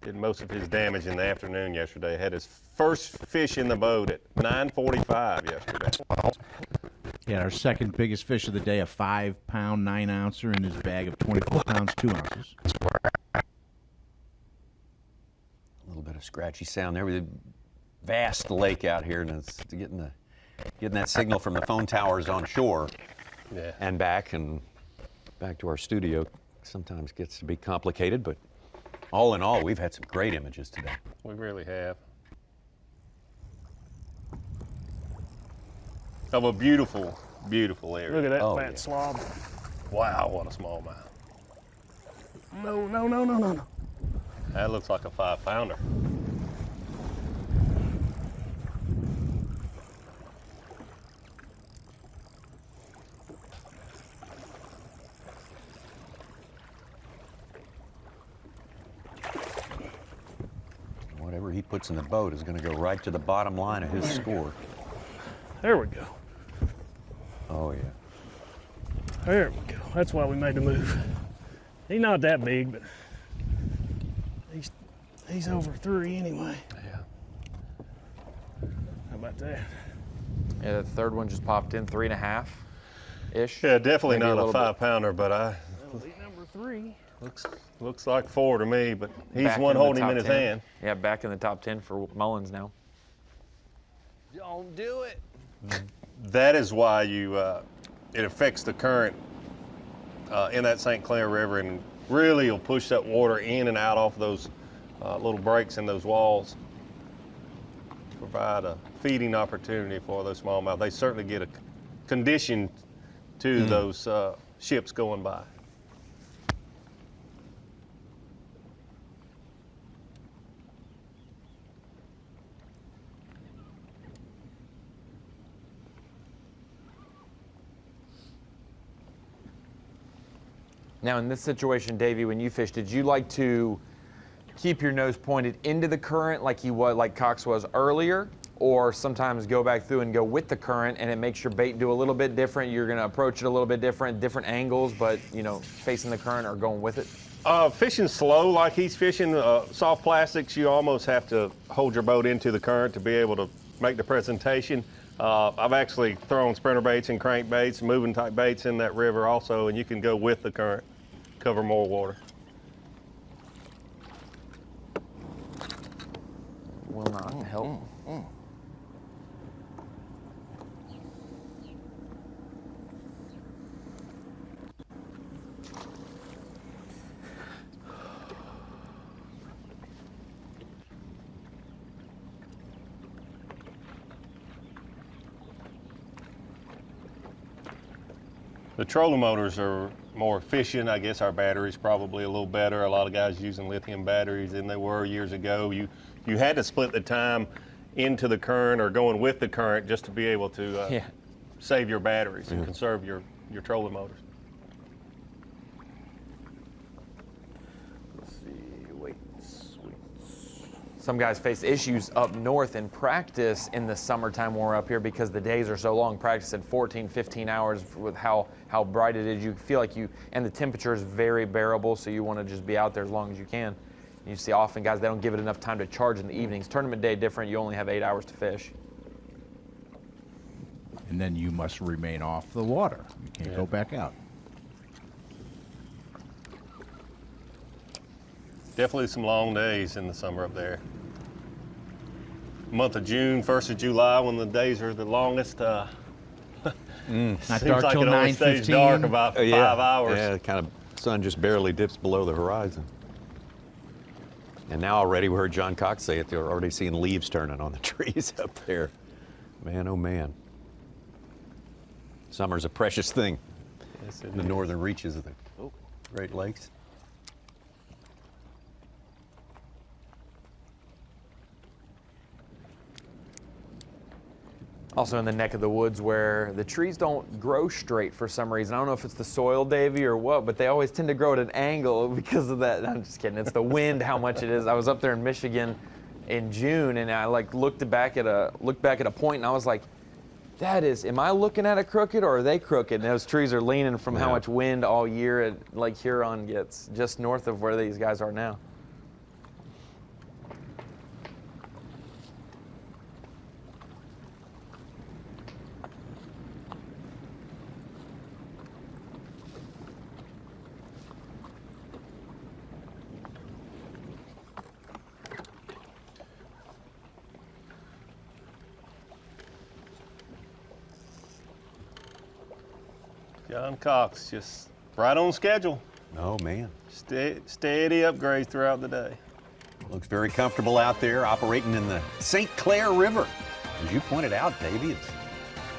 did most of his damage in the afternoon yesterday. Had his first fish in the boat at 9:45 yesterday. Yeah, our second biggest fish of the day, a 5-pound 9-ouncer in his bag of 24 pounds 2 ounces. A little bit of scratchy sound there. We vast lake out here, and it's getting that signal from the phone towers on shore and back to our studio. Sometimes gets to be complicated, but all in all, we've had some great images today. We really have. Of a beautiful, beautiful area. Look at that fat slob. Wow, what a smallmouth. No, no, no, no, no, no. That looks like a 5-pounder. Whatever he puts in the boat is going to go right to the bottom line of his score. There we go. Oh, yeah. There we go. That's why we made the move. He's not that big, but he's over 3 anyway. Yeah. How about that? Yeah, the third one just popped in, 3.5-ish. Yeah, definitely Maybe not a little bit. 5-pounder, but He's number 3. looks like 4 to me, but he's Back one in the holding him top in his 10. hand. Yeah, back in the top 10 for Mullins now. Don't do it. That is why it affects the current in that St. Clair River, and really will push that water in and out off those little breaks in those walls. Provide a feeding opportunity for those smallmouth. They certainly get a condition to those ships going by. Now, in this situation, Davey, when you fished, did you like to keep your nose pointed into the current like Cox was earlier, or sometimes go back through and go with the current and it makes your bait do a little bit different? You're going to approach it a little bit different angles, but facing the current or going with it? Fishing slow like he's fishing, soft plastics, you almost have to hold your boat into the current to be able to make the presentation. I've actually thrown sprinter baits and crank baits, moving type baits in that river also, and you can go with the current, cover more water. Will not help. The trolling motors are more efficient. I guess our battery's probably a little better. A lot of guys using lithium batteries than they were years ago. You had to split the time into the current or going with the current just to be able to save your batteries and conserve your trolling motors. Let's see, weights. Some guys face issues up north in practice in the summertime when we're up here because the days are so long. Practice at 14, 15 hours with how bright it is. You feel like and the temperature is very bearable, so you want to just be out there as long as you can. You see often guys, they don't give it enough time to charge in the evenings. Tournament day different, you only have 8 hours to fish. And then you must remain off the water. You can't go back out. Definitely some long days in the summer up there. Month of June, 1st of July, when the days are the longest. Not seems dark like till it only stays 9:15. dark about 5 hours. Yeah, kind of sun just barely dips below the horizon. And now already we heard John Cox say it, they're already seeing leaves turning on the trees up there. Man, oh man. Summer's a precious thing in the northern reaches of the Great Lakes. Also in the neck of the woods where the trees don't grow straight for some reason. I don't know if it's the soil, Davey, or what, but they always tend to grow at an angle because of that. I'm just kidding. It's the wind, how much it is. I was up there in Michigan in June, and I looked back at a point, and I was like, That is, am I looking at it crooked or are they crooked? Those trees are leaning from how Yeah. much wind all year Lake Huron gets, just north of where these guys are now. John Cox, just right on schedule. Oh, man. Steady upgrades throughout the day. Looks very comfortable out there operating in the St. Clair River. As you pointed out, Davey, it's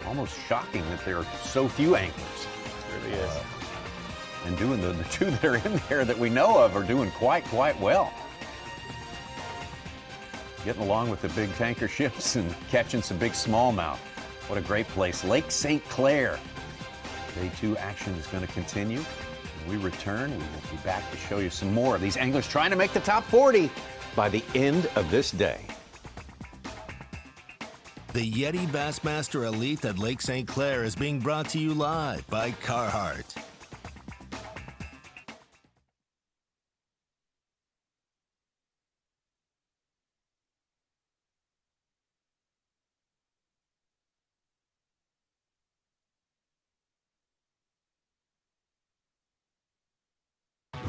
almost shocking that there are so few anglers. It really is. And doing the two that are in there that we know of are doing quite well. Getting along with the big tanker ships and catching some big smallmouth. What a great place. Lake St. Clair. Day 2 action is going to continue. When we return, we will be back to show you some more of these anglers trying to make the top 40 by the end of this day. The YETI Bassmaster Elite at Lake St. Clair is being brought to you live by Carhartt.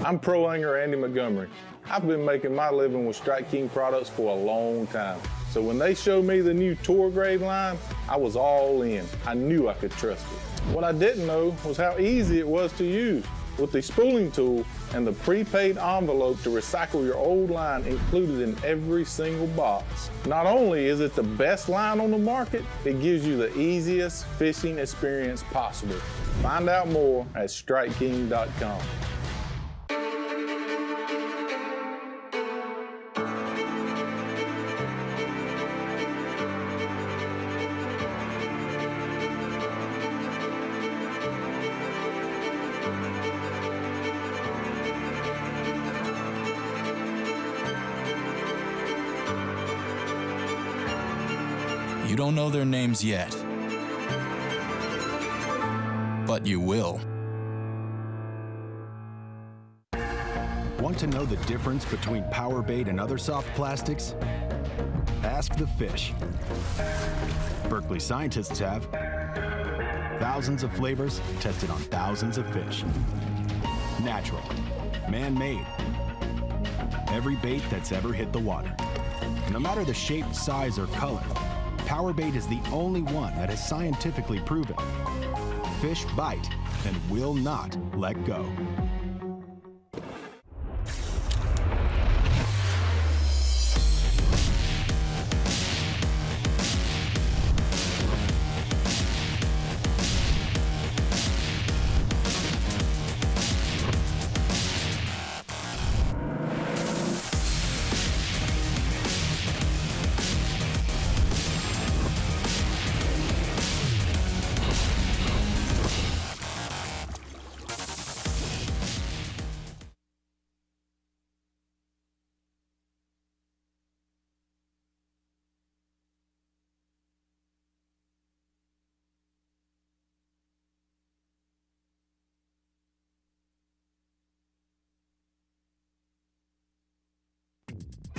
I'm pro angler Andy Montgomery. I've been making my living with Strike King products for a long time. So when they showed me the new tour grade line, I was all in. I knew I could trust it. What I didn't know was how easy it was to use. With the spooling tool and the prepaid envelope to recycle your old line included in every single box. Not only is it the best line on the market, it gives you the easiest fishing experience possible. Find out more at StrikeKing.com. You don't know their names yet, but you will. Want to know the difference between power bait and other soft plastics? Ask the fish. Berkeley scientists have thousands of flavors tested on thousands of fish. Natural, man-made. Every bait that's ever hit the water. No matter the shape, size, or color, power bait is the only one that is scientifically proven. Fish bite and will not let go.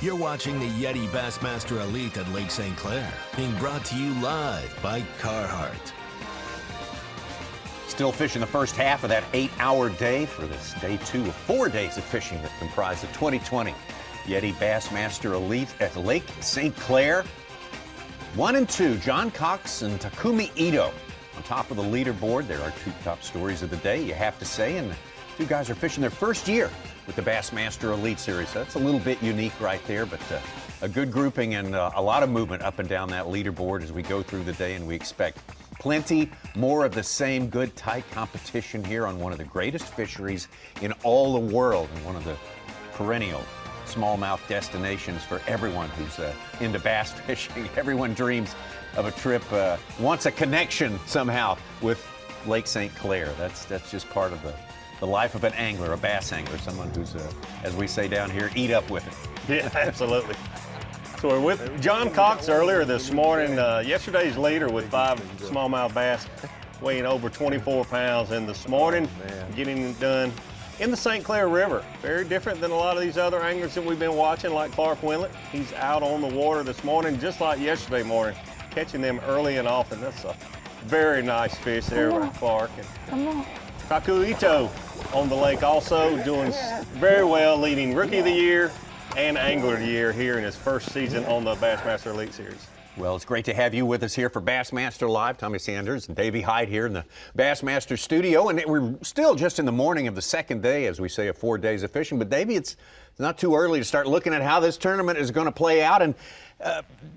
You're watching the YETI Bassmaster Elite at Lake St. Clair, being brought to you live by Carhartt. Still fishing the first half of that 8-hour day for this day 2 of 4 days of fishing that comprise the 2020 YETI Bassmaster Elite at Lake St. Clair. 1 and 2, John Cox and Takumi Ito on top of the leaderboard. There are 2 top stories of the day, you have to say, and the 2 guys are fishing their first year with the Bassmaster Elite Series. So that's a little bit unique right there, but a good grouping and a lot of movement up and down that leaderboard as we go through the day, and we expect plenty more of the same good, tight competition here on one of the greatest fisheries in all the world and one of the perennial smallmouth destinations for everyone who's into bass fishing. Everyone dreams of a trip, wants a connection somehow with Lake St. Clair. That's just part of the life of an angler, a bass angler, someone who's, as we say down here, eat up with it. Yeah, absolutely. So we're with John Cox earlier this morning, yesterday's leader with 5 smallmouth bass, weighing over 24 pounds. And this morning, getting it done in the St. Clair River. Very different than a lot of these other anglers that we've been watching, like Clark Winlet. He's out on the water this morning, just like yesterday morning, catching them early and often. That's a very nice fish there by Clark. Come on. Taku Ito on the lake also doing very well, leading Rookie of the Year and Angler of the Year here in his first season on the Bassmaster Elite Series. Well, it's great to have you with us here for Bassmaster Live. Tommy Sanders and Davey Hyde here in the Bassmaster studio. And we're still just in the morning of the second day, as we say, of 4 days of fishing. But, Davey, it's not too early to start looking at how this tournament is going to play out. And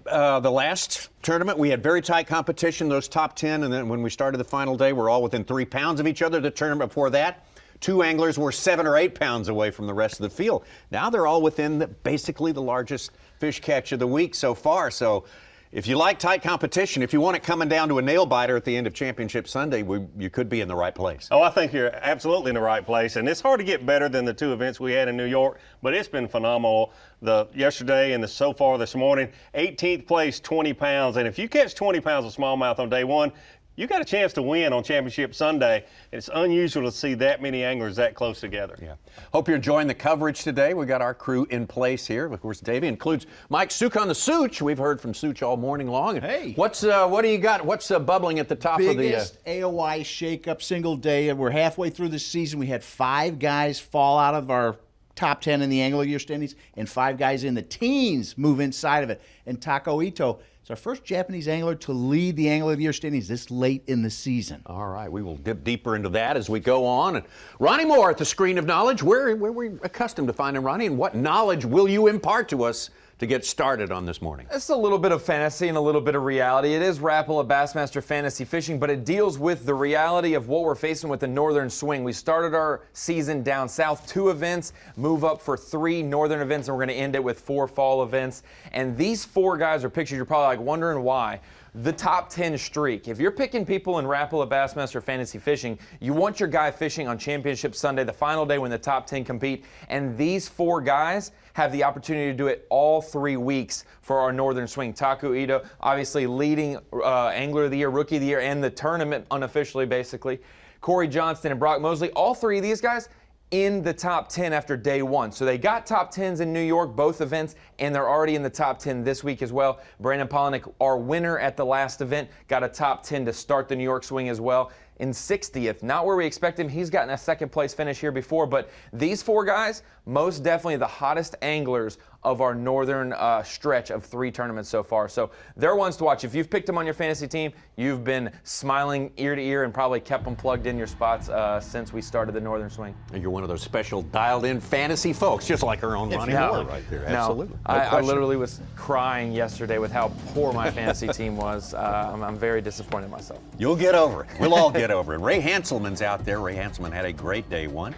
the last tournament, we had very tight competition, those top 10. And then when we started the final day, we're all within 3 pounds of each other. The tournament before that, 2 anglers were 7 or 8 pounds away from the rest of the field. Now they're all within basically the largest fish catch of the week so far. So if you like tight competition, if you want it coming down to a nail biter at the end of Championship Sunday, you could be in the right place. Oh, I think you're absolutely in the right place. And it's hard to get better than the 2 events we had in New York, but it's been phenomenal. The yesterday and so far this morning, 18th place, 20 pounds. And if you catch 20 pounds of smallmouth on day one, you got a chance to win on Championship Sunday. It's unusual to see that many anglers that close together. Yeah. Hope you're enjoying the coverage today. We got our crew in place here. Of course, Davey includes Mike Sook on the Sooch. We've heard from Sooch all morning long. Hey. What do you got? What's bubbling at the top of the biggest AOI shakeup single day? We're halfway through the season. We had 5 guys fall out of our top 10 in the Angler of the Year standings, and 5 guys in the teens move inside of it. And Taku Ito is our first Japanese angler to lead the Angler of the Year standings this late in the season. All right, we will dip deeper into that as we go on. And Ronnie Moore at the Screen of Knowledge. Where we're accustomed to finding Ronnie, and what knowledge will you impart to us to get started on this morning? It's a little bit of fantasy and a little bit of reality. It is Rapala Bassmaster Fantasy Fishing, but it deals with the reality of what we're facing with the northern swing. We started our season down south, 2 events, move up for 3 northern events, and we're going to end it with 4 fall events. And these 4 guys are pictured. You're probably like wondering why. The top 10 streak. If you're picking people in Rapala Bassmaster Fantasy Fishing, you want your guy fishing on Championship Sunday, the final day when the top 10 compete. And these 4 guys have the opportunity to do it all 3 weeks for our northern swing. Taku Ito, obviously leading Angler of the Year, Rookie of the Year, and the tournament unofficially, basically. Corey Johnston and Brock Mosley, all 3 of these guys in the top 10 after day 1. So they got top 10s in New York, both events, and they're already in the top 10 this week as well. Brandon Polinick, our winner at the last event, got a top 10 to start the New York swing as well. In 60th, not where we expect him. He's gotten a 2nd place finish here before, but these 4 guys, most definitely the hottest anglers of our northern stretch of 3 tournaments so far. So they're ones to watch. If you've picked them on your fantasy team, you've been smiling ear to ear and probably kept them plugged in your spots since we started the northern swing. And you're one of those special dialed-in fantasy folks, just like our own Ronnie Moore right there. Absolutely. I literally was crying yesterday with how poor my fantasy team was. I'm very disappointed in myself. You'll get over it. We'll all get over it. Ray Hanselman's out there. Ray Hanselman had a great day 1.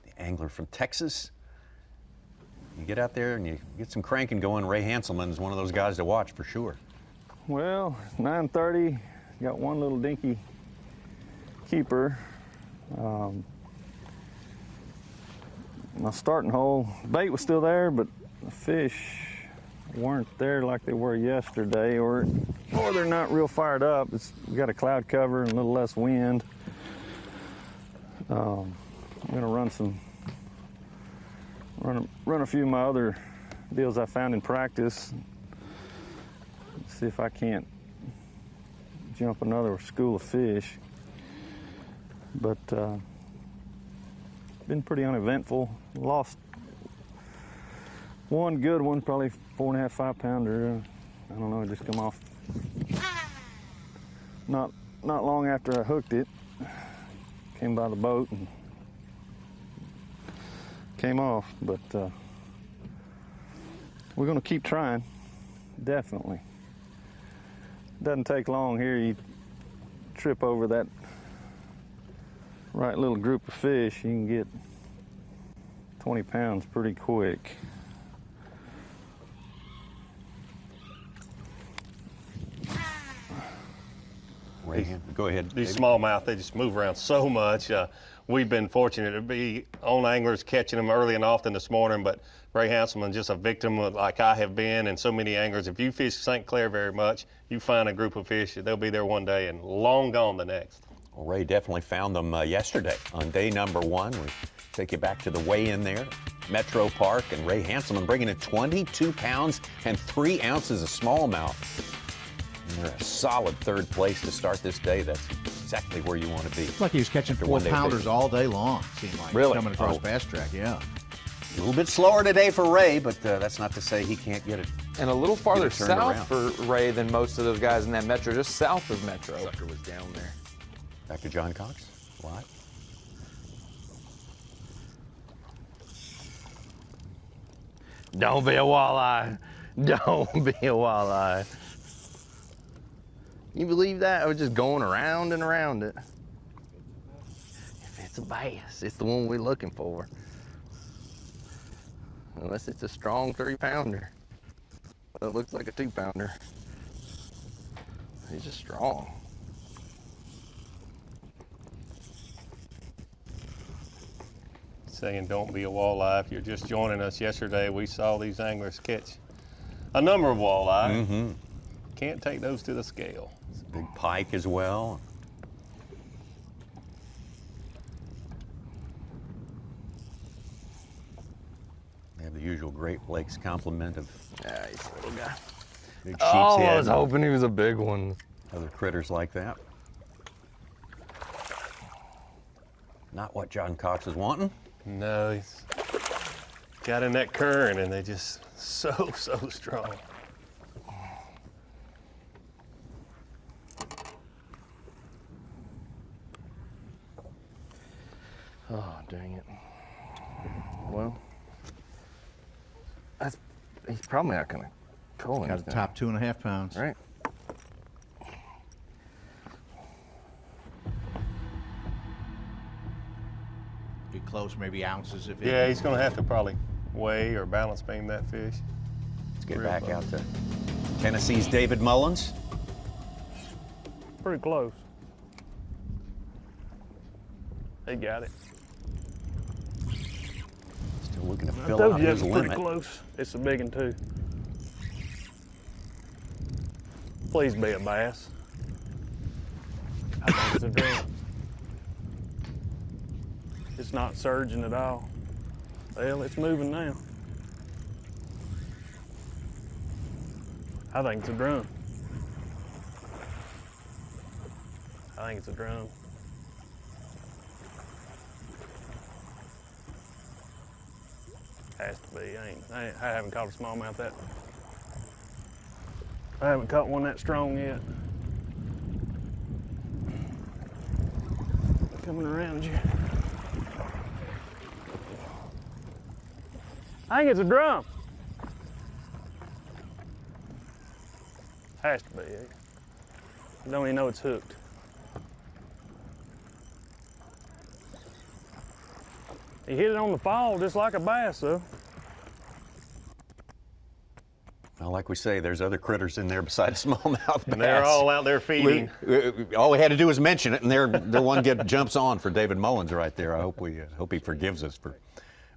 The angler from Texas. You get out there and you get some cranking going. Ray Hanselman is one of those guys to watch for sure. Well, 9:30, got one little dinky keeper. My starting hole, bait was still there, but the fish weren't there like they were yesterday, or they're not real fired up. We got a cloud cover and a little less wind. I'm gonna run a few of my other deals I found in practice. See if I can't jump another school of fish. But been pretty uneventful. Lost one good one, probably 4.5, 5 pounder. I don't know, it just come off. Not long after I hooked it, came by the boat and came off. But we're gonna keep trying, definitely. Doesn't take long here. You trip over that right little group of fish, you can get 20 pounds pretty quick. Go ahead. These David. smallmouth, they just move around so much. We've been fortunate to be on anglers catching them early and often this morning, but Ray Hanselman just a victim like I have been, and so many anglers. If you fish St. Clair very much, you find a group of fish, they'll be there one day and long gone the next. Well, Ray definitely found them yesterday on day number 1. We take you back to the weigh-in there, Metro Park, and Ray Hanselman bringing in 22 pounds and 3 ounces of smallmouth. And they're a solid 3rd place to start this day. That's exactly where you want to be. It's like he was catching 4-pounders all day long, seemed like. Really? Coming across Bass Track, yeah. A little bit slower today for Ray, but that's not to say he can't get it. And a little farther turned south around. for Ray than most of those guys in that Metro, just south of Metro. Sucker was down there. Back to John Cox. Live. Don't be a walleye. Don't be a walleye. You believe that? I was just going around and around it. If it's a bass, it's the one we're looking for. Unless it's a strong 3-pounder. It looks like a 2-pounder. He's just strong. Saying don't be a walleye. If you're just joining us yesterday, we saw these anglers catch a number of walleye. Mm-hmm. Can't take those to the scale. Big pike as well. They have the usual Great Lakes complement of Yeah, he's a little guy. big sheep's Oh, head. I was hoping he was a big one. Other critters like that. Not what John Cox is wanting. No, he's got in that current and they just so strong. Oh, dang it. Well, he's probably not going to pull Got anything. the top 2.5 pounds. Right. Be close, maybe ounces if Yeah, he's going to have to probably weigh or balance beam that fish. Let's get back out to Tennessee's David Mullins. Pretty close. He got it. Still looking to I fill told out you his that's pretty limit. close. It's a big one too. Please be a bass. I think it's a drum. It's not surging at all. Well, it's moving now. I think it's a drum. I think it's a drum. Has to be. I haven't caught a smallmouth that. I haven't caught one that strong yet. Coming around you. I think it's a drum. Has to be. I don't even know it's hooked. He hit it on the fall just like a bass, though. Well, like we say, there's other critters in there besides smallmouth bass. And they're all out there feeding. All we had to do was mention it, and their one jumps on for David Mullins right there. I hope he forgives us for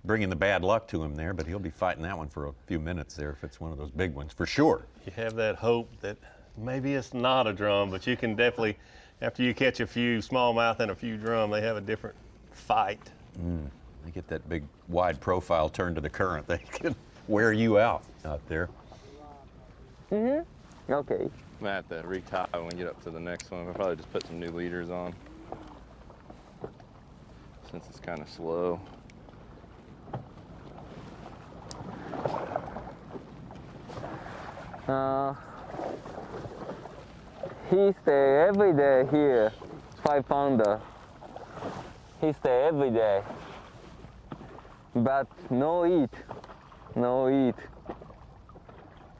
bringing the bad luck to him there, but he'll be fighting that one for a few minutes there if it's one of those big ones, for sure. You have that hope that maybe it's not a drum, but you can definitely, after you catch a few smallmouth and a few drum, they have a different fight. They get that big wide profile turned to the current. They can wear you out there. Mm-hmm. Okay. I'm gonna have to retie when we get up to the next one. I'll probably just put some new leaders on since it's kind of slow. He stay every day here, 5-pounder. He stay every day, but no eat.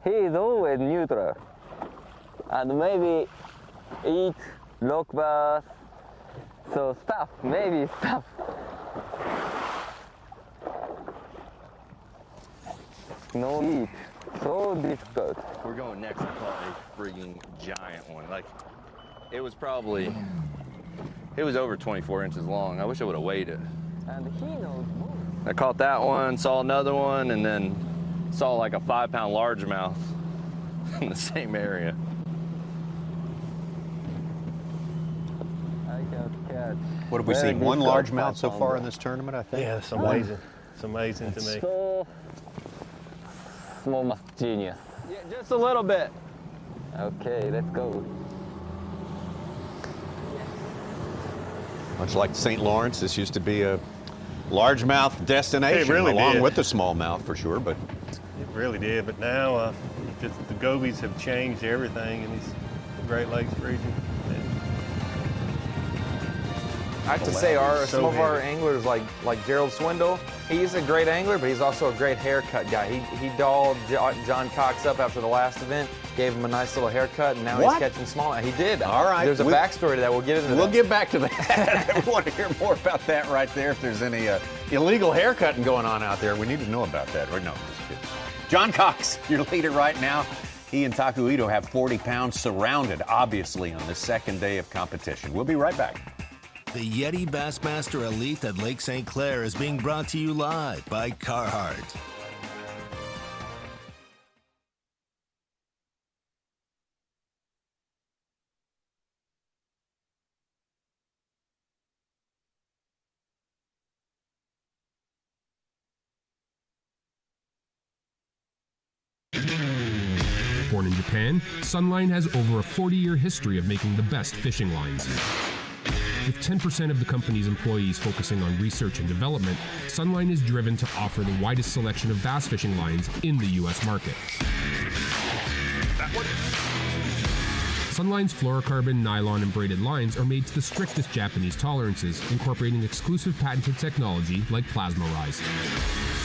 He is always neutral, and maybe eat rock bass, so stuff, maybe stuff. No eat, so difficult. We're going next. I caught a freaking giant one. Like, It was probably, it was over 24 inches long. I wish I would have weighed it. And he knows more. I caught that one, saw another one, and then saw like a 5-pound largemouth in the same area. I got catch. What have we Very seen? good One shot, largemouth so 5 far pounder. in this tournament, I think. Yeah, it's amazing. It's amazing to me. So, smallmouth genius. Yeah, just a little bit. Okay, let's go. Much like St. Lawrence, this used to be a largemouth destination, It really along did. with the smallmouth for sure. But It really did, but now just the gobies have changed everything in these Great Lakes region. I have to say, some So of our heavy. anglers, like Gerald Swindle, he's a great angler, but he's also a great haircut guy. He dolled John Cox up after the last event, gave him a nice little haircut, and now What? he's catching smallmouth. He did. All right. There's a backstory to that. We'll get into that. we'll get back to that. We want to hear more about that right there. If there's any illegal haircutting going on out there, we need to know about that. Or no, just kidding. John Cox, your leader right now. He and Taku Ito have 40 pounds surrounded, obviously, on the second day of competition. We'll be right back. The Yeti Bassmaster Elite at Lake St. Clair is being brought to you live by Carhartt. Born in Japan, Sunline has over a 40-year history of making the best fishing lines. With 10% of the company's employees focusing on research and development, Sunline is driven to offer the widest selection of bass fishing lines in the U.S. market. Sunline's fluorocarbon, nylon, and braided lines are made to the strictest Japanese tolerances, incorporating exclusive patented technology like plasma rise.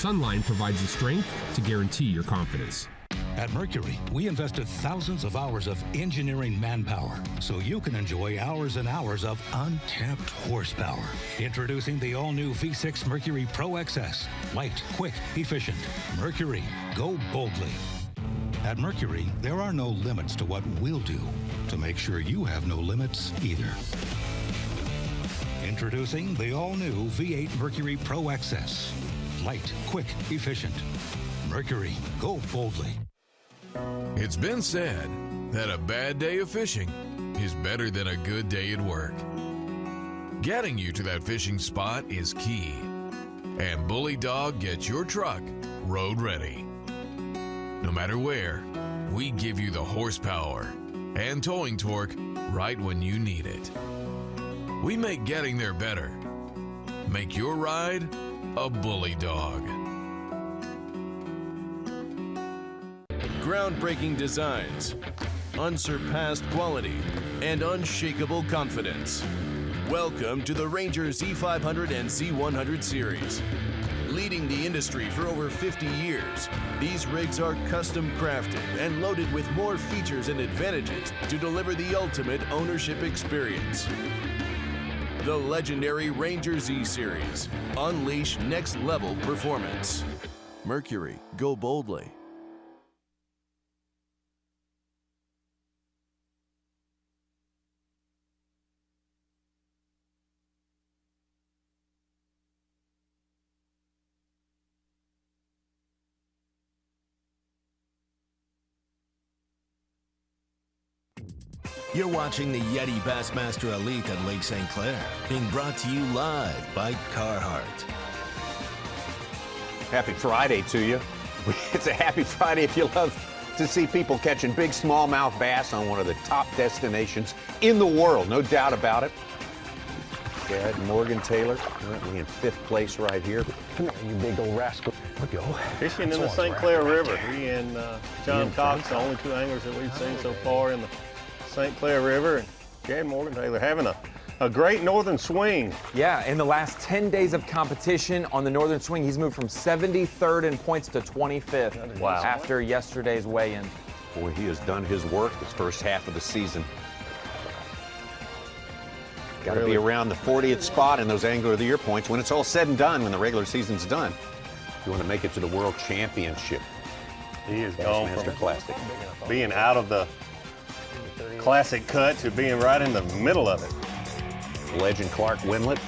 Sunline provides the strength to guarantee your confidence. At Mercury, we invested thousands of hours of engineering manpower so you can enjoy hours and hours of untapped horsepower. Introducing the all-new V6 Mercury Pro XS. Light, quick, efficient. Mercury, go boldly. At Mercury, there are no limits to what we'll do to make sure you have no limits either. Introducing the all-new V8 Mercury Pro XS. Light, quick, efficient. Mercury, go boldly. It's been said that a bad day of fishing is better than a good day at work. Getting you to that fishing spot is key. And Bully Dog gets your truck road ready. No matter where, we give you the horsepower and towing torque right when you need it. We make getting there better. Make your ride a Bully Dog. Groundbreaking designs, unsurpassed quality, and unshakable confidence. Welcome to the Ranger Z500 and Z100 series. Leading the industry for over 50 years, these rigs are custom crafted and loaded with more features and advantages to deliver the ultimate ownership experience. The legendary Ranger Z series. Unleash next level performance. Mercury, go boldly. You're watching the Yeti Bassmaster Elite at Lake St. Clair, being brought to you live by Carhartt. Happy Friday to you. It's a happy Friday if you love to see people catching big smallmouth bass on one of the top destinations in the world, no doubt about it. Dad, Morgan Taylor, currently in 5th place right here. Come here, you big old rascal. Look, yo. Fishing in the St. Clair River. He and John Cox, the only 2 anglers that we've seen so far in the St. Clair River, and Dad Morgan Taylor having a great northern swing. Yeah, in the last 10 days of competition on the northern swing, he's moved from 73rd in points to 25th Wow. after yesterday's weigh-in. Boy, he has done his work this first half of the season. Got to be around the 40th spot in those Angler of the Year points when it's all said and done, when the regular season's done. You want to make it to the World Championship. He is gone Bassmaster from Classic. being out of the classic cut to being right in the middle of it. Legend Clark Wendlandt,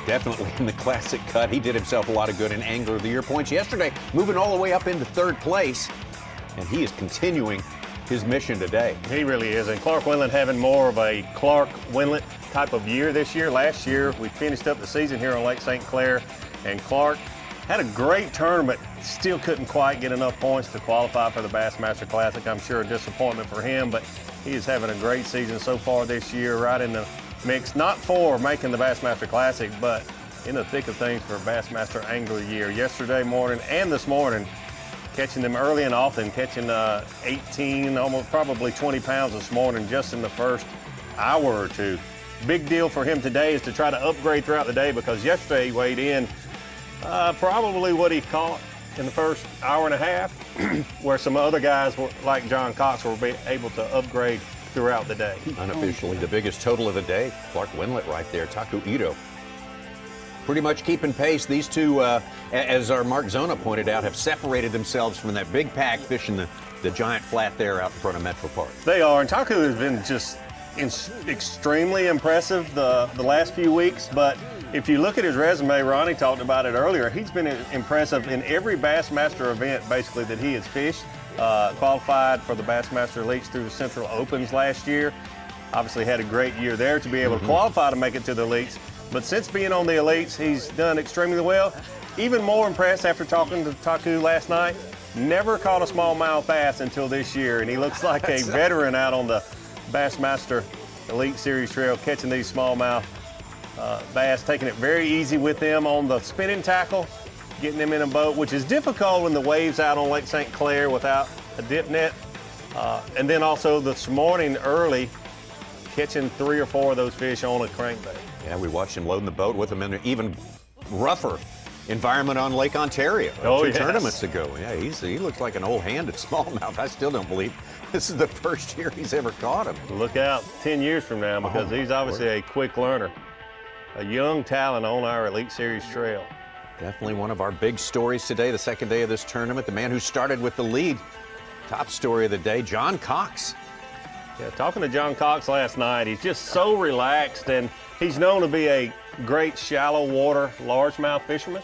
definitely in the classic cut. He did himself a lot of good in Angler of the Year points yesterday, moving all the way up into third place, and he is continuing his mission today. He really is, and Clark Wendlandt having more of a Clark Wendlandt type of year this year. Last year, we finished up the season here on Lake St. Clair, and Clark had a great tournament, still couldn't quite get enough points to qualify for the Bassmaster Classic. I'm sure a disappointment for him, but he is having a great season so far this year, right in the mix, not for making the Bassmaster Classic, but in the thick of things for Bassmaster Angler of the Year. Yesterday morning and this morning, catching them early and often, catching 18, almost probably 20 pounds this morning just in the first hour or two. Big deal for him today is to try to upgrade throughout the day, because yesterday he weighed in probably what he caught in the first hour and a half, where some other guys were, like John Cox, were able to upgrade throughout the day. Unofficially, the biggest total of the day, Clark Wendlandt right there, Taku Ito. Pretty much keeping pace. These two, as our Mark Zona pointed out, have separated themselves from that big pack fishing the giant flat there out in front of Metro Park. They are, and Taku has been just extremely impressive the last few weeks, but if you look at his resume, Ronnie talked about it earlier, he's been impressive in every Bassmaster event basically that he has fished. Qualified for the Bassmaster Elites through the Central Opens last year. Obviously had a great year there to be able to qualify to make it to the Elites. But since being on the Elites, he's done extremely well. Even more impressed after talking to Taku last night, never caught a smallmouth bass until this year, and he looks like a veteran out on the Bassmaster Elite Series trail, catching these smallmouth bass, taking it very easy with them on the spinning tackle, getting them in a boat, which is difficult when the waves out on Lake St. Clair without a dip net. And then also this morning early, catching 3 or 4 of those fish on a crankbait. Yeah, we watched him loading the boat with them in an even rougher environment on Lake Ontario 2 tournaments ago. Yeah, he looks like an old hand at smallmouth. I still don't believe this is the first year he's ever caught him. Look out 10 years from now, because he's obviously a quick learner. A young talent on our Elite Series trail. Definitely one of our big stories today, the second day of this tournament. The man who started with the lead. Top story of the day, John Cox. Yeah, talking to John Cox last night, he's just so relaxed, and he's known to be a great shallow water largemouth fisherman.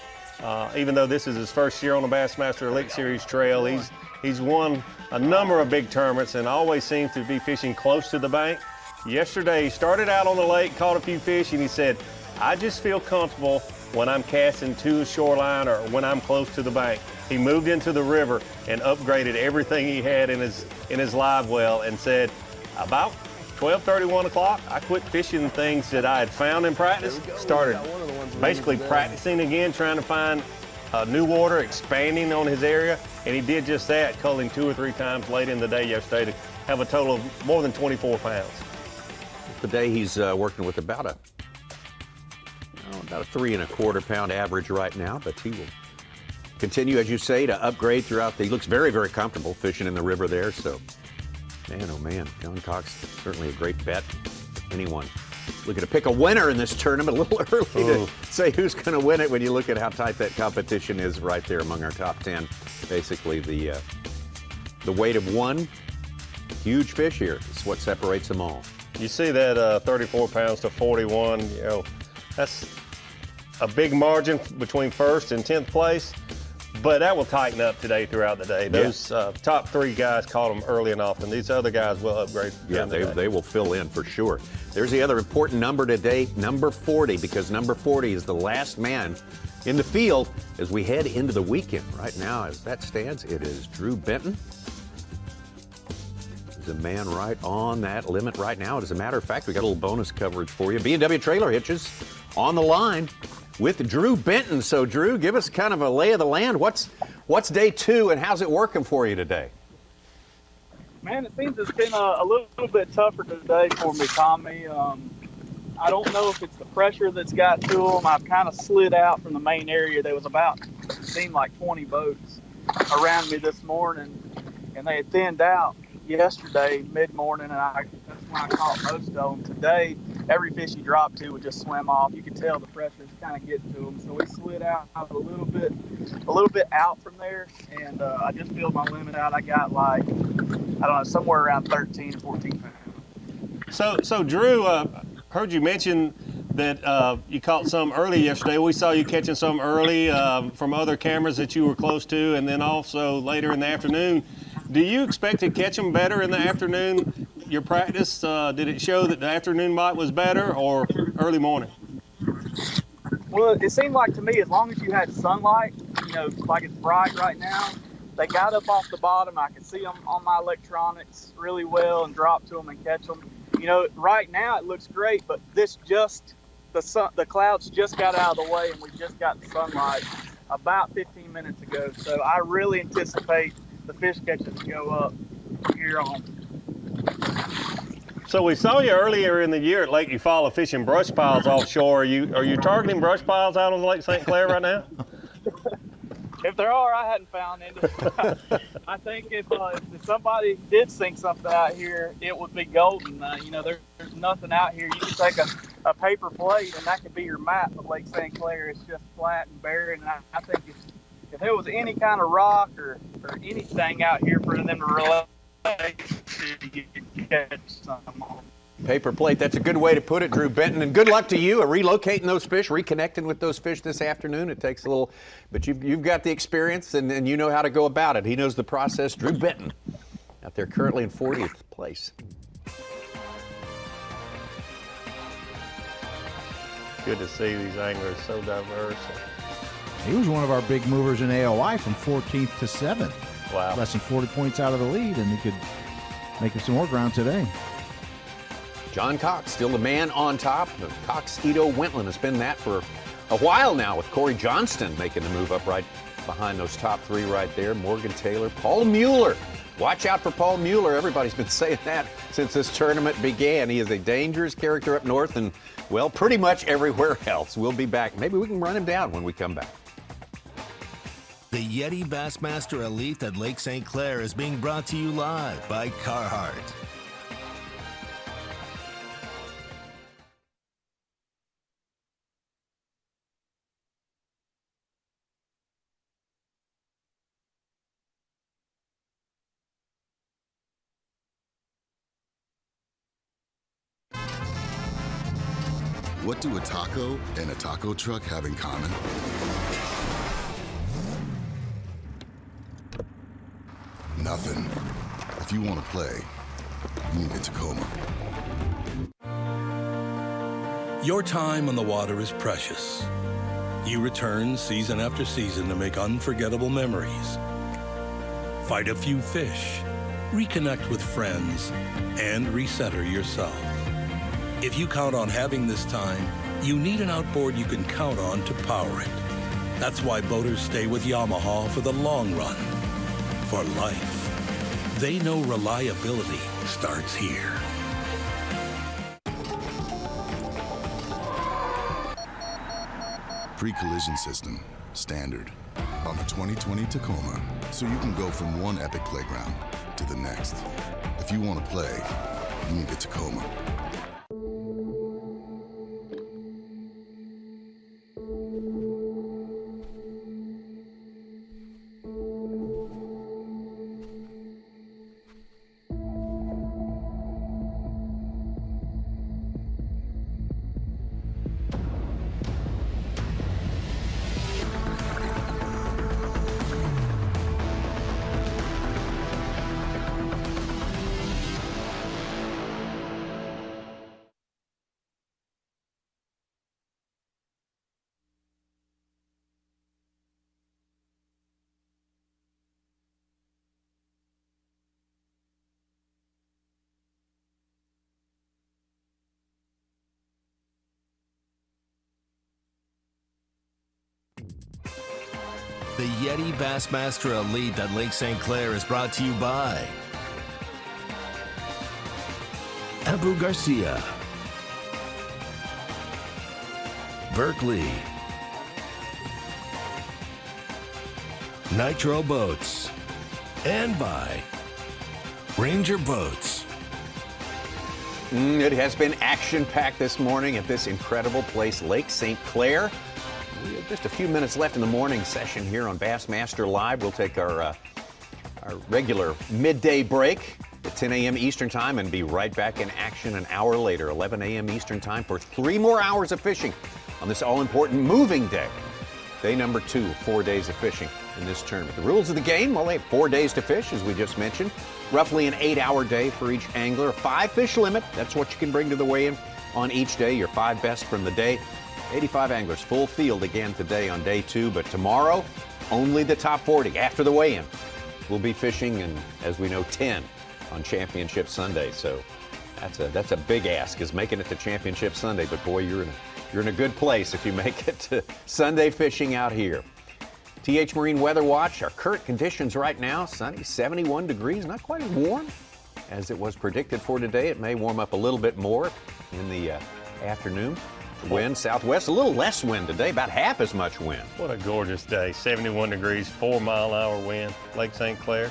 Even though this is his first year on the Bassmaster Elite Series trail, he's won a number of big tournaments and always seems to be fishing close to the bank. Yesterday, he started out on the lake, caught a few fish, and he said, I just feel comfortable when I'm casting to the shoreline or when I'm close to the bank. He moved into the river and upgraded everything he had in his live well, and said, about 12:30, 1 o'clock, I quit fishing things that I had found in practice, started basically practicing again, trying to find new water, expanding on his area, and he did just that, culling 2 or 3 times late in the day yesterday to have a total of more than 24 pounds. Today he's working with about a 3 1/4 pound average right now, but he will continue, as you say, to upgrade throughout he looks very, very comfortable fishing in the river there. So, man, oh man, John Cox is certainly a great bet. Anyone looking to pick a winner in this tournament, a little early to say who's going to win it when you look at how tight that competition is right there among our top 10. Basically, the weight of one huge fish here is what separates them all. You see that 34 pounds to 41, you know, that's a big margin between first and 10th place, but that will tighten up today throughout the day. Those top 3 guys caught them early and often. These other guys will upgrade. Yeah, they will fill in for sure. There's the other important number today, number 40, because number 40 is the last man in the field as we head into the weekend. Right now, as that stands, it is Drew Benton. He's a man right on that limit right now. As a matter of fact, we got a little bonus coverage for you. B&W Trailer Hitches on the line with Drew Benton. So, Drew, give us kind of a lay of the land. What's day 2 and how's it working for you today? Man, it seems it's been a little bit tougher today for me, Tommy. I don't know if it's the pressure that's got to them. I've kind of slid out from the main area. There was seemed like 20 boats around me this morning, and they had thinned out yesterday mid-morning, and that's when I caught most of them. Today, every fish he dropped to would just swim off. You could tell the pressure's kind of getting to him, so we slid out a little bit out from there, and I just filled my limit out. I got somewhere around 13 to 14 pounds. So Drew, heard you mention that you caught some early yesterday. We saw you catching some early from other cameras that you were close to, and then also later in the afternoon. Do you expect to catch them better in the afternoon? Your practice, did it show that the afternoon bite was better or early morning? Well, it seemed like to me, as long as you had sunlight, you know, like it's bright right now, they got up off the bottom. I could see them on my electronics really well and drop to them and catch them. You know, right now it looks great, but the clouds just got out of the way and we just got the sunlight about 15 minutes ago. So I really anticipate the fish catches to go up here on. So we saw you earlier in the year at Lake Eufaula fishing brush piles offshore. Are you targeting brush piles out on Lake St. Clair right now? If there are, I hadn't found any. I think if somebody did sink something out here, it would be golden. You know, there's nothing out here. You can take a paper plate and that could be your map of Lake St. Clair. It's just flat and barren. And I think if there was any kind of rock or anything out here for them to relate to, you could catch some. Paper plate, that's a good way to put it, Drew Benton. And good luck to you relocating those fish, reconnecting with those fish this afternoon. It takes a little, but you've got the experience and you know how to go about it. He knows the process. Drew Benton out there currently in 40th place. Good to see these anglers so diverse. He was one of our big movers in AOI from 14th to 7th. Wow. Less than 40 points out of the lead, and he could make some more ground today. John Cox, still the man on top. Cox Ito Wentland has been that for a while now, with Corey Johnston making the move up right behind those top three right there. Morgan Taylor, Paul Mueller. Watch out for Paul Mueller. Everybody's been saying that since this tournament began. He is a dangerous character up north and, well, pretty much everywhere else. We'll be back. Maybe we can run him down when we come back. The YETI Bassmaster Elite at Lake St. Clair is being brought to you live by Carhartt. What do a taco and a taco truck have in common? Nothing. If you want to play, you need a Tacoma. Your time on the water is precious. You return season after season to make unforgettable memories. Fight a few fish, reconnect with friends, and recenter yourself. If you count on having this time, you need an outboard you can count on to power it. That's why boaters stay with Yamaha for the long run, for life. They know reliability starts here. Pre-collision system, standard, on the 2020 Tacoma, so you can go from one epic playground to the next. If you want to play, you need a Tacoma. The YETI Bassmaster Elite at Lake St. Clair is brought to you by Abu Garcia, Berkeley, Nitro Boats, and by Ranger Boats. It has been action-packed this morning at this incredible place, Lake St. Clair. We have just a few minutes left in the morning session here on Bassmaster Live. We'll take our regular midday break. at 10 a.m. Eastern Time and be right back in action an hour later, 11 a.m. Eastern Time, for 3 more hours of fishing on this all-important moving day. Day number 2, 4 days of fishing in this tournament. The rules of the game, well, they have 4 days to fish, as we just mentioned. Roughly an 8-hour day for each angler. 5 fish limit, that's what you can bring to the weigh-in on each day, your 5 best from the day. 85 anglers, full field again today on day 2, but tomorrow, only the top 40 after the weigh-in. We'll be fishing, and as we know, 10 on Championship Sunday. So that's a big ask, is making it to Championship Sunday. But boy, you're in a good place if you make it to Sunday fishing out here. TH Marine Weather Watch, our current conditions right now, sunny, 71 degrees, not quite as warm as it was predicted for today. It may warm up a little bit more in the afternoon. Wind southwest, a little less wind today, about half as much wind. What a gorgeous day. 71 degrees, 4-mile-an-hour wind, Lake St. Clair.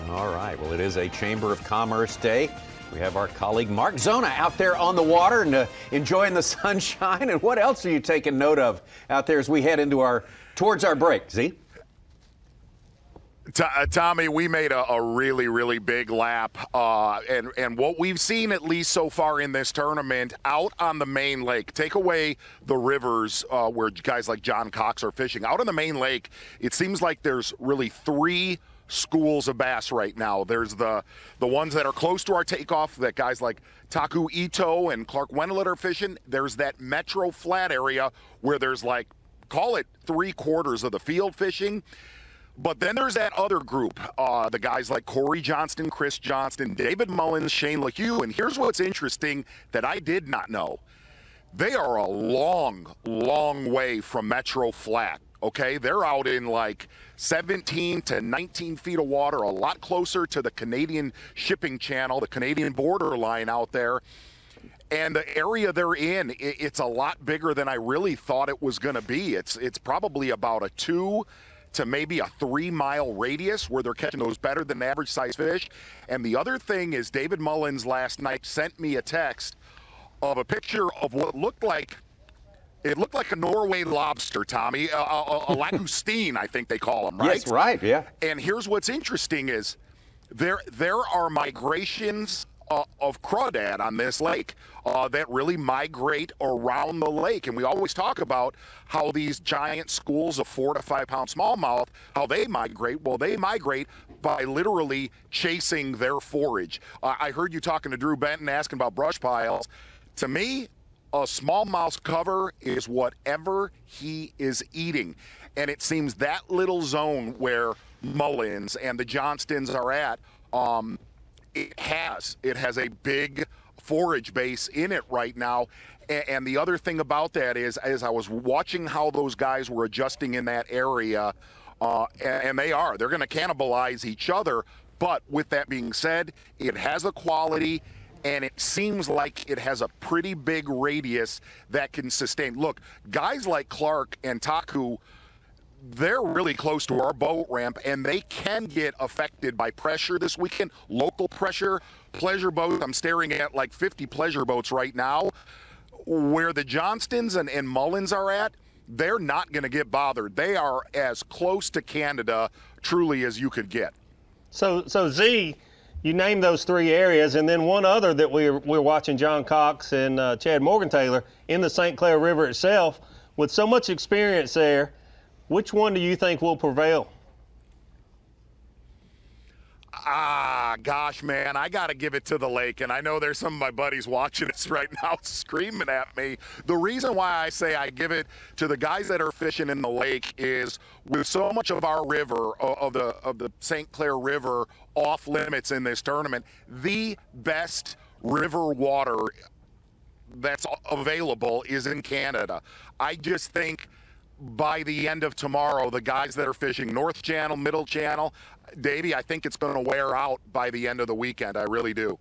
All right, well, it is a Chamber of Commerce day. We have our colleague Mark Zona out there on the water and enjoying the sunshine. And what else are you taking note of out there as we head into towards our break? Z? Tommy, we made a really, really big lap. And what we've seen, at least so far in this tournament, out on the main lake, take away the rivers where guys like John Cox are fishing. Out on the main lake, it seems like there's really 3 schools of bass right now. There's the ones that are close to our takeoff that guys like Taku Ito and Clark Wendlandt are fishing. There's that Metro Flat area where there's like, call it 3/4 of the field fishing. But then there's that other group, the guys like Corey Johnston, Chris Johnston, David Mullins, Shane LaHue. And here's what's interesting that I did not know. They are a long, long way from Metro Flat. Okay, they're out in like 17 to 19 feet of water, a lot closer to the Canadian shipping channel, the Canadian border line out there. And the area they're in, it's a lot bigger than I really thought it was going to be. It's probably about a 2 to maybe a 3-mile radius where they're catching those better than average size fish. And the other thing is David Mullins last night sent me a text of a picture of what looked like a Norway lobster, Tommy, a langoustine, I think they call them, right? Yes, right, yeah. And here's what's interesting is there are migrations of crawdad on this lake that really migrate around the lake. And we always talk about how these giant schools of 4 to 5 pound smallmouth, how they migrate. Well, they migrate by literally chasing their forage. I heard you talking to Drew Benton asking about brush piles. To me, a smallmouth's cover is whatever he is eating. And it seems that little zone where Mullins and the Johnstons are at, it has a big forage base in it right now. And the other thing about that is, as I was watching how those guys were adjusting in that area, and they're going to cannibalize each other. But with that being said, it has a quality, and it seems like it has a pretty big radius that can sustain. Look, guys like Clark and Taku, they're really close to our boat ramp, and they can get affected by pressure this weekend, local pressure. Pleasure boats, I'm staring at like 50 pleasure boats right now. Where the Johnstons and Mullins are at, they're not going to get bothered. They are as close to Canada truly as you could get. So Z, you named those 3 areas, and then one other that we're watching, John Cox and Chad Morgan-Taylor in the St. Clair River itself. With so much experience there, which one do you think will prevail? Gosh, man, I got to give it to the lake. And I know there's some of my buddies watching this right now screaming at me. The reason why I say I give it to the guys that are fishing in the lake is with so much of our river, of the St. Clair River off limits in this tournament, the best river water that's available is in Canada. I just think by the end of tomorrow, the guys that are fishing North Channel, Middle Channel, Davey, I think it's going to wear out by the end of the weekend. I really do.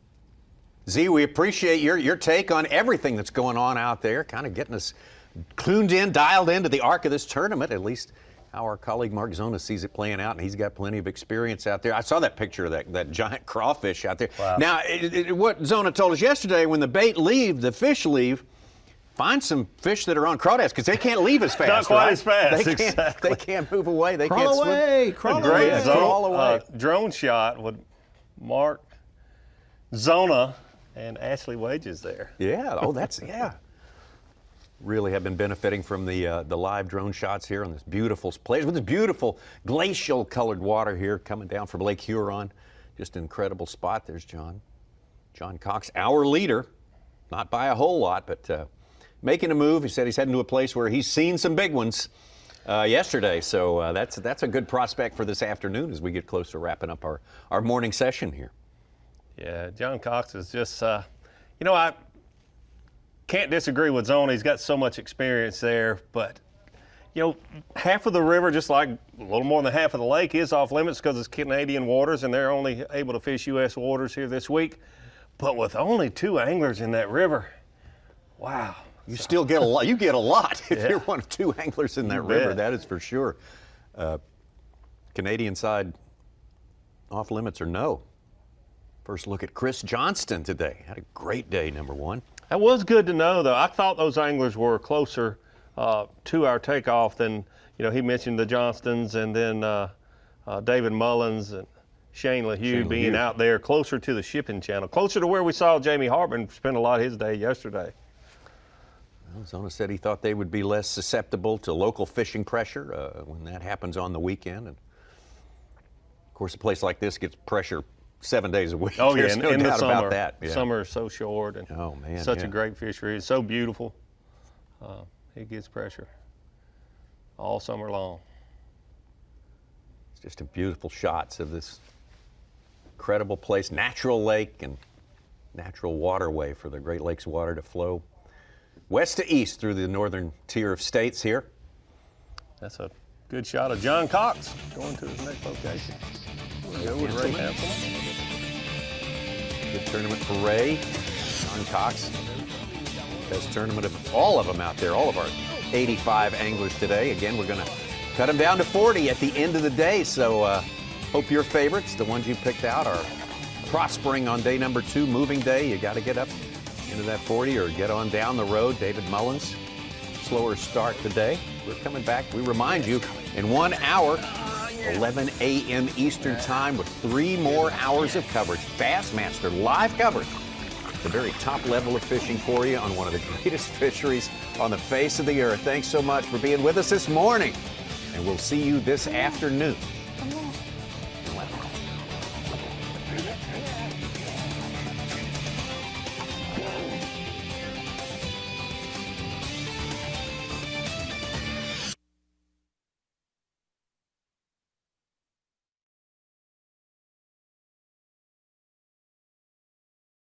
Z, we appreciate your take on everything that's going on out there, kind of getting us tuned in, dialed into the arc of this tournament, at least how our colleague Mark Zona sees it playing out, and he's got plenty of experience out there. I saw that picture of that giant crawfish out there. Wow. Now, what Zona told us yesterday, when the bait leave, the fish leave, find some fish that are on crawdads, because they can't leave as fast. Not quite right? as fast, They can't move away. They Crawl can't away, swim. crawl Great away. zone, Crawl away. drone shot with Mark Zona and Ashley Wages there. Yeah, oh, that's, yeah. Really have been benefiting from the live drone shots here on this beautiful place with this beautiful glacial colored water here coming down from Lake Huron. Just an incredible spot. There's John Cox, our leader, not by a whole lot, but making a move. He said he's heading to a place where he's seen some big ones yesterday. So that's a good prospect for this afternoon as we get close to wrapping up our morning session here. Yeah, John Cox is just, you know, I can't disagree with Zona. He's got so much experience there, but, you know, half of the river, just like a little more than half of the lake, is off limits because it's Canadian waters, and they're only able to fish U.S. waters here this week. But with only 2 anglers in that river, wow. You still get a lot. You get a lot if Yeah. you're one of 2 anglers in that You river. bet. That is for sure. Canadian side off limits or no? First look at Chris Johnston today. Had a great day, number 1. That was good to know, though. I thought those anglers were closer to our takeoff than, you know, he mentioned the Johnstons and then David Mullins and Shane LaHue being out there closer to the shipping channel, closer to where we saw Jamie Hartman spend a lot of his day yesterday. Well, Zona said he thought they would be less susceptible to local fishing pressure when that happens on the weekend. And of course, a place like this gets pressure 7 days a week. Oh, yeah, There's no in the doubt summer. about that. Yeah. Summer is so short and oh, man, such yeah. a great fishery. It's so beautiful. It gets pressure all summer long. It's just a beautiful shots of this incredible place, natural lake and natural waterway for the Great Lakes water to flow west to east through the northern tier of states here. That's a good shot of John Cox going to his next location. Go with Ray Hansel. Good tournament for Ray. John Cox. Best tournament of all of them out there, all of our 85 anglers today. Again, we're going to cut them down to 40 at the end of the day. So hope your favorites, the ones you picked out, are prospering on day number 2, moving day. You got to get up into that 40 or get on down the road. David Mullins, slower start today. We're coming back. We remind you in 1 hour, 11 a.m. Eastern Time with 3 more hours of coverage. Bassmaster live coverage. The very top level of fishing for you on one of the greatest fisheries on the face of the earth. Thanks so much for being with us this morning, and we'll see you this afternoon.